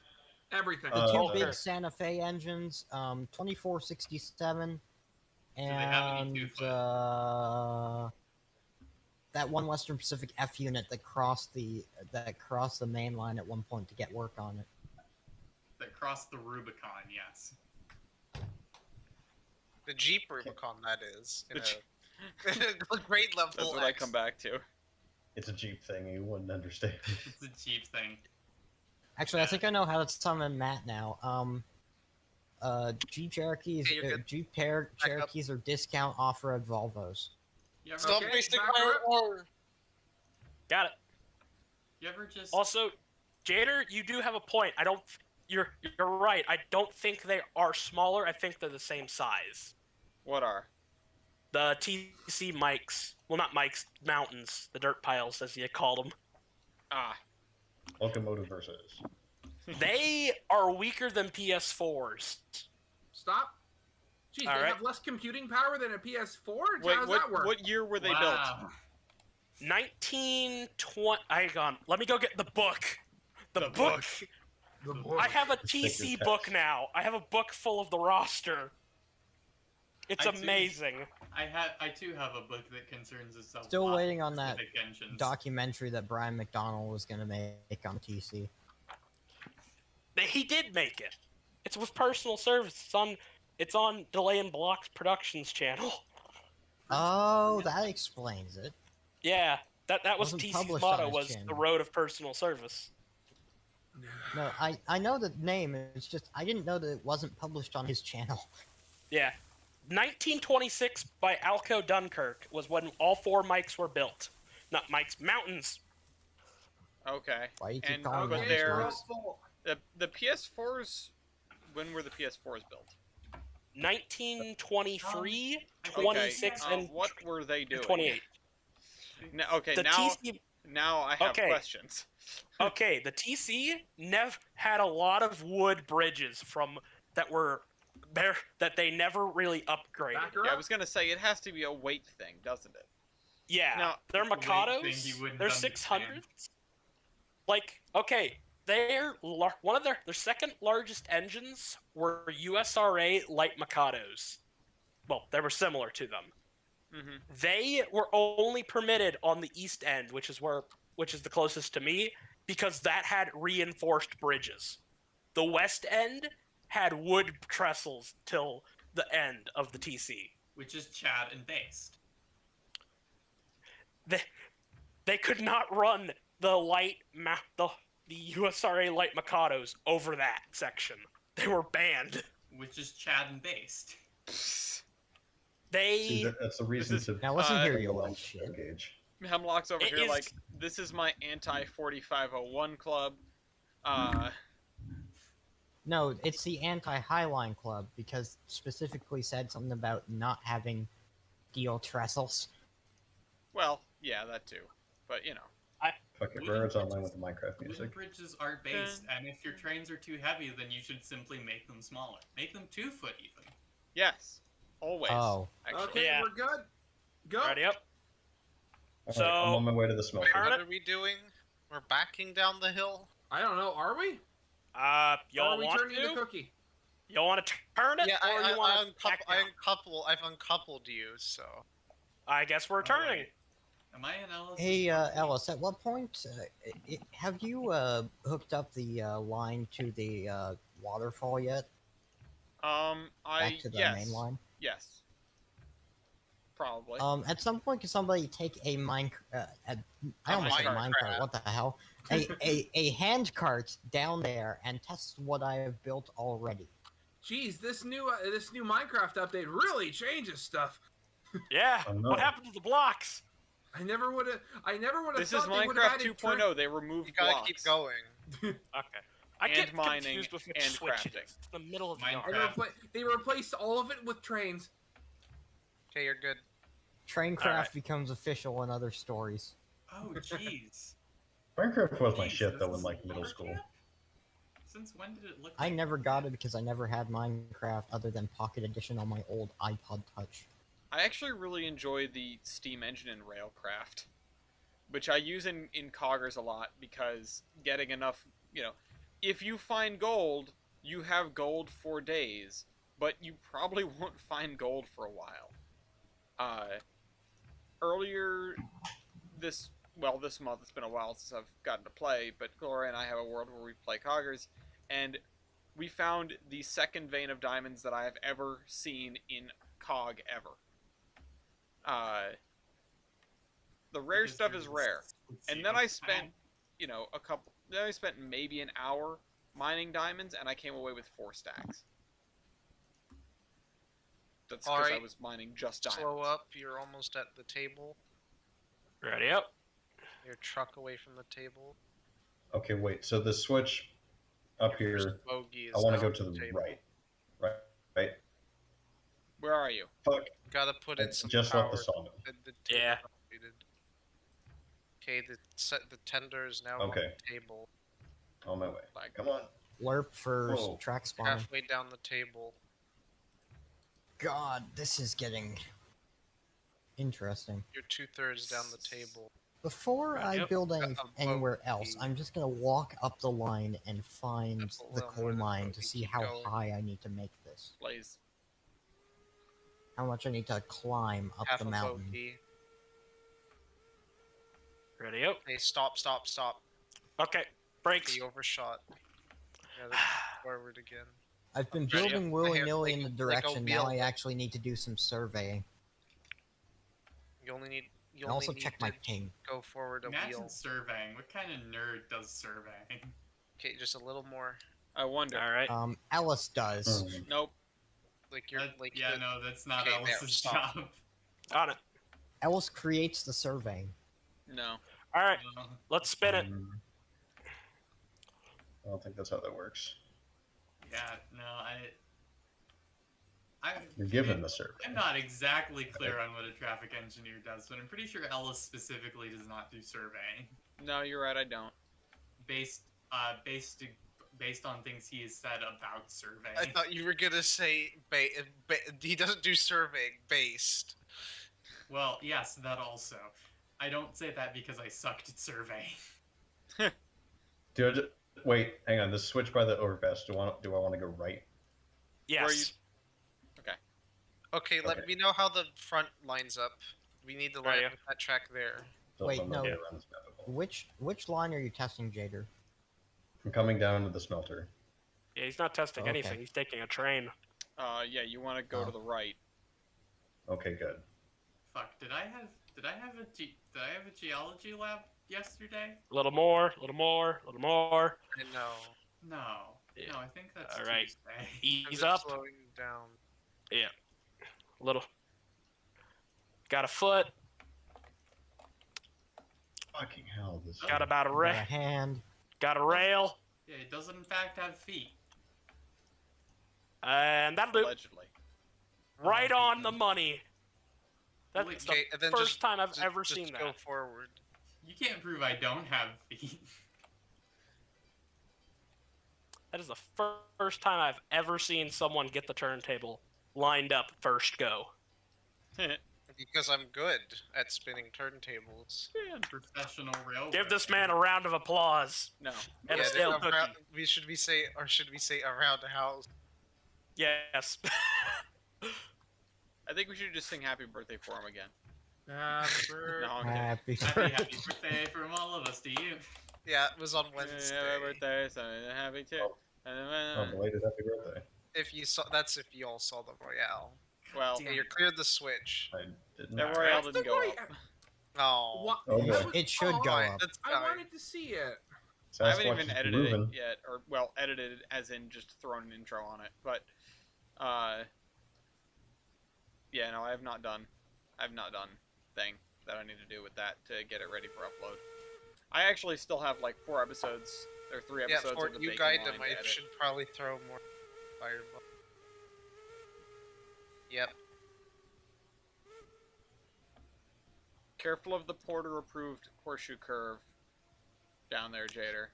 Everything. The two Oh, big sure. Santa Fe engines, 2467, they have any and two-foot? that one Western Pacific F unit that crossed the main line at one point to get work on it. That crossed the Rubicon, yes. The Jeep Rubicon, that is. In The a grade level. That's what I come back to. It's a Jeep thing. You wouldn't understand. It's a cheap thing. Actually, I think I know how to summon Matt now. Jeep Cherokees, Okay, you're good. Cherokees are discount off-road Volvos. You ever, Stop Okay, wasting back my her up. ore. Got it. you ever just... Also, Jader, you do have a point. You're right. I don't think they are smaller. I think they're the same size. What are? The TC mics. Well, not mics. Mountains. The dirt piles, as you call them. Ah. Locomotive versus. They are weaker than PS4s. Stop. Jeez, All they right. have less computing power than a PS4? Wait, How does that work? what year were they built? Wow. 1920. Hang on. Let me go get the book. The The book. The book. I have a Stick your TC text. book now. I have a book full of the roster. It's I do. amazing. I too have a book that concerns itself. Still with waiting on that specific engines. documentary that Brian McDonald was going to make on TC. He did make it. It's with personal service. It's on Delay and Blocks Productions channel. Oh, that explains it. Yeah, that was Wasn't TC's published on motto, his was channel. the road of personal service. No, I know the name. It's just I didn't know that it wasn't published on his channel. Yeah. 1926 by Alco Dunkirk was when all four mics were built. Not mics, mountains. Okay. Why you keep And calling but them they're mountains? the PS4s. When were the PS4s built? 1923, Okay, 26, and what were they doing? 28. No, okay, The now TC I have Okay. questions. Okay, the TC had a lot of wood bridges from that were there that they never really upgraded. Back her Yeah, I up. was gonna say it has to be a weight thing, doesn't it? Yeah, Now- they're It's a weight thing Mikados. you wouldn't They're understand. 600s. Like, okay, one of their second largest engines were USRA light Mikados. Well, they were similar to them. Mm-hmm. They were only permitted on the east end, which is the closest to me, because that had reinforced bridges. The west end had wood trestles till the end of the TC. Which is Chad and based. They could not run the USRA light Mikados over that section. They were banned. Which is Chad and based. See, that's the reason is- to Now listen Uh, here, bring you a little lens shit. gauge. Hemlock's over It here is- like, this is my anti-4501 club. No, it's the anti-Highline Club because specifically said something about not having steel trestles. Well, yeah, that too. But, you know. Fuck it, Wooden Rare's online bridges- with the Minecraft Wooden music. bridges are based, and if your trains are too heavy, then you should simply make them smaller. Make them 2 foot even. Yes. Always. Oh. Actually. Okay, Yeah. we're good. Go. Ready up? Alright, So- I'm on my way to the smelter. Turn What it. are we doing? We're backing down the hill? I don't know. Are we? Or Y'all are we want turning the to? cookie? Y'all want to turn it, Yeah, or you want to back down? I've uncoupled you, so... I guess we're turning. Am I an Ellis? Hey, Ellis, at what point have you hooked up the line to the waterfall yet? Back to the yes. main line? Yes. Probably. At some point, can somebody take a I almost said minecart. minecart. What the hell? A hand cart down there and test what I have built already. Jeez, this new Minecraft update really changes stuff. Yeah. Oh, no. What happened to the blocks? I never would have. This is thought they would have Minecraft added 2.0. They removed You gotta blocks. keep going. Okay. I And get mining confused with which and switch it crafting. is. It's in the middle of the Minecraft. yard. They replaced all of it with trains. Okay, you're good. Traincraft Alright. becomes official in other stories. Oh, jeez. Minecraft was my Jeez, shit this though is in like middle lumber school. camp? Since when did it look I like never lumber got camp? it because I never had Minecraft other than Pocket Edition on my old iPod Touch. I actually really enjoy the Steam engine in Railcraft, which I use in Coggers a lot because getting enough, if you find gold, you have gold for days, but you probably won't find gold for a while. Earlier this month, it's been a while since I've gotten to play, but Gloria and I have a world where we play Coggers, and we found the second vein of diamonds that I have ever seen in COG ever. The rare Because stuff there is was rare. And then zero I spent, time. then I spent maybe an hour mining diamonds, and I came away with 4 stacks. That's because I Alright. was mining just diamonds. Slow up. You're almost at the table. Ready up. Your truck away from the table. Okay, wait. So the switch up Your first here, bogey is I want to now go to on the table. right. Right. Where are you? Fuck. Gotta put in It's some just power. left the sawmill. The Yeah. table completed. Okay, the tender is now Okay. on the table. On my way. Like, Come on. Lerp first, Whoa. track spawning. Halfway down the table. God, this is getting interesting. You're 2/3 down the table. Before I Yep. build Got a anywhere vote. else, I'm just gonna walk up the line and find That's a the little coal more than mine what to we see keep how going. high I need to make this. Blaze. How much I need to climb up Half the a mountain. bogey. Ready up. Okay, stop. Okay. Brakes. You overshot. Gotta go forward again. I've been Ready building up. willy-nilly in the Like a direction, now I wheel. actually need to do some surveying. You only need. You And only also need check to my ping. go forward a Imagine wheel. surveying. What kind of nerd does surveying? Okay, just a little more. I wonder. Alright. Alice does. Nope. Like you're like. yeah, the- no, that's not Okay, there, Ellis's stop. job. On it. Alice creates the surveying. No. Alright. No. Let's spin it. I don't think that's how that works. Yeah, no, You're given the survey. I'm not exactly clear on what a traffic engineer does, but I'm pretty sure Ellis specifically does not do surveying. No, you're right, I don't. Based on things he has said about surveying. I thought you were gonna say he doesn't do surveying based. Well, yes, that also. I don't say that because I sucked at surveying. Wait, hang on. This switch by the overpass. Do I want to go right? Yes. Okay, let Okay. me know how the front lines up. We need to line yeah. up that track there. Don't Wait, know my no. way around this map at all. Which line are you testing, Jader? I'm coming down to the smelter. Yeah, he's not testing Okay. anything. He's taking a train. Yeah, you want to go to the right. Okay, good. Fuck, did I have a geology lab yesterday? A little more, a little more, a little more. I know. No. Yeah. No, I think that's All right. Tuesday. I'm Ease just up. slowing down. A little. Got a foot. Fucking hell, this. Got about a Got a rail. hand. Got a rail. Yeah, it does in fact have feet. And that'll do. Allegedly. Right on the money. That's Wait, the Okay, and then first just- time I've Just- ever just seen go that. forward. You can't prove I don't have feet. That is the first time I've ever seen someone get the turntable lined up first go. Because I'm good at spinning turntables. Professional railroad. Give this man a round of applause. No. And a Yeah, stale around, cookie. should we say around the house? Yes. I think we should just sing happy birthday for him again. Happy No, I'm kidding. Happy Happy birthday from all of us to you. Yeah, it was on Wednesday. Happy birthday, so happy too. Oh, belated happy birthday. If you saw, that's if you all saw the Royale. Well, Damn. Okay, you're cleared the switch. I didn't. that Royale didn't go up. Oh, What? Oh, boy. I was- It should oh, go fine, up. that's I fine. wanted to see it. I haven't Sasquatch even is edited moving. it yet, or well, edited as in just thrown an intro on it. But, yeah, no, I have not done I've not done thing that I need to do with that to get it ready for upload. I actually still have like 4 episodes or 3 Yeah, episodes for of the you Bacon guide line them, to I edit. should probably throw more fireball. Yep. Careful of the Porter-approved horseshoe curve down there, Jader.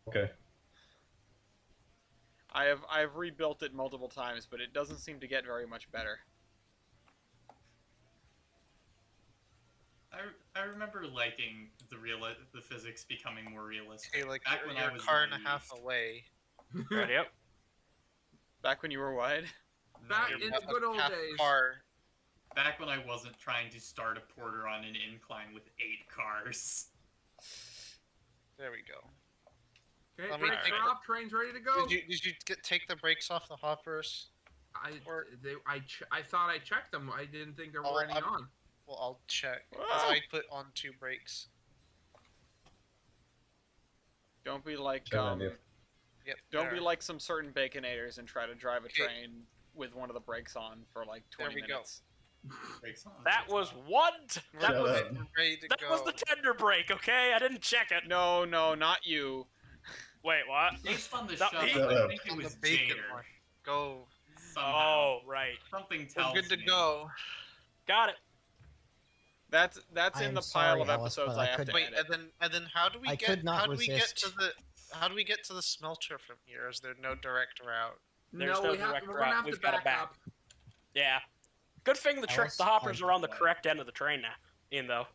Okay. I've rebuilt it multiple times, but it doesn't seem to get very much better. I remember liking the physics becoming more realistic. Okay, like Back you're, when you're I a was car and a naive. half away. Ready up? Back when you were wide. Back Naive. in the good old half days. car. Back when I wasn't trying to start a porter on an incline with 8 cars. There we go. Okay, Let me brakes take are up, train's ready to go. Did you take the brakes off the hoppers? I or- I thought I checked them. I didn't think there Oh, were any on. Well, I'll check. Because Whoa! I put on 2 brakes. Don't be like Good idea. Yep. don't be there. like some certain baconators and try to drive a Okay. train with one of the brakes on for like 20 There we go. minutes. Brakes on, That brakes was on. what? That Shut was up. Ready to that go. was the tender break. Okay, I didn't check it. No, not you. Wait, what? Based on the No, shuttle, he- I think it On the was bacon Jader. one. Go. Somehow. Oh, right. Something We're tells good to me. go. Got it. That's I in am the pile sorry, of Alice, episodes but I I have could- to Wait, edit. and then how do we I get could not how do we get to resist. the smelter from here? Is there no direct route? There's No, no we're direct gonna route. have We've to gotta back back. up. Yeah. Good thing the Alice, hoppers I- are on the correct end of the train now. Ian, though.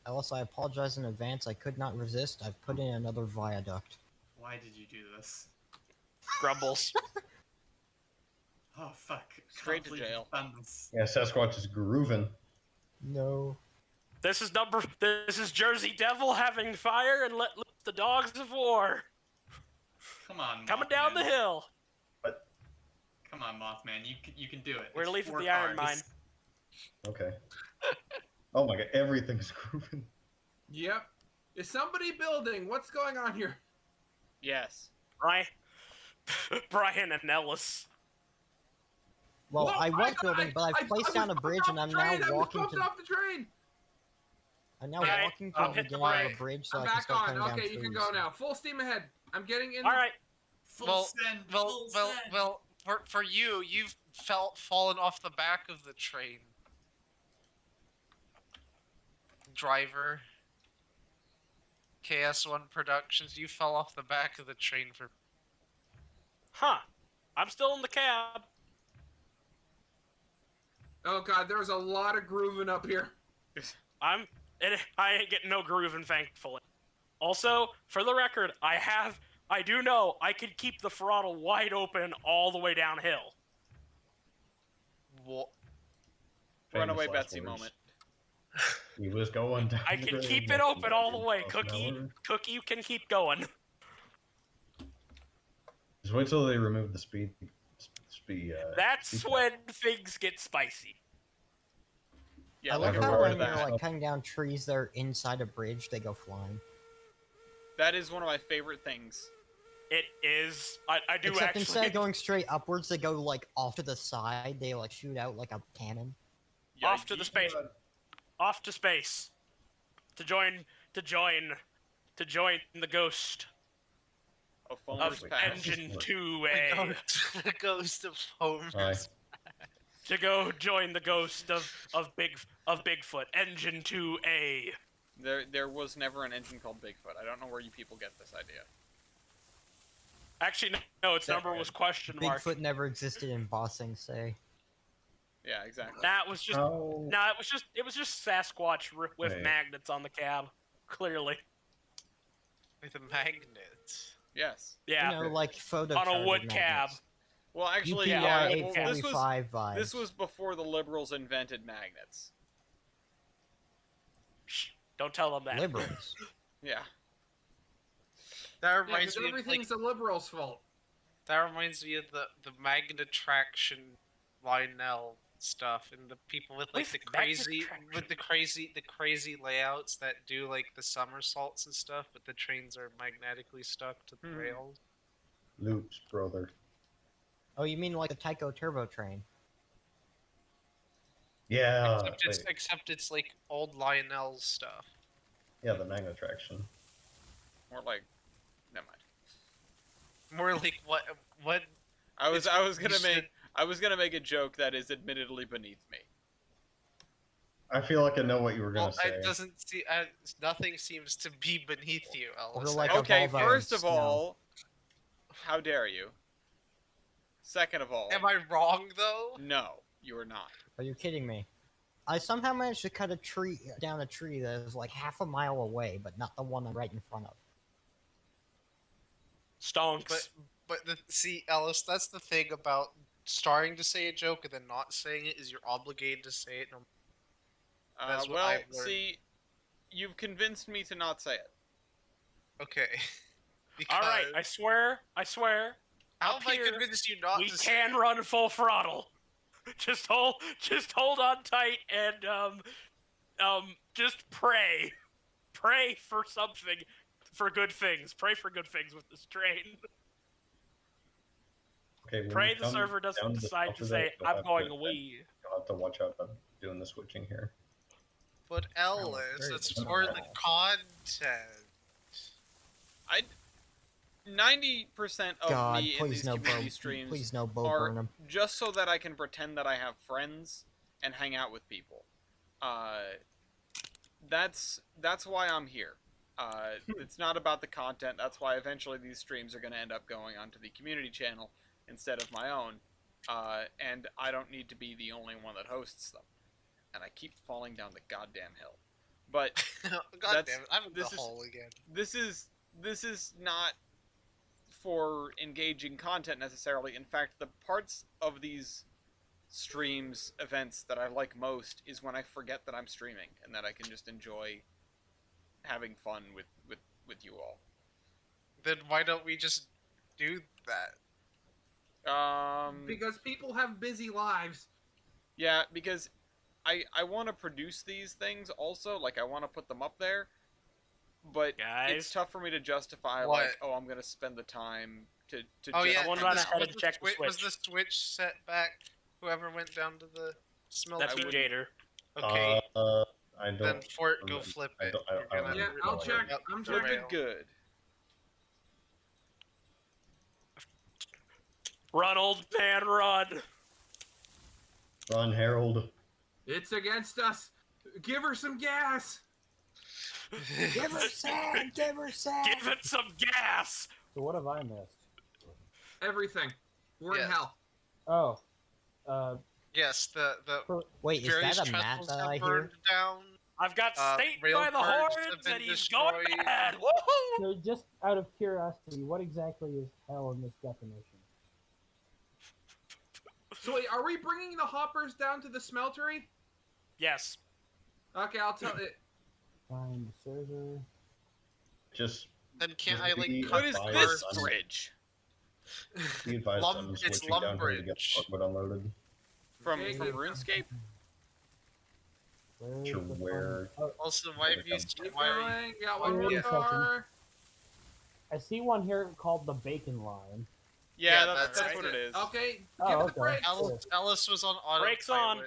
Alice, I apologize in advance. I could not resist. I've put in another viaduct. Why did you do this? Grumbles. Oh fuck! Straight to Can't believe jail. you've done this. Yeah, Sasquatch is grooving. No. This is Jersey Devil having fire and let loose the dogs of war. Come on, Coming down Mothman. the hill. Come on, Mothman. You can do it. We're It's leaving 4 the iron cars. mine. Okay. Oh my god, everything's grooving. Yep. Is somebody building? What's going on here? Yes. Brian, Brian and Ellis. Well, Whoa, I was got- building, but I've placed down a was bridge, bumped and off I'm the now train, I was walking bumped to. off the train. I'm now Okay, walking to I'll the hit the beginning of brake. a bridge, so I'm I can back start on. cutting down Okay, you can trees. go now. Full steam ahead. I'm getting in. All right. Full Well, send. Full send. for you, you've fallen off the back of the train. Driver. KS1 Productions, you fell off the back of the train for. Huh. I'm still in the cab. Oh god, there's a lot of grooving up here. I ain't getting no grooving, thankfully. Also, for the record, I do know I could keep the throttle wide open all the way downhill. What? Runaway Famous last Betsy words. moment. He was going down. I can the keep road it open all the way. 90 miles an hour. Cookie, you can keep going. Just wait till they remove the speed. That's speed when things get spicy. Yeah, I like looking how forward when to you're that. like cutting down trees that are inside a bridge, they go flying. That is one of my favorite things. It is. I do Except actually. instead of going straight upwards, they go like off to the side. They like shoot out like a cannon. Off to the Yikes. space. Off to space. To join the ghost of of Foamer's Pass. Engine Work. 2A. The ghost of Homer. Aye. To go join the ghost of Bigfoot. Engine 2A. There was never an engine called Bigfoot. I don't know where you people get this idea. Actually, no, its number was question mark. Bigfoot never existed in Bossing Say. Yeah, exactly. That was just. How? No, it was just Sasquatch with Wait. magnets on the cab. Clearly. With a magnet. Yes. Yeah. You know, like photo on a charted wood cab. magnets. Well, actually, UPR yeah. yeah, Well, yeah. this was 845 vibes. this was before the liberals invented magnets. Shh, don't tell them that. Liberals. Yeah. That Yeah, reminds 'cause me of, everything's the liberals' fault. that reminds me of the magnet traction Lionel stuff and the people with like With the magnet crazy crazy layouts that do like the somersaults and stuff, but the trains are magnetically stuck to the Hmm. rails. Loops, brother. Oh, you mean like a Tycho Turbo train? Yeah, Except it's like old Lionel's stuff. yeah, the Nang attraction. More like, never mind. More like what? I was you should- gonna make a joke that is admittedly beneath me. I feel like I know what you were gonna Well, say. it doesn't see. Nothing seems to be beneath you, Alice. Or like a Okay, Volvo first in of snow. all, how dare you? Second of all, Am I wrong though? no, you are not. Are you kidding me? I somehow managed to cut down a tree that is like half a mile away, but not the one I'm right in front of. Stonks. But see, Alice, that's the thing about starting to say a joke and then not saying it is you're obligated to say it. That's what Well, I've learned. see, you've convinced me to not say it. Okay. All right, I Because- swear. How up have I here, convinced you not we to say can it? run full throttle. Just hold on tight and just pray for something, for good things. Pray for good things with this train. Okay, when Pray you the come server down doesn't the decide top to of say, that, you'll I'm have going to- away. You'll have to watch out. I'm doing the switching here. But Alice, very it's good. for the content. 90% of God, me in please these no community Bo. streams Please no Bo are Burnham. just so that I can pretend that I have friends and hang out with people. That's why I'm here. It's not about the content. That's why eventually these streams are going to end up going onto the community channel instead of my own. And I don't need to be the only one that hosts them. And I keep falling down the goddamn hill. But God That's- damn it, I'm in the this is- hole again. this is not for engaging content necessarily. In fact, the parts of these streams events that I like most is when I forget that I'm streaming and that I can just enjoy having fun with you all. Then why don't we just do that? Because people have busy lives. Yeah, because I want to produce these things also, like I want to put them up there, but it's Guys, tough for me to justify What? like, oh, I'm gonna spend the time to Oh just yeah, Someone do run this. ahead and check the was the switch. switch set back? Whoever went down to the smelter. that's you, wouldn't- Jader. Okay, I don't. then Fort, go remember- flip I it. don't- I You're don't gonna- Yeah, remember I'll the check. order. I'm Flip checking. it good. Run, old man, run. Run, Harold. It's against us. Give her some gas. Give her sand! Give her sand! Give it some gas. So what have I missed? Everything. We're in Yes. hell. Oh, Yes, the Wait, is various that a map trestles that have I hear? burned down. I've got State rail by the cars have horns, been and he's going destroyed. bad. Woohoo! so just out of curiosity, what exactly is hell in this definition? So wait, are we bringing the hoppers down to the smeltery? Yes. Okay, I'll tell it. Find the server. Just Then can't Just I like be- cut What is Fire this sun. bridge? be advised Lum- I'm it's switching down here to get Lumbridge. the unloaded. From Okay, from good. RuneScape? Where is Sure, the where- fun- Oh, Also, why have you? Keep Why are you? going. Got one more Wait a second. car. I see one here called the Bacon Line. Yeah, Yeah, that's that's what it is. Okay, Oh, give it okay. the brakes. Alice was on autopilot. Brakes on.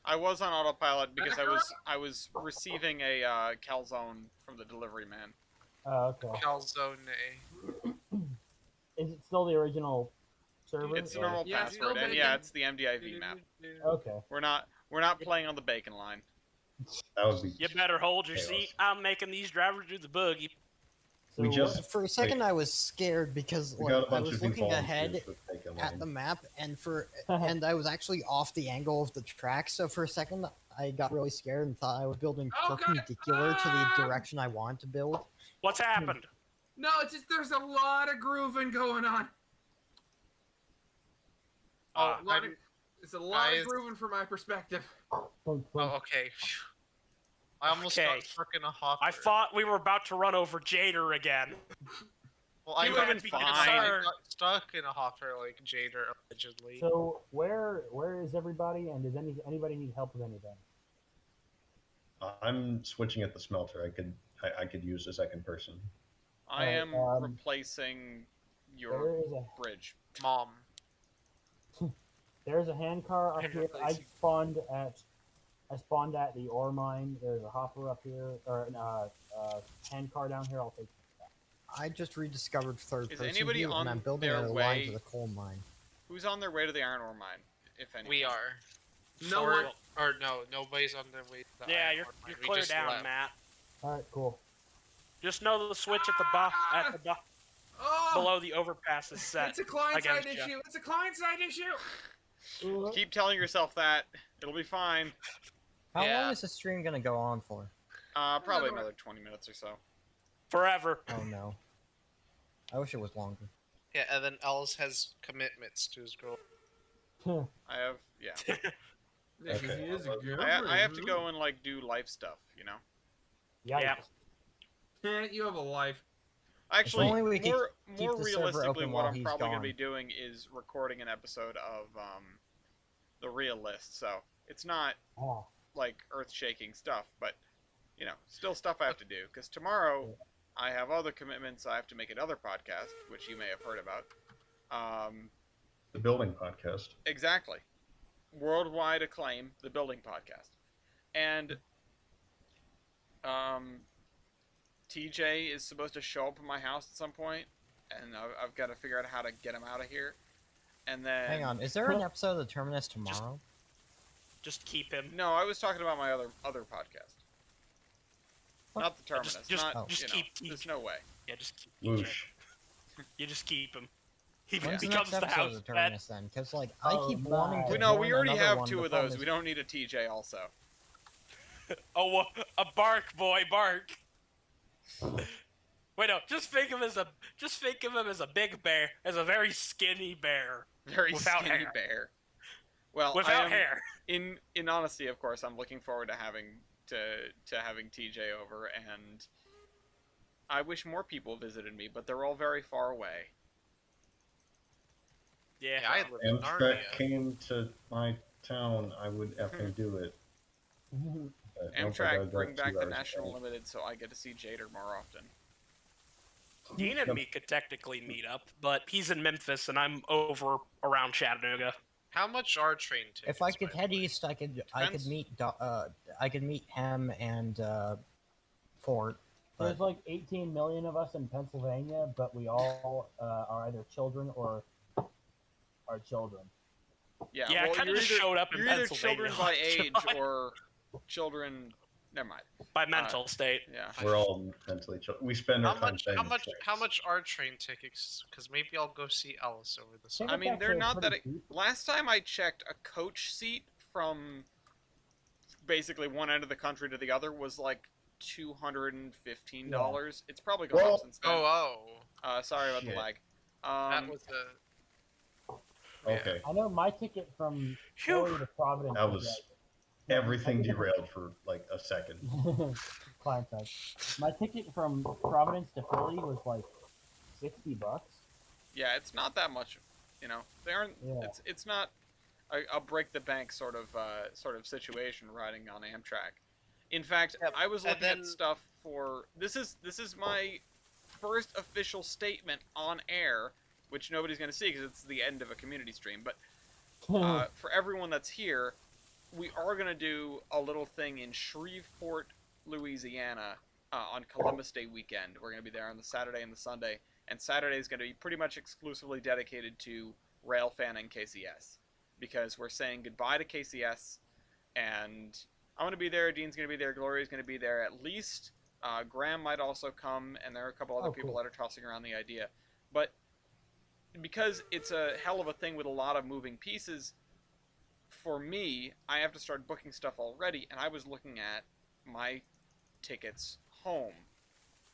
I was on autopilot because I was receiving a calzone from the delivery man. Oh, okay. Calzone. Is it still the original server? It's a or- normal Yeah, it's password, still and bacon. yeah, it's the MDIV map. Okay. We're not playing on the bacon line. That would be. You better hold your Chaos. seat. I'm making these drivers do the boogie. So We what- just- For a second, I was scared because We got a like, I bunch was of new looking ahead volunteers with Bacon at Line. the map, and I was actually off the angle of the track. So for a second, I got really scared and thought I was building Oh, God. perpendicular to the direction I wanted to build. What's happened? No, it's just there's a lot of grooving going on. Oh, A lot of- it's a lot guys- of grooving from my perspective. Boom, boom. Oh, okay. Phew. I almost Okay. got stuck in a hopper. I thought we were about to run over Jader again. Well, I You would've got, been I fine. got stuck in a hopper like Jader allegedly. So where is everybody, and does anybody need help with anything? I'm switching at the smelter. I could use a second person. I am Alright, replacing your There is a bridge. Mom. there's a hand car up I'm here. I replacing- spawned at I spawned at the ore mine. There's a hopper up here, or a hand car down here. I'll take. I just rediscovered third Is person anybody view, and on I'm building their a line way? to the coal mine. Who's on their way to the iron ore mine, if any? We are. No one. Or no, nobody's on their way to the Yeah, iron you're ore mine. We clear just down, left. Matt. All right, cool. Just know the switch at the Oh, below the overpass is set. it's a client-side against ya. issue. It's a client-side issue. Keep telling yourself that. It'll be fine. How Yeah. long is the stream gonna go on for? Probably another 20 minutes or so. Forever. Oh no. I wish it was longer. Yeah, and then Ellis has commitments to his girl. I have, yeah. Okay. He is a good I have to go and, like, do life stuff, you know? Yeah. You have a life. Actually, only we could more keep the server realistically, open what while I'm he's probably going gone. to be doing is recording an episode of The Real List. So it's not Oh. like earth-shaking stuff, but you know, still stuff I have to do. Because tomorrow I have other commitments. I have to make another podcast, which you may have heard about. The building podcast. Exactly, worldwide acclaim, the Building Podcast, and TJ is supposed to show up at my house at some point, and I've got to figure out how to get him out of here. And then Hang on, is there an episode of the Terminus tomorrow? Just keep him. No, I was talking about my other podcast. Not the Terminus. Not, just you know, keep there's no way. Yeah, just keep Whoosh. You just keep him. He When's the becomes next the episode house of the pet. Terminus then? Because like I Oh, keep my. wanting to. No, we join already another have one, two the of problem those. is- We don't need a TJ also. Oh, a bark boy, bark. Wait, no, just think of him as a big bear, as a very skinny bear. Very Without skinny hair. bear. Well, I Without am, hair. In honesty, of course, I'm looking forward to having having TJ over, and I wish more people visited me, but they're all very far away. Yeah. Yeah, I live in Amtrak Narnia. came to my town, I would effing do it. But nope, I gotta Amtrak, drive bring 2 back the hours National away. Limited so I get to see Jader more often. Dean and me could technically meet up, but he's in Memphis and I'm over around Chattanooga. How much are train tickets? If I could by the head way? east, I could Depends. meet Hem and Fort. There's But like 18 million of us in Pennsylvania, but we all are either children or are children. Yeah, Yeah, I well, kinda you're just either- showed up in You're either Pennsylvania children by last age July. or children. Never mind. By mental state. Yeah. We're all mentally children. We spend our How time much? playing How much? sex. How much are train tickets? Because maybe I'll go see Ellis over the summer. I mean, they're Tickets not that. actually pretty cheap. Last time I checked, a coach seat from basically one end of the country to the other was like $215. It's probably gone Well- up since then. Sorry about the Shit. lag. That was the. Okay. I know my ticket from Phew. Philly to Providence. That was everything I think derailed for like a second. client side. My ticket from Providence to Philly was like $60. Yeah, it's not that much. You know, they aren't. Yeah. It's not a break the bank sort of situation riding on Amtrak. In fact, Yeah, I was and looking at then- stuff for this is my first official statement on air, which nobody's going to see because it's the end of a community stream. But for everyone that's here, we are going to do a little thing in Shreveport, Louisiana, on Columbus Day weekend. We're going to be there on the Saturday and the Sunday, and Saturday is going to be pretty much exclusively dedicated to Railfan and KCS, because we're saying goodbye to KCS, and I'm going to be there, Dean's going to be there, Gloria's going to be there, at least Graham might also come, and there are a couple other people cool. that are tossing around the idea. But because it's a hell of a thing with a lot of moving pieces, for me, I have to start booking stuff already, and I was looking at my tickets home,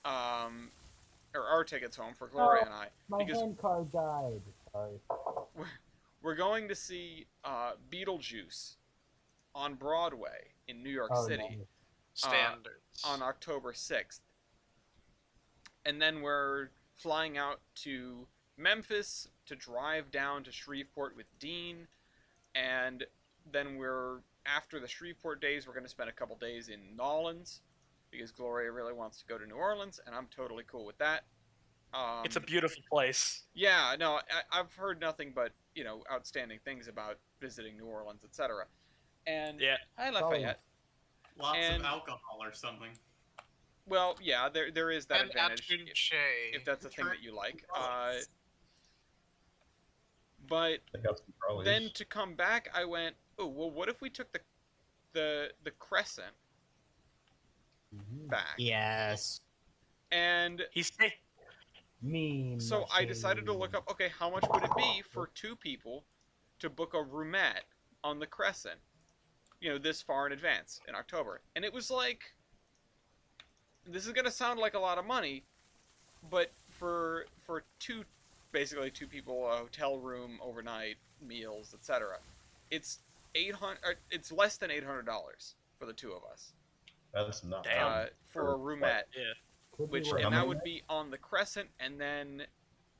or our tickets home for Gloria and I, My because hand card died. Sorry. we're going to see Beetlejuice on Broadway in New York Oh, City nice. Standards. on October 6th. And then we're flying out to Memphis to drive down to Shreveport with Dean, and then after the Shreveport days, we're going to spend a couple days in Nolens, because Gloria really wants to go to New Orleans, and I'm totally cool with that. It's a beautiful place. Yeah, no, I've heard nothing but, outstanding things about visiting New Orleans, etc. And Yeah. hi, Lafayette. Lots And- of alcohol or something. Well, yeah, there is that And advantage if that's a thing that you like. But They got some Charlies. then to come back, I went, oh well, what if we took the Crescent back? Yes. And He's Mean. so I decided to look up, okay, how much would it be for 2 people to book a roomette on the Crescent? You know, this far in advance in October. And it was like, this is gonna sound like a lot of money, but for basically two people, a hotel room, overnight meals, etc., it's less than $800 for the 2 of us. That's not Damn. For a roomette, Could be which worse. and that would be on the Crescent, and then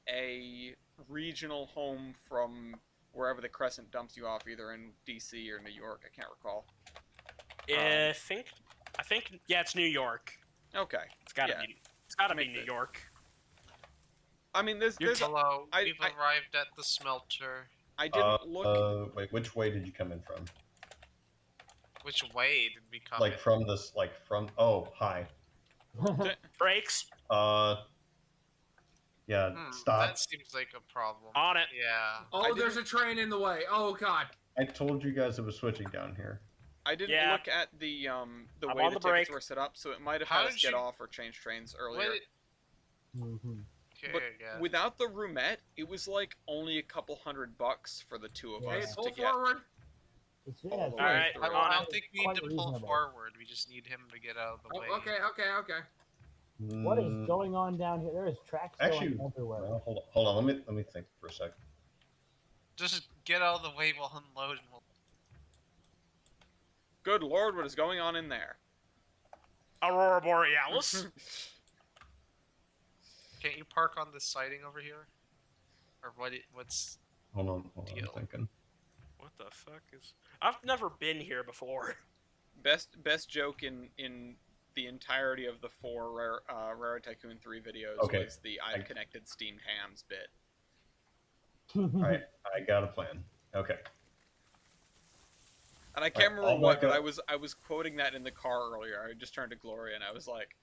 a regional home from wherever the Crescent dumps you off, either in DC or New York. I can't recall. I think yeah, it's New York. Okay. It's gotta Yeah. be. It's gotta be Make New the- York. I mean, there's Hello, I- we've I- arrived at the smelter. I didn't look. Wait, which way did you come in from? Which way did we come? Like from this, like from. Oh, hi. Brakes Yeah, stop. That seems like a problem. on it. Yeah. Oh, there's a train in the way. Oh god. I told you guys it was switching down here. I didn't Yeah. look at the I'm way on the the tickets break. were set up, so it might have How had us did get you- off or change trains earlier. What? Mhm. Okay, But I guess. without the roomette, it was like only a couple $100 for the 2 of Yeah. Hey, us pull to get. forward. It's, All yeah, the it's way Alright, through. I on don't it. think we need Quite to pull reasonable. forward. We just need him to get out of the Oh, way. okay. What is Mm, going on down here? There is tracks Actually, going everywhere. well, hold on. Let me think for a sec. Just get out of the way, we'll unload and we'll... Good lord, what is going on in there? Aurora Borealis. Can't you park on this siding over here? Or what's... Hold on. I'm Deal. thinking. What the fuck is? I've never been here before. Best joke in the entirety of the 4 Rare Tycoon 3 videos Okay. was the I've connected steamed hams bit. Alright, I got a plan. Okay. And I can't I'll remember what, back but up. I was quoting that in the car earlier. I just turned to Gloria and I was like,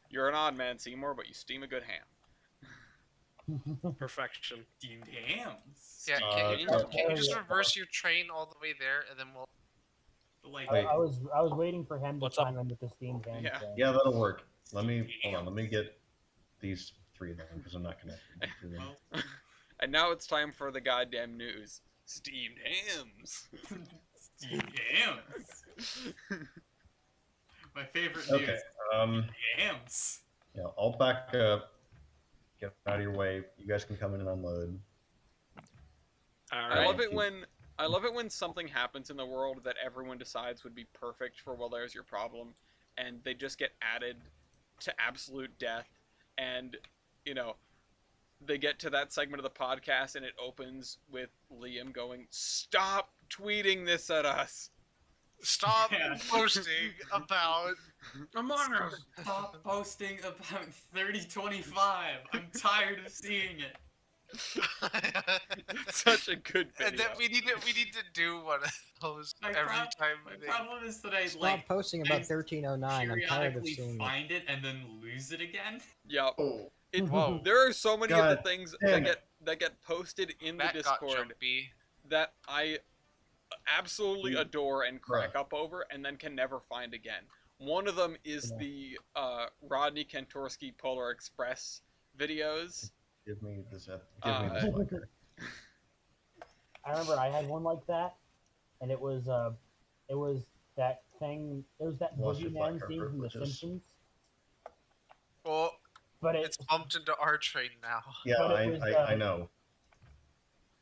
"You're an odd man, Seymour, but you steam a good ham." Perfection. Steamed hams. Yeah, can you just reverse your train all the way there, and then we'll... Like, Wait. I was waiting for him to What's up? chime in with the steamed ham Yeah. thing. Yeah, that'll work. Hold on. Let me get these 3 then, because I'm not connected to them. well, And now it's time for the goddamn news. Steamed hams. steamed hams. My favorite news. Okay. Hams. Yeah, I'll back up. Get out of your way. You guys can come in and unload. All I right. love it when something happens in the world that everyone decides would be perfect for, well, there's your problem, and they just get added to absolute death, and you know, they get to that segment of the podcast and it opens with Liam going, "Stop tweeting this at us." Stop Yeah. posting about... Among Us. Stop posting about 3025. I'm tired of seeing it. Such a good video. And then we need to do one of those My every prob- time. My they- problem is that I Stop like posting about I 1309. I'm tired of periodically seeing it. find it and then lose it again. Yup. Oh, Whoa, There are so many of God the things damn that get posted in the that got Discord jumpy. that I absolutely adore and crack up over, and then can never find again. One of them is the Rodney Kantorsky Polar Express videos. give me this. Give me this fucker. I remember I had one like that, and it was that thing. It was that Lost your boogeyman flat scene carpet, from The which is- Simpsons. Well, But it's bumped into our train now. Yeah, But it was, I know.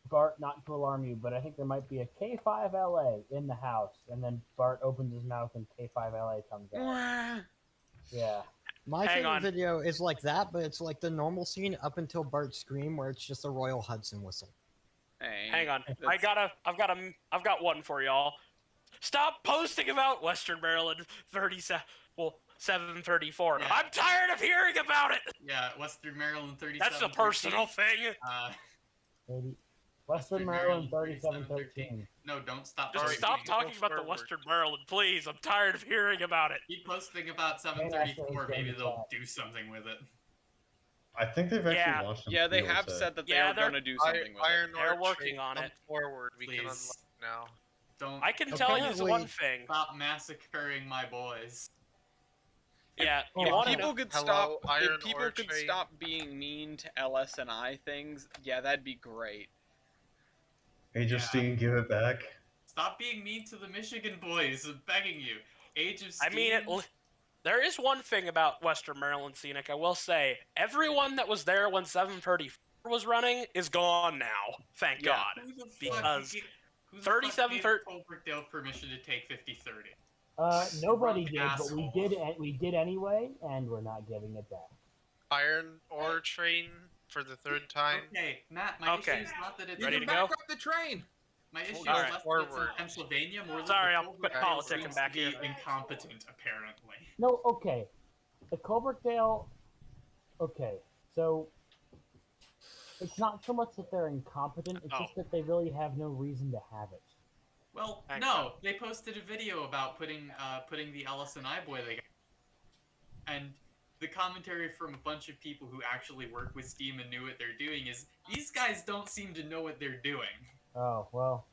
Bart, not to alarm you, but I think there might be a K5LA in the house, and then Bart opens his mouth and K5LA comes out. Yeah. My Hang favorite on. video is like that, but it's like the normal scene up until Bart's scream, where it's just a Royal Hudson whistle. Hey, Hang on. that's- I've got one for y'all. Stop posting about Western Maryland 734. Yeah. I'm tired of hearing about it. Yeah, Western Maryland 37. That's a personal thing. Uh, Maybe. Western Maryland 3713. No, don't stop. Just Alright, stop go talking about the forward. Western Maryland, please. I'm tired of hearing about it. Keep posting about Hey, 734. Ashley, Maybe it's they'll chat. do something with it. I think they've actually Yeah. launched some Yeah, they fields, have said that they Yeah, are they're- going to do something with it. Iron They're Ore working Train, on come it. forward. We can Please. unlock now. Don't I can tell you Apparently- one thing. stop massacring my boys. Yeah, Oh, you If want to people know? could Hello, stop, Iron if people Ore could Train. stop being mean to LS&I things, yeah, that'd be great. Age of Yeah. Steam, give it back. Stop being mean to the Michigan boys. I'm begging you. Age of I Steam. mean, there is one thing about Western Maryland Scenic. I will say, everyone that was there when 734 was running is gone now. Thank Yeah. God. Who the fuck Because gave- who the 37 fuck gave Colbrookdale permission to take 5030? Nobody Drunk did, but asshole. we did anyway, and we're not giving it back. Iron Ore Train for the third time. Okay, Matt, my Okay. issue is not that it's You Ready can to back go? up the train. My issue is Alright. less that it's in Forward. Pennsylvania, more that Sorry, the I'll quit Colbrookdale politicking seems back to be here. incompetent, apparently. No, okay. The Colbrookdale. Okay, so it's not so much that they're incompetent; it's Oh. just that they really have no reason to have it. Well, Thank no, they posted a video about putting the LS&I boy they got. And the commentary from a bunch of people who actually work with Steam and knew what they're doing is, these guys don't seem to know what they're doing. Oh well,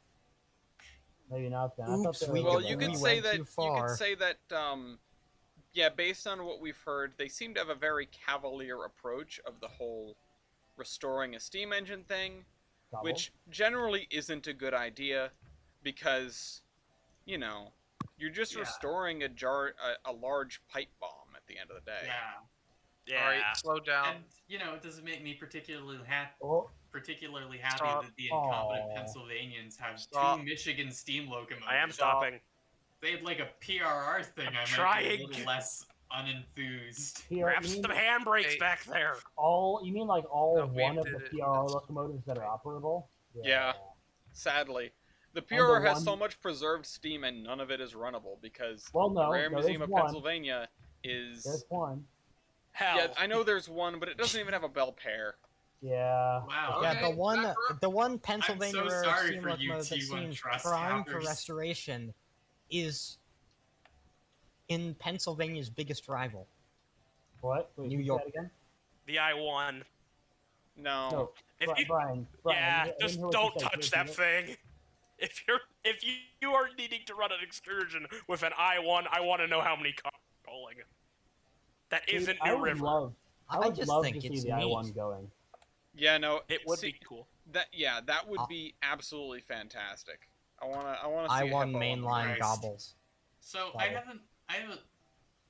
maybe not then. I thought Oops, they were we Well, gonna- you could we say went that. too You far. could say that. Yeah, based on what we've heard, they seem to have a very cavalier approach of the whole restoring a steam engine thing, Double. which generally isn't a good idea, because, you know, you're just Yeah. restoring a large pipe bomb at the end of the day. Yeah. Yeah. Alright, slow down. And, you know, it doesn't make me particularly happy Oh, Stop. that the incompetent Aw. Pennsylvanians have Stop. 2 Michigan steam locomotives. I am stopping. They had like a PRR thing. I'm I might be trying. a little less unenthused. here, Grab you mean some handbrakes Hey. back there. you mean like all No, we one of did the it. PRR locomotives that are operable? Yeah. Sadly, the the PRR has one- so much preserved steam and none of it is runnable because Well, the no, Rare there Museum is of one. Pennsylvania is. There's one. Hell. Yeah, I know there's one, but it doesn't even have a bell pair. Yeah. Wow. Yeah, Okay, the one Pennsylvania so Rare sorry steam for you locomotive that T1 seems trust prime for hackers. restoration is in Pennsylvania's biggest rival. What? Wait, New say York. that again? The I-1. No. No, If Bri- you, Brian. yeah, I didn't just hear what don't you said. touch Can that you- thing. If you are needing to run an excursion with an I-1, I want to know how many cars are pulling. That Dude, isn't I New would River. love. I I would just love think to see it's the I-1 neat. going. Yeah, no. It would see, be cool. that would be absolutely fantastic. I wanna see I a won hippo on the mainline ground. gobbles. So I haven't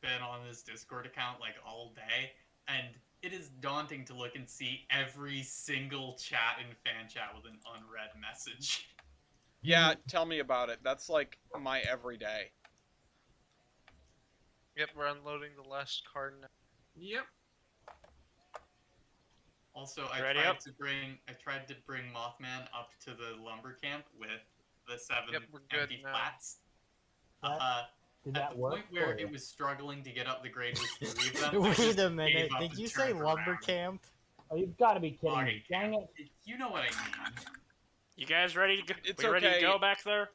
been on this Discord account like all day, and it is daunting to look and see every single chat in fan chat with an unread message. Yeah, tell me about it. That's like my everyday. Yep, we're unloading the last car now. Yep. Also, I Ready tried up? to bring Mothman up to the lumber camp with the 7 Yep, we're good empty now. flats. That- Did At that the work? point where for you? it was struggling to get up the grade with 3 of them, I Wait just a minute, gave up did and you say turned lumber around. camp? Oh, you've got to be kidding Logging me! Dang camp. it! You know what I mean. You guys ready to go? It's we ready to okay. go back there?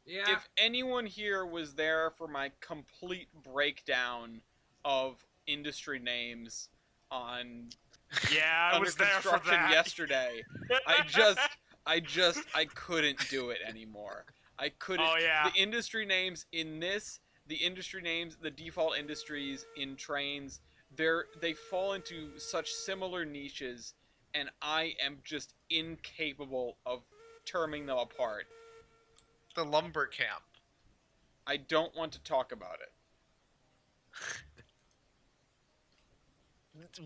Yeah. If anyone here was there for my complete breakdown of industry names on Yeah, I under was there for construction that. yesterday, I couldn't do it anymore. I couldn't. Oh, yeah. The industry names in this, the industry names, the default industries in trains, they fall into such similar niches, and I am just incapable of terming them apart. The lumber camp. I don't want to talk about it.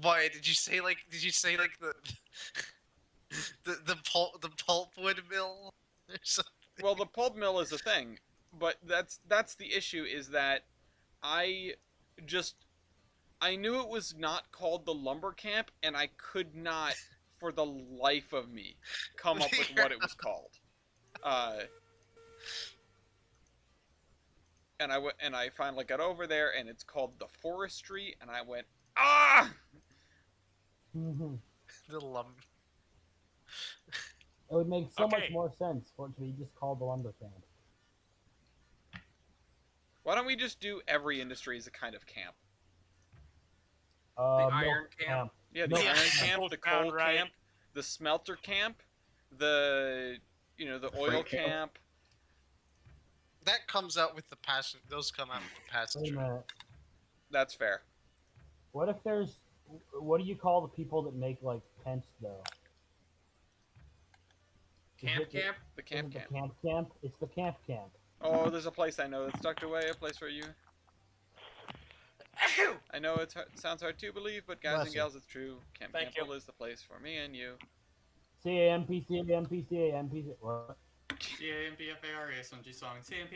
Why did you say like the the pulpwood mill or something? Well, the pulp mill is a thing, but that's the issue, is that I knew it was not called the lumber camp, and I could not, for the life of me, come up with what it was called. And I finally got over there, and it's called the forestry, and I went, ah! Mhm. The lum. It would make so much Okay. more sense for it to be just called the lumber camp. Why don't we just do every industry as a kind of camp? The Milk iron camp. Yeah, the No, iron yeah. camp, the Sounds coal right. camp, the smelter camp, the the oil freight camp. camp. That comes out with the passenger. Those come out with the Wait a passenger. minute. That's fair. What if there's... What do you call the people that make, like, tents, though? Is Camp it the- camp. The is camp it the camp. camp camp? It's the camp camp. Oh, there's a place I know that's tucked away. A place where you. I know it sounds hard to believe, but guys Bless and you. gals, it's true. Camp Thank Campbell is the place for me and you. C-A-M-P-C-A-M-P-C-A-M-P-C... What? CAMPFARA song.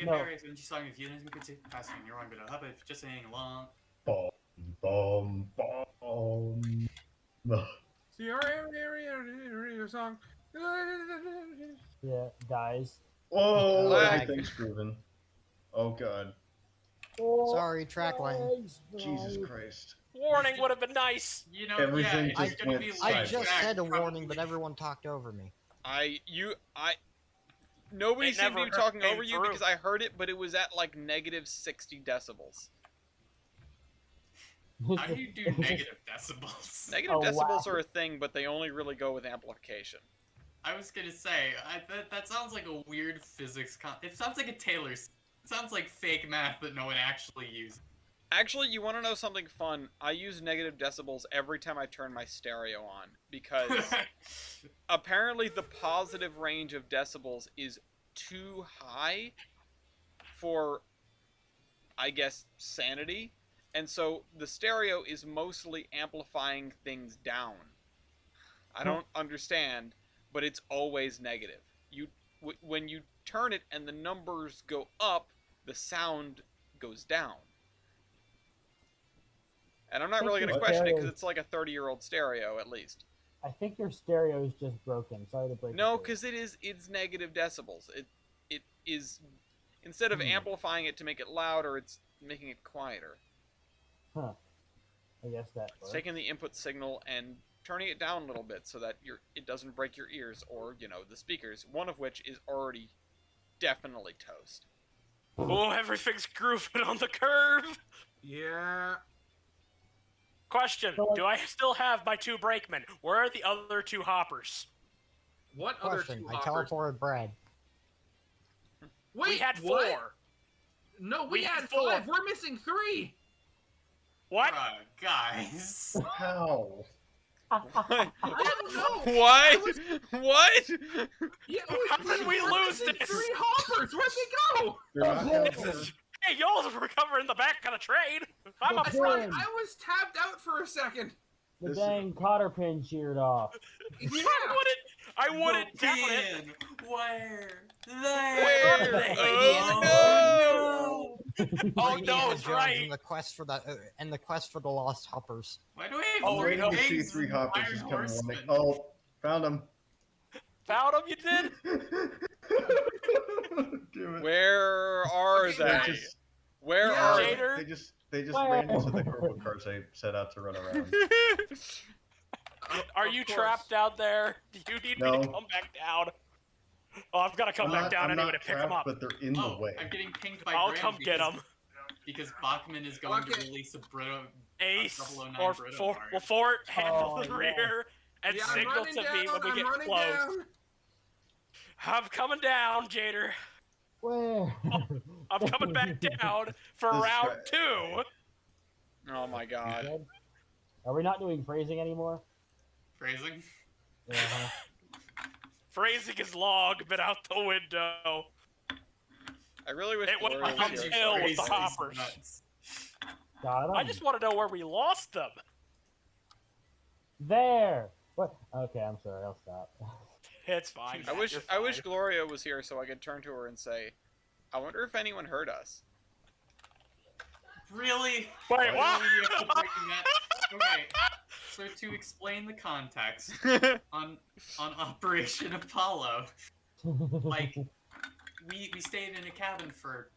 No. CAMPFARA song. If you listen to passing, you're wrong, but how about just saying along? Boom, boom, boom. See our song. Yeah, guys. Whoa, Lag. everything's grooving. Oh god. Sorry, track line. Legs, Jesus bro. Christ. Warning would have been nice. You know, Everything yeah, it's just gonna went be I like just Jack said a probably- warning, but everyone talked over me. Nobody It seemed to never be talking came over you through. because I heard it, but it was at like negative 60 decibels. How do you do negative decibels? Negative Oh, decibels wow. are a thing, but they only really go with amplification. I was gonna say, that sounds like a weird physics it sounds like a Taylor's. It sounds like fake math that no one actually uses. Actually, you want to know something fun? I use negative decibels every time I turn my stereo on because apparently the positive range of decibels is too high for, I guess, sanity. And so the stereo is mostly amplifying things down. I don't understand, but it's always negative. When you turn it and the numbers go up, the sound goes down. And I'm not really going to What? question it because it's like a 30-year-old stereo at least. I think your stereo is just broken. Sorry to break it No, to you. because it's negative decibels. It is, instead of amplifying it to make it louder, it's making it quieter. Huh. I guess that It's works. taking the input signal and turning it down a little bit so that it doesn't break your ears or, the speakers, one of which is already definitely toast. Oh, everything's grooving on the curve. Yeah. Question: So, like- do I still have my 2 brakemen? Where are the other 2 hoppers? What other Question. two I hoppers? teleported Brad. Wait, We had 4. what? No, we We had had 4. 5. We're missing 3. What? Guys. How? I don't know. What? What? Yeah, How did we we're lose missing this? 3 hoppers. Where'd they go? They're not gonna This is- Hey, y'all were covering the back of the train. I'm up But front. then- I was tabbed out for a second. The This- dang cotter pin sheared off. Yeah. I wouldn't doubt it. Pin. Where? Where? There. Oh, Oh Indiana no, Jones it's right. And the quest for the lost hoppers. Why do we have Oh, three waiting to see pigs 3 and hoppers Iron just coming on. Horsemen? Oh, found them. Found him, you did? Damn it. Where are Okay, they? They just- Where Yeah. are Jader? They just Where? ran into the purple cars they set out to run around. Are Of you course. trapped out there? Do you need me No. to come back down? Oh, I've got to come back down I'm anyway not to pick them trapped, up. but they're in the Oh, way. I'm getting pinged by I'll Graham come get because- them. Because Bachman is going to Okay. release a Brito. Ace 009 or Brito for, card. will Fort handle Oh, the yeah. rear and Yeah, I'm signal running to me down. when we I'm get running close. down. I'm coming down, Jader. Where? I'm coming back down for This round guy- 2. Oh my god. Good. Are we not doing phrasing anymore? Phrasing. Yeah. Phrasing is long, been out the window. I really wish It went Gloria on was here. hill with the Phrasing is hoppers. nuts. Got 'em. I just want to know where we lost them. There. What? Okay, I'm sorry. I'll stop. It's fine. I wish You're I wish fine. Gloria was here so I could turn to her and say, I wonder if anyone heard us. Really? Wait, Really, what? you have to bring that? Okay. So to explain the context on Operation Apollo, like we stayed in a cabin for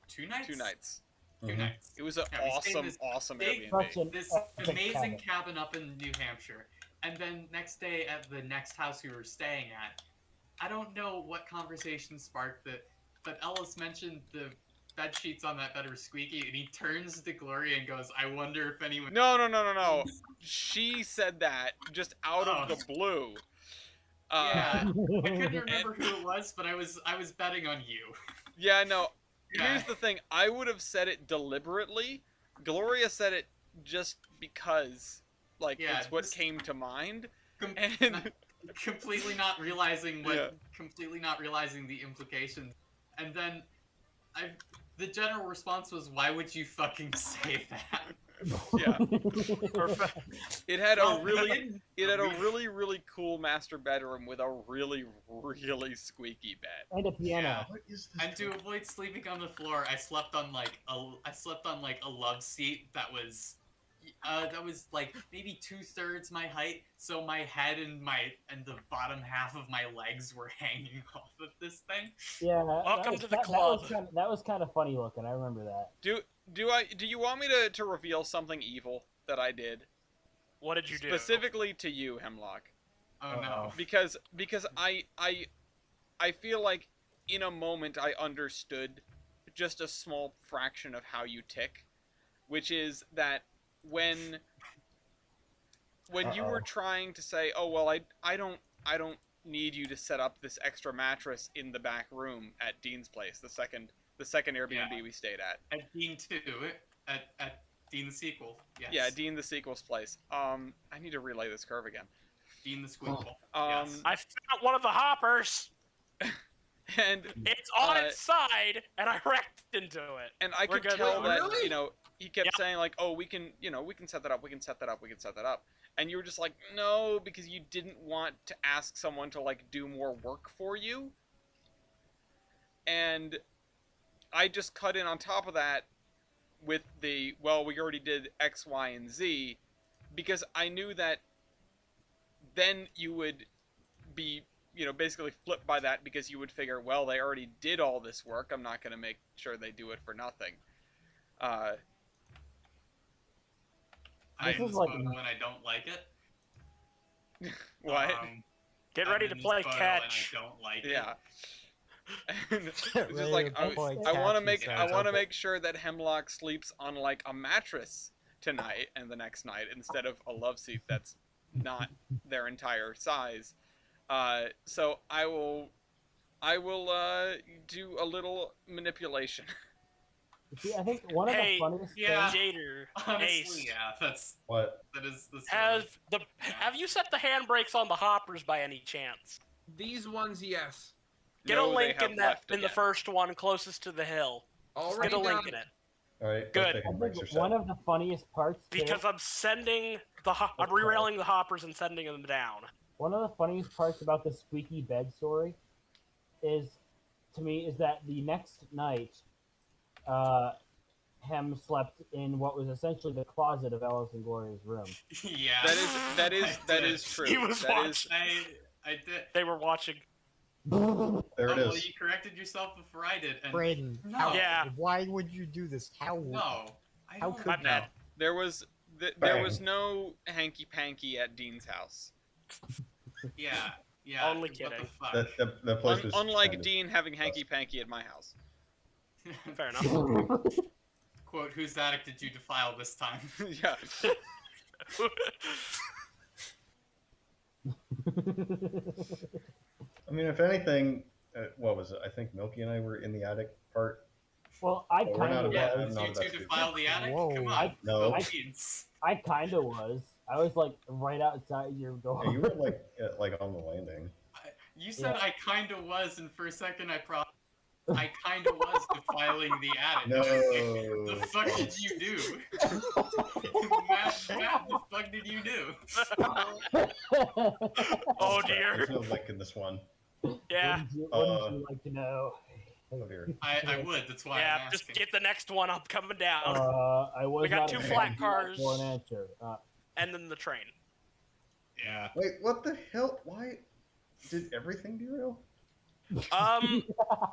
2 nights. 2 nights. 2 Mhm. nights. It was an Yeah, we stayed in awesome, this awesome big- Such Airbnb. an This epic amazing cabin. cabin up in New Hampshire, and then next day at the next house we were staying at, I don't know what conversation sparked it, but Ellis mentioned the bed sheets on that bed were squeaky, and he turns to Gloria and goes, "I wonder if anyone." No. She said that just out of the blue. Yeah, I couldn't remember who it was, but I was betting on you. Yeah, no. Yeah. Here's the thing. I would have said it deliberately. Gloria said it just because, like, Yeah, it's what just- came to mind. Completely not realizing Yeah. completely not realizing the implications, and then the general response was, "Why would you fucking say that?" Yeah. It had a Well, really, really cool master bedroom with a really, really squeaky bed. And a piano. Yeah. What is this? And to avoid sleeping on the floor, I slept on like a love seat that was like maybe 2/3 my height, so my head and the bottom half of my legs were hanging off of this thing. Yeah. Welcome to the club. That was kind of funny looking. I remember that. Do you want me to reveal something evil that I did? What did you do? Specifically to you, Hemlock. Oh no. Because I feel like in a moment I understood just a small fraction of how you tick, which is that when you were trying to say, "Oh well, I don't need you to set up this extra mattress in the back room at Dean's place," the second Airbnb we stayed at. At Dean 2, at Dean the sequel. Yes. Yeah, Dean the sequel's place. I need to relay this curve again. Dean the Squeakle. Yes. I found one of the hoppers. And it's on its side, and I wrecked into it. And I could tell that, he kept saying like, "Oh, we can set that up, we can set that up." And you were just like, "No," because you didn't want to ask someone to like do more work for you. And I just cut in on top of that with the, well, we already did X, Y, and Z, because I knew that then you would be, basically flipped by that, because you would figure, well, they already did all this work, I'm not going to make sure they do it for nothing. This is like when I don't like it. What? Get ready to play catch. And I don't like it. Yeah. It's just like I want to make sure that Hemlock sleeps on like a mattress tonight and the next night instead of a love seat that's not their entire size. So I will do a little manipulation. See, I think one of the funniest things... Jader, honestly, Ace. yeah, that's... What? That is the... Have you set the handbrakes on the hoppers by any chance? These ones, yes. Get a link in the first one closest to the hill. Already Get a link done. in it. All right. Good. Take a I break, think sir. one of the funniest parts... Because I'm sending I'm rerailing the hoppers and sending them down. One of the funniest parts about the squeaky bed story is that the next night, Hem slept in what was essentially the closet of Alice and Gloria's room. Yeah. That is true. He was watching. I did. They were watching. There it Well, is. you corrected yourself before I did. And Braden, no. Yeah. why would you do this? How? No. I How don't could My you? bad. There was no hanky panky at Dean's house. Yeah. Yeah. Only what kidding. the fuck? That place was Unlike kind of- Dean having hanky panky at my house. Fair enough. Quote, whose attic did you defile this time? Yeah. I mean, if anything, what was it? I think Milky and I were in the attic part. Well, I We're kind not of about- Yeah, I'm was. not you about two to. defile the attic? Whoa. Come on. No. I kind of was. I was like right outside your door. Yeah, you were like on the landing. You said I kinda was, and for a second I kinda was defiling the attic. No. The fuck did you do? Matt, the fuck did you do? Oh dear. There's no link in this one. Yeah. Wouldn't you like to know? Oh dear. I would, that's why Yeah. I'm Just asking. get the next one. I'm coming down. I was We got not 2 expecting flat cars. for an answer. And then the train. Yeah. Wait, what the hell? Why did everything derail?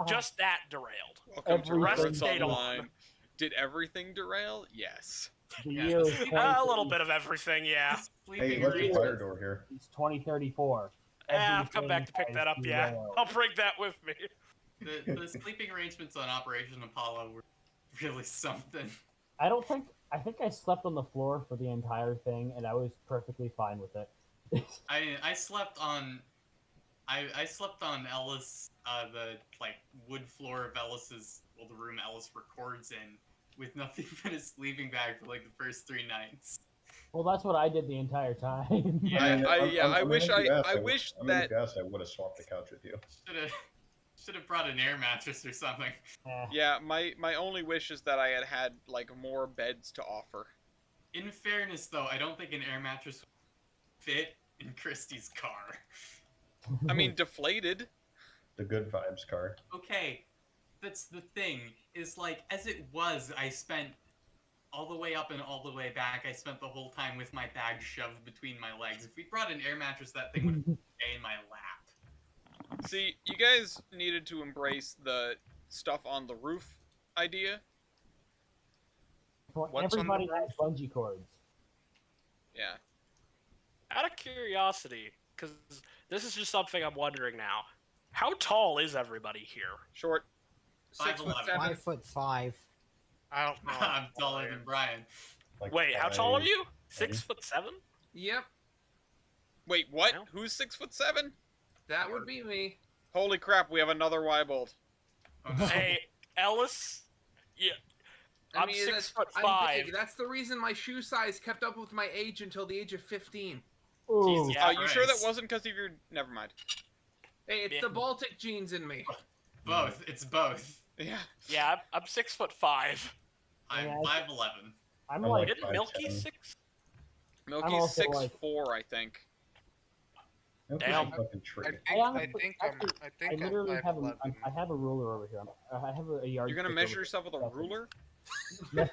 Just that derailed. Welcome to Everything Reference stayed on. Online. Did everything derail? Yes. The Yeah, year is this is 20, A little bit of everything, yeah. Hey, Sleeping left your Beauty. fire door here. it's 2034. I'll come back to pick that up, yeah. derailed. I'll bring that with me. The sleeping arrangements on Operation Apollo were really something. I think I slept on the floor for the entire thing, and I was perfectly fine with it. I slept on Ellis, the like wood floor of Ellis's, well, the room Ellis records in, with nothing but a sleeping bag for like the first 3 nights. Well, that's what I did the entire time. I wish that I would have swapped the couch with you. Should have brought an air mattress or something. Yeah, my only wish is that I had like more beds to offer. In fairness, though, I don't think an air mattress would fit in Christie's car. I mean, deflated. The good vibes car. Okay, that's the thing. Is like, as it was, I spent all the way up and all the way back. I spent the whole time with my bag shoved between my legs. If we brought an air mattress, that thing would stay in my lap. See, you guys needed to embrace the stuff on the roof idea. Well, What's on the everybody has bungee cords. Yeah. Out of curiosity, because this is just something I'm wondering now. How tall is everybody here? Short. 5'11". 5'5". I don't know. I'm taller than Brian. Like Wait, how tall are you? 5'7". 6'7"? Yep, Wait, what? Well. Who's 6'7"? that would be me. Holy crap! We have another Wybold. Oh, no. Hey, Ellis. Yeah, I I'm mean, 6'5". big. That's the reason my shoe size kept up with my age until the age of 15. Ooh. Yeah, You sure that Christ. wasn't because of your? Never mind. Hey, it's Yeah. the Baltic genes in me. Both. It's both. Yeah. Yeah, I'm 6'5". I'm Yeah, 5'11". I'm I'm like, like Didn't Milky 5'10". 6? Milky's also 6'4", I think. Damn. A fucking tree. I literally have 5'11". I have a ruler over here. I have a yard. You're gonna measure yourself with a ruler? Hold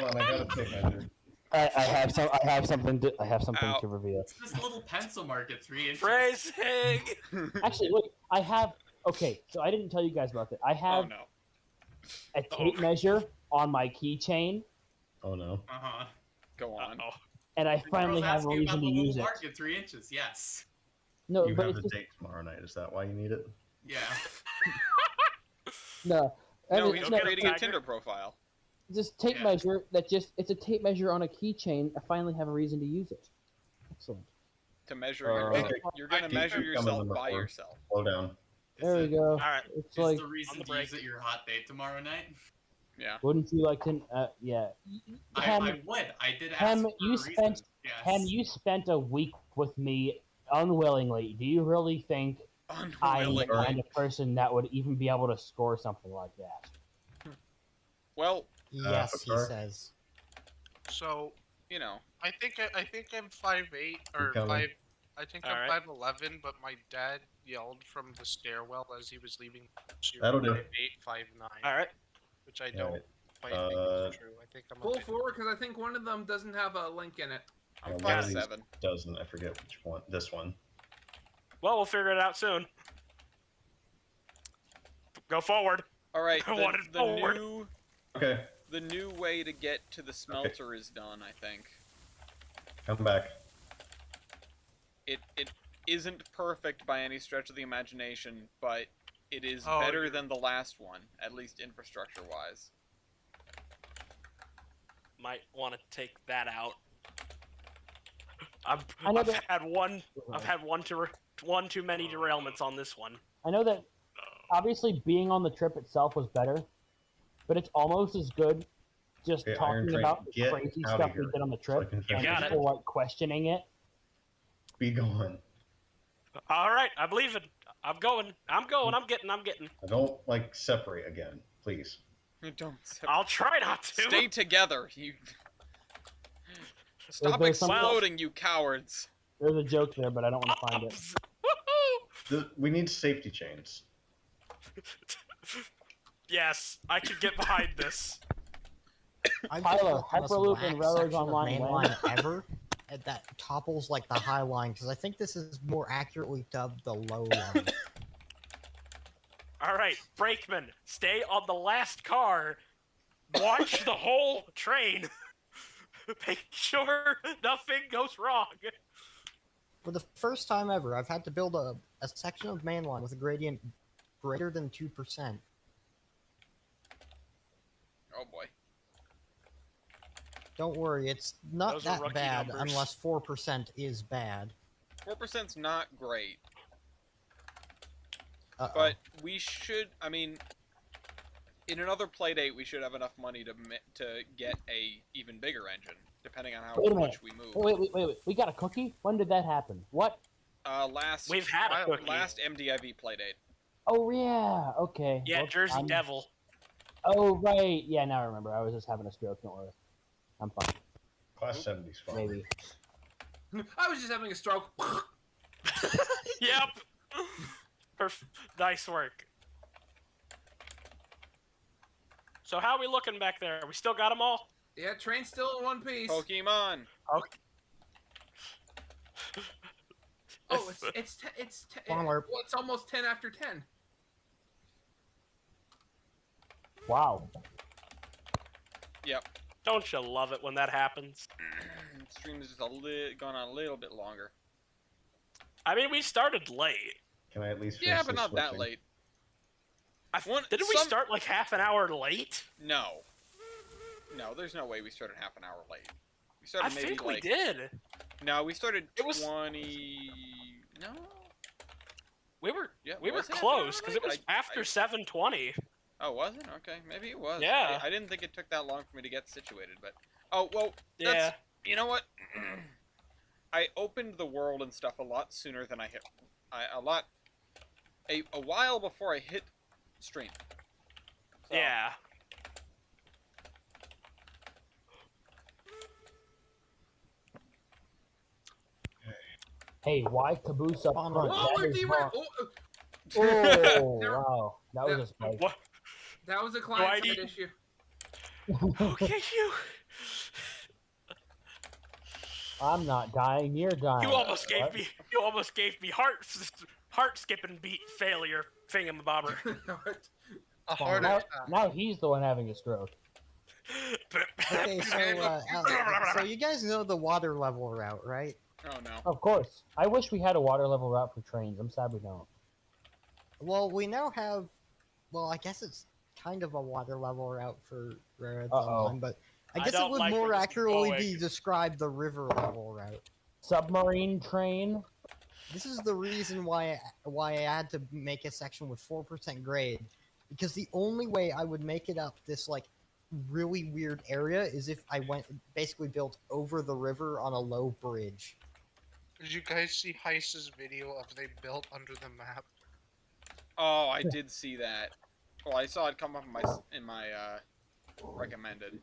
on, I gotta take measure. I have something Ow. to reveal. It's this little pencil mark at 3 inches. Phrasing! Actually, look, I have. Okay, so I didn't tell you guys about that. I Oh have no. a tape measure on my keychain, Oh no. Uh-huh. Go on. Uh-oh. and I finally Girls have a asking reason about to the little use it. mark at 3 inches. Yes. No, You but have it's a just date tomorrow night. Is that why you need it? Yeah. no. No, It's he's not- creating a Tiger. Tinder profile. Just tape Yeah. measure it's a tape measure on a keychain. I finally have a reason to use it. Excellent. To measure Uh, yourself. okay. You're gonna I think measure I'm yourself coming by before. yourself. Slow down. There we go. Alright. It's Is like, the reason on the to break. use at your hot date tomorrow night? Yeah. wouldn't you like to? Yeah. Hem, I would. I did ask Hem, for you a reason. spent- Yes. Hem, you spent a week with me unwillingly. Do you really think I'm the Unwilling. kind of person that would even be able to score something like that? Well, Yes, he Sure. says. So you know. I think I'm 5'8" or coming. 5. I think I'm Alright. 5'11", but my dad yelled from the stairwell as he was leaving. That'll do. 5'8", 5'9", Alright. which I don't Alright. quite think is true. I think I'm a Pull bit- forward because I think one of them doesn't have a link in it. I'm one of these 5'7". doesn't. I forget which one. This one. Well, we'll figure it out soon. Go forward. All right. I wanted The forward. Okay, new way to get to the smelter is done. I think come back. it isn't perfect by any stretch of the imagination, but it is Oh, better you're- than the last one, at least infrastructure wise. Might want to take that out. I know I've that- had one too many derailments on this one. I know that obviously being on the trip itself was better, but it's almost as good just Okay, Iron talking Train, about the get crazy outta stuff we here did on the so I trip can and finish got it. people like questioning it. Be gone. All right, I believe it. I'm going. I'm getting. I don't like separate again, please. Don't I'll try not to. stay together. You stop There's some- exploding, you cowards. There's a joke there, but I don't want to find it. Woohoo! We need safety chains. Yes, I can get behind this. I've Tyler, got the most Hyperloop and whack Railroads section of Online main when? line ever. That topples like the high line because I think this is more accurately dubbed the low line. All right, brakeman, stay on the last car. Watch the whole train. Make sure nothing goes wrong. For the first time ever, I've had to build a section of mainline with a gradient greater than 2%. Oh boy. Don't worry, it's not Those are that rookie bad numbers. unless 4% is bad. 4%'s not great, Uh-oh. but we should. I mean, in another playdate, we should have enough money to get a even bigger engine, depending on how Wait a much minute. we move. Wait. We got a cookie? When did that happen? What? Last We've had a cookie. last MDIV playdate. Oh, yeah. Okay. Yeah, Whoops, Jersey I'm- Devil. Oh, right. Yeah, now I remember. I was just having a stroke. Don't worry. I'm fine. Class 70's fine. Maybe. I was just having a stroke. Yep. Nice work. So how are we looking back there? We still got them all? Yeah, train's still in one piece. Pokemon. Okay. Oh, Onward. well, it's almost 10 after 10. Wow. Yep. Don't you love it when that happens? Stream is just gone on a little bit longer. I mean, we started late. Can I at least Yeah, finish but this not that switching? late. Didn't we start like half an hour late? No. No, there's no way we started half an hour late. We started I maybe think like... we did. No, we started It was- 20... No? We were Yeah, we were was it half an hour close because it late? was after 7:20. Oh, was it? Okay, maybe it was. Yeah. I didn't think it took that long for me to get situated, but... Oh, well, Yeah. that's... You know what? I opened the world and stuff a lot sooner than I hit... A while before I hit stream. So, Yeah. Hey, why caboose up Oh, front? Oh, That we're is de- wrong. oh, Oh, wow. That was a spike. What? that was a I client side need- issue. Okay, you. I'm not dying. You're dying. You almost gave What? me. You almost gave me heart skipping beat failure thingamabobber. A heart Now, attack. now he's the one having a stroke. Okay, so you guys know the water level route, right? Oh, no. Of course. I wish we had a water level route for trains. I'm sad we don't. Well, we now have... Well, I guess it's kind of a water level route for Railroads Uh-oh. Online, but I I guess it don't would like more where this is accurately going. be described the river level route. Submarine train? This is the reason why I had to make a section with 4% grade, because the only way I would make it up this like really weird area is if I basically built over the river on a low bridge. Did you guys see Heiss's video of they built under the map? Oh, I did see that. Well, I saw it come up in my recommended.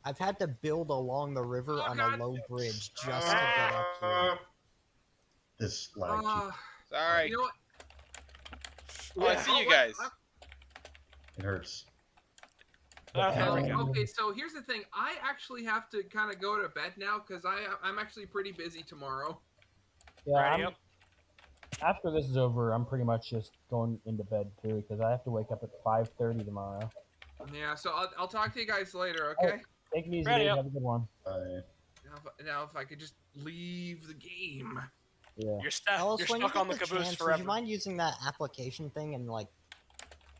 I've had to build along the river Oh, on God. a low bridge just to get up here. This lag. Sorry. You know what? Oh, I see you guys. It hurts. There we go. Okay, so here's the thing. I actually have to kind of go to bed now because I'm actually pretty busy tomorrow. Yeah, Radio. after this is over, I'm pretty much just going into bed too because I have to wake up at 5:30 tomorrow. Yeah, so I'll talk to you guys later, okay? Take it easy, Radio. Dave. Have a good one. Now if I could just leave the game. Yeah. You're stuck. Alice, You're when you stuck on the get the caboose chance, would forever. you mind using that application thing and like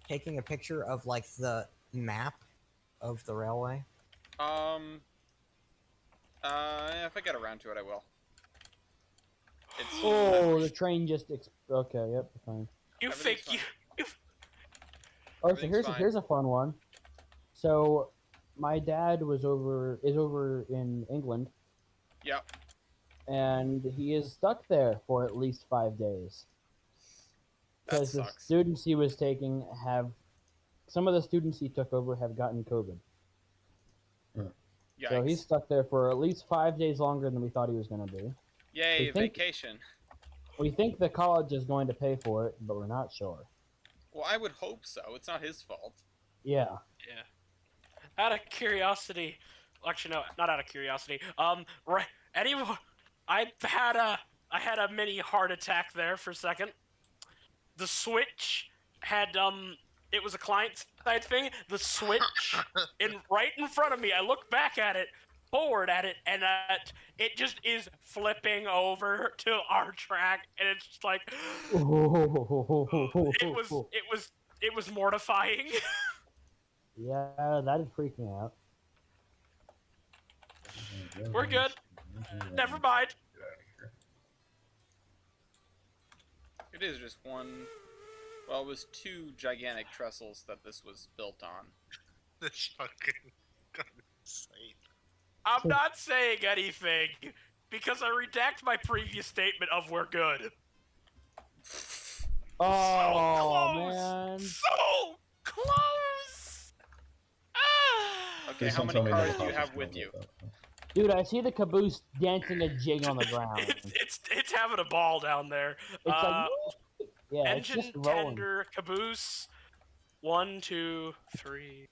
taking a picture of like the map of the railway? If I get around to it, I will. It's Oh, the train just. Okay, yep, fine. You Everything's fake. You. Oh, so Everything's fine. here's a fun one. So, my dad is over in England, Yep. and he is stuck there for at least 5 days That because the sucks. students he was taking some of the students he took over have gotten COVID. Yikes. So he's stuck there for at least 5 days longer than we thought he was going to be. Yay, we think- vacation. We think the college is going to pay for it, but we're not sure. Well, I would hope so. It's not his fault. Yeah. Yeah. Out of curiosity, actually no, not out of curiosity. Right. Anyway, I had a mini heart attack there for a second. The switch had it was a client side thing. The switch right in front of me. I looked back at it. forward at it, and it just is flipping over to our track, and it's just like it was mortifying. Yeah, that is freaking out. We're good. Never mind. It is just one. Well, it was 2 gigantic trestles that this was built on. This fucking god insane. I'm not saying anything because I redact my previous statement of we're good. Oh, close! man. So close! Ah! Okay, Please how don't many tell me that cars do you Tasha's have with gonna you? look up. Dude, I see the caboose dancing a jig on the ground. It's having a ball down there. It's like, yeah, it's Engine, just rolling. tender, caboose. 1, 2, 3.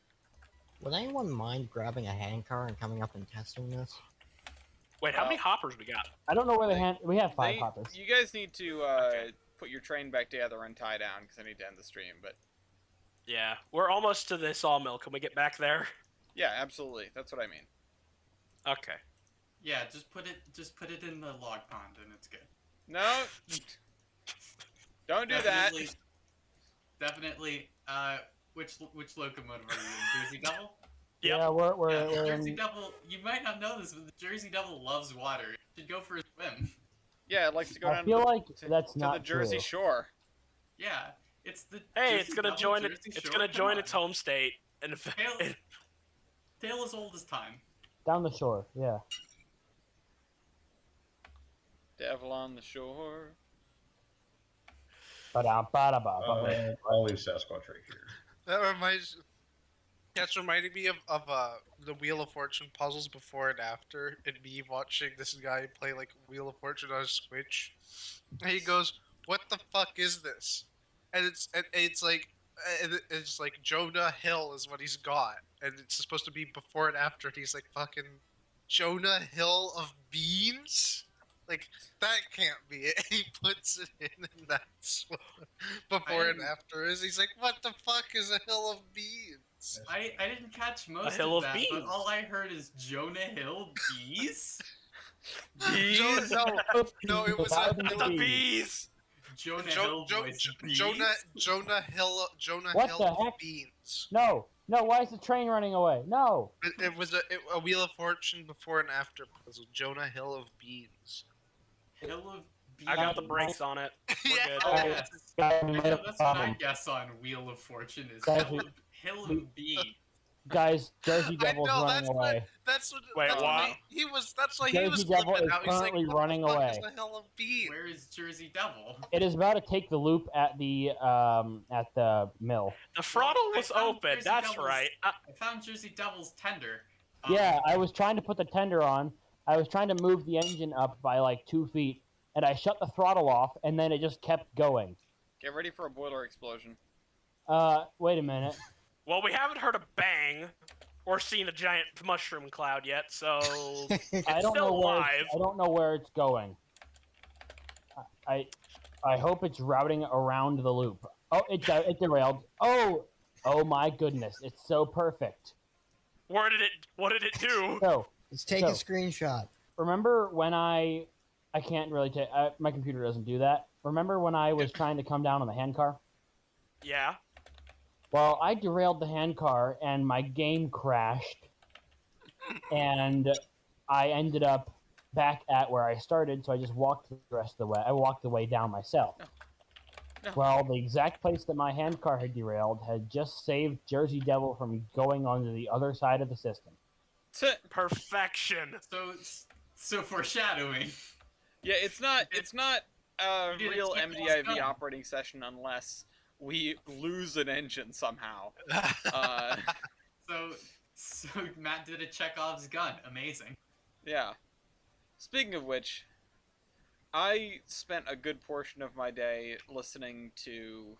Would anyone mind grabbing a handcar and coming up and testing this? Wait, how many hoppers we got? I don't know where we have 5 They- hoppers. You guys need to put your train back together and tie down because I need to end the stream. But Yeah, we're almost to the sawmill. Can we get back there? yeah, absolutely. That's what I mean. Okay. Yeah, just put it in the log pond and it's good. No, don't do that. Definitely. Which locomotive are you in? Jersey Devil? Yep. Yeah, we're Yeah, the in. Jersey Devil. You might not know this, but the Jersey Devil loves water. It should go for a swim. Yeah, it likes to go I down feel like to, that's to not the Jersey true. Shore. Yeah, it's the. Hey, Jersey it's gonna Devil, join it. Jersey It's Shore, gonna come join on. its home state. And Tale as old as time. Down the shore, yeah. Devil on the shore. Ba-da-ba-da-ba. I'll leave Sasquatch right here. That reminds. That's reminding me of the Wheel of Fortune puzzles before and after, and me watching this guy play like Wheel of Fortune on his Switch. And he goes, "What the fuck is this?" And it's like Jonah Hill is what he's got, and it's supposed to be before and after. And he's like, "Fucking Jonah Hill of beans." Like, that can't be it. He puts it in, and that's what before and after is. He's like, what the fuck is a hill of beans? I didn't catch most hill of of that, but beans. all I heard is Jonah Hill bees. Bees. No, it was the bees. Jonah Hill voice bees. Jonah Hill What the of heck? beans. No, why is the train running away? No. It was a Wheel of Fortune before and after puzzle. Jonah Hill of beans. Hill of bees. I got the brakes on it. We're Yeah. good. Oh, Guys, yes. guys, we I might know, have a that's what I problem. guess on Wheel of Fortune is Guys, Hill of Bee. Guys, Jersey I Devil's know, running away. That's what. Wait, that's what? what he was. That's why he Jersey was Devil flipping is out. He's like, currently what running the fuck away. is the Hill of beans? Where is Jersey Devil? It is about to take the loop at the mill. The throttle I was found open. Jersey That's Devil's- right. I found Jersey Devil's tender. Yeah, I was trying to put the tender on. I was trying to move the engine up by like 2 feet, and I shut the throttle off, and then it just kept going. Get ready for a boiler explosion. Wait a minute. Well, we haven't heard a bang or seen a giant mushroom cloud yet, so I don't know still where alive. I don't know where it's going. I hope it's routing around the loop. Oh, it derailed. Oh my goodness! It's so perfect. What did it do? So Let's take So- a screenshot. remember when I can't really take my computer doesn't do that. Remember when I was trying to come down on the handcar? Yeah. Well, I derailed the handcar and my game crashed, and I ended up back at where I started. So I just walked the rest of the way. I walked the way down myself. No. Well, the exact place that my handcar had derailed had just saved Jersey Devil from going onto the other side of the system. Perfection. So foreshadowing. Yeah, it's not a You did real achieve MDIV milestone. operating session unless we lose an engine somehow. So Matt did a Chekhov's gun. Amazing. Yeah. Speaking of which, I spent a good portion of my day listening to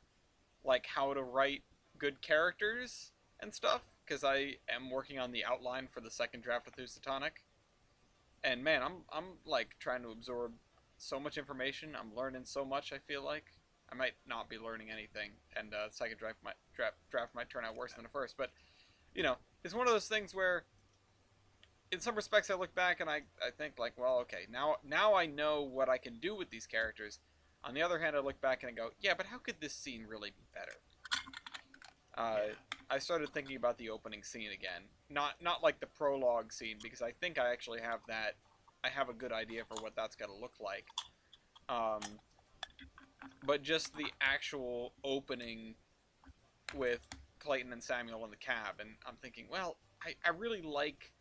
like how to write good characters and stuff because I am working on the outline for the second draft of Thusatonic. And man, I'm like trying to absorb so much information. I'm learning so much. I feel like I might not be learning anything, and the second draft might turn out worse than the first. But you know, it's one of those things where in some respects, I look back and I think like, well, okay, now I know what I can do with these characters. On the other hand, I look back and I go, yeah, but how could this scene really be better? I started thinking about the opening scene again, not like the prologue scene, because I think I actually have that. I have a good idea for what that's gonna look like. But just the actual opening with Clayton and Samuel in the cab, and I'm thinking, well, I really like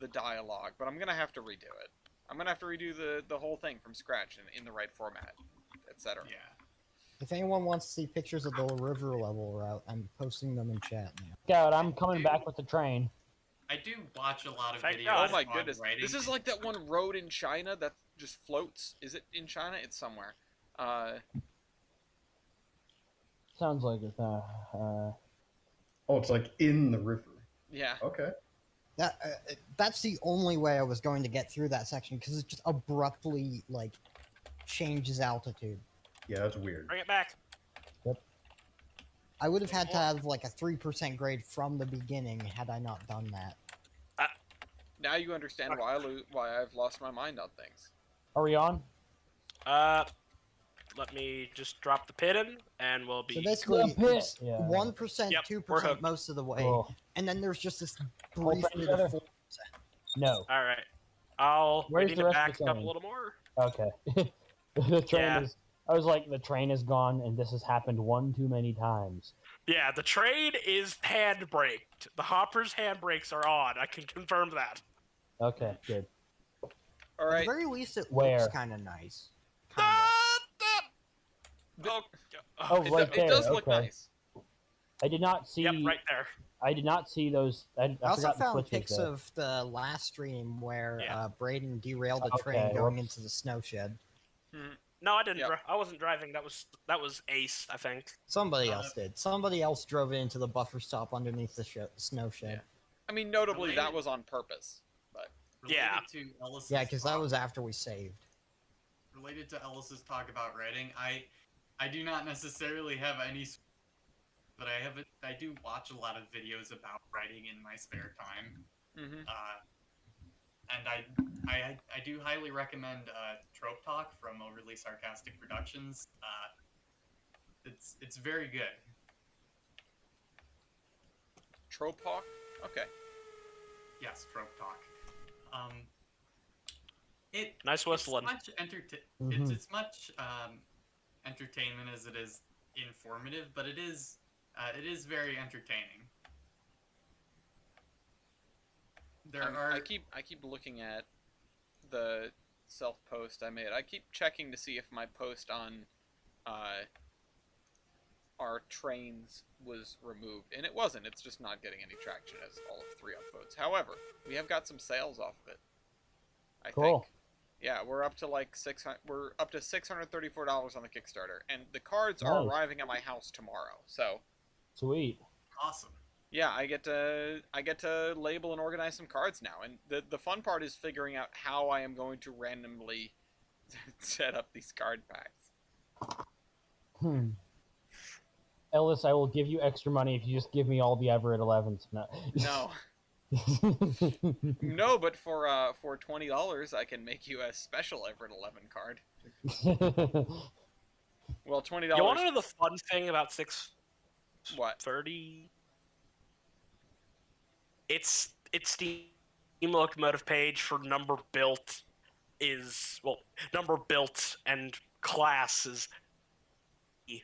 the dialogue, but I'm going to have to redo it. I'm going to have to redo the whole thing from scratch in the right format, etc. Yeah. If anyone wants to see pictures of the river level route, I'm posting them in chat now. Scout, I'm coming back with the train. I do watch a lot of Thank videos God. Oh my on goodness. writing. This is like that one road in China that just floats. Is it in China? It's somewhere. Sounds like it. Oh, it's like in the river. Yeah. Okay. That's the only way I was going to get through that section because it just abruptly like changes altitude. Yeah, that's weird. Bring it back. I would have had to have like a 3% grade from the beginning had I not done that. Now you understand why I've lost my mind on things. Are we on? Let me just drop the pit in, and we'll be. So basically, The pit. it's Yeah. 1%, Yep, we're 2% hooked. most of the way, Cool. and then there's just this Hold brief it bit together. of 4%. No. All right. Where's We need the to rest of back the up a train? little more. Okay. The train Yeah. is. I was like, the train is gone, and this has happened one too many times. Yeah, the train is handbraked. The hopper's handbrakes are on. I can confirm that. Okay, good. All At the right. very least, it Where? looks kind of nice. Kinda. Oh, It, right do- it there. does look okay. nice. I did not see. Yep, right there. I did not see those. I I also forgot the found switches pics there. of the last stream where Yeah. Braden derailed a Okay, train going whoops. into the snow shed. No, I didn't. Yep. I wasn't driving. That was Ace, I think. Somebody else did. Somebody else drove it into the buffer stop underneath the snow shed. I mean, notably, that Related- was on purpose. But Related Yeah. to Ellis's Yeah, because that talk- was after we saved. related to Ellis's talk about writing. I do not necessarily have any, but I do watch a lot of videos about writing in my spare time. And I do highly recommend Trope Talk from Overly Sarcastic Productions. It's very good. Trope Hawk? Okay. Yes, Trope Talk. Nice whistling. Mhm. It's as much entertainment as it is informative, but it is very entertaining. I keep looking at the self post I made. I keep checking to see if my post on our trains was removed, and it wasn't. It's just not getting any traction as all of 3 upvotes. However, we have got some sales off of it. I Cool. think. Yeah, we're up to like $634 on the Kickstarter, and the cards are Nice. arriving at my house tomorrow. So Sweet. Awesome. yeah, I get to label and organize some cards now, and the fun part is figuring out how I am going to randomly set up these card packs. Ellis, I will give you extra money if you just give me all the Everett 11s. No. No, no, but for $20, I can make you a special Everett 11 card. Well, $20. You want to know the fun thing about 630? What? Its Steam locomotive page for number built and class is E.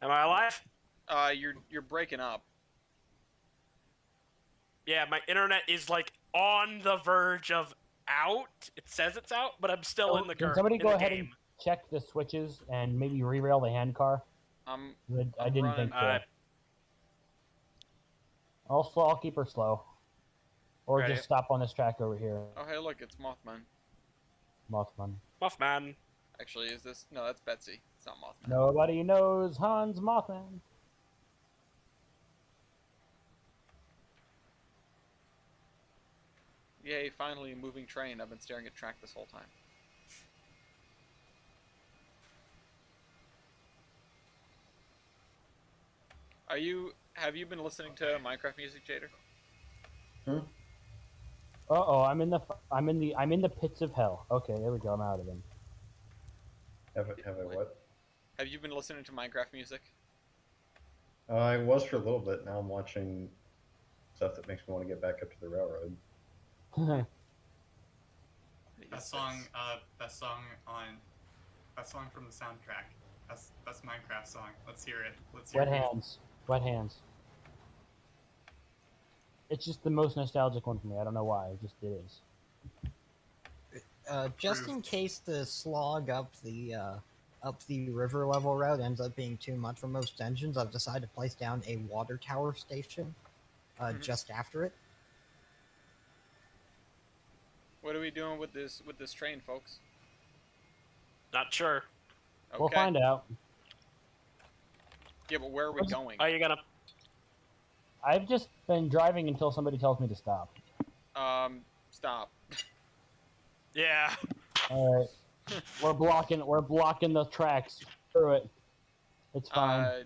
Am I alive? You're breaking up. Yeah, my internet is like on the verge of out. It says it's out, but I'm still in the Can game. somebody go ahead and check the switches and maybe re-rail the hand car? I'm I didn't running. think so. I'll keep her slow. Or Right. just stop on this track over here. Oh, hey, look, it's Mothman. Mothman. Mothman. Actually, is this? No, that's Betsy. It's not Mothman. Nobody knows Hans Mothman. Yay, finally a moving train. I've been staring at track this whole time. Have you been listening to Minecraft music, Jader? Uh-oh, I'm in the pits of hell. Okay, there we go. I'm out of them. Have I what? Have you been listening to Minecraft music? I was for a little bit. Now I'm watching stuff that makes me want to get back up to the railroad. Best song from the soundtrack. That's Minecraft song. Let's hear it. Let's hear Wet it. hands. Wet hands. It's just the most nostalgic one for me. I don't know why. It just is. Just in case the slog up the river level route ends up being too much for most engines, I've decided to place down a water tower station just after it. What are we doing with this train, folks? Not sure. Okay. We'll find out. Yeah, but where are we going? Are you gonna? I've just been driving until somebody tells me to stop. Stop. Yeah. All right. We're blocking the tracks. Screw it. It's fine.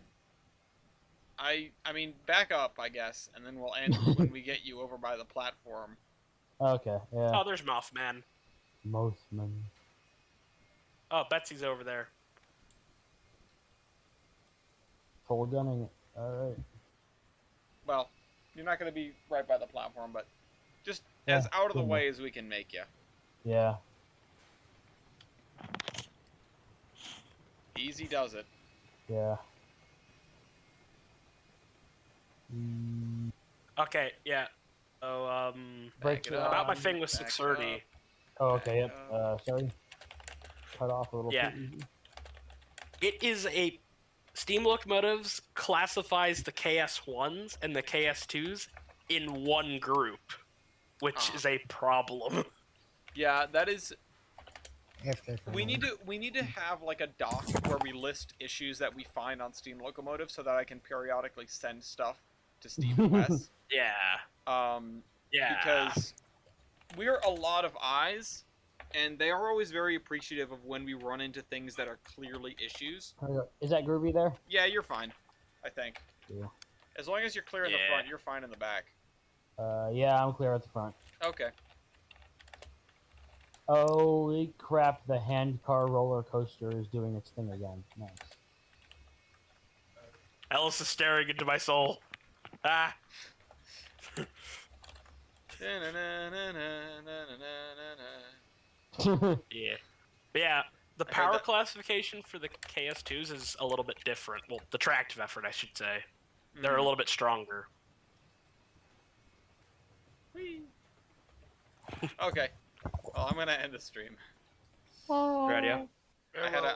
I mean, back up, I guess, and then we'll end when we get you over by the platform. Okay. Yeah. Oh, there's Mothman. Mothman. Oh, Betsy's over there. Full gunning it. All right. Well, you're not going to be right by the platform, but just Yeah, as out of the good way as we can make you. Yeah. Easy does it. Yeah. Okay, yeah. So, Break it about my up, thing with back it 630. Oh, okay. Yep. Sorry. Cut off a little. Yeah. too easy. It is a Steam Locomotives classifies the KS1s and the KS2s in one group, which is a problem. Yeah, that is. After We need to have like a doc where we list issues that we find on Steam Locomotive so that I can periodically send stuff to SteamOS. Yeah. Yeah. Because we're a lot of eyes, and they are always very appreciative of when we run into things that are clearly issues. Is that Groovy there? Yeah, you're fine, I think. Yeah. As long as you're clear in the front, you're fine in the back. Yeah, I'm clear at the front. Okay. Holy crap, the handcar roller coaster is doing its thing again. Nice. Alice is staring into my soul. Ah. Yeah. But yeah, the power classification for the KS2s is a little bit different. Well, the tractive effort, I should say. They're a little bit stronger. Whee. Okay. Well, I'm gonna end the stream. Ready? I had a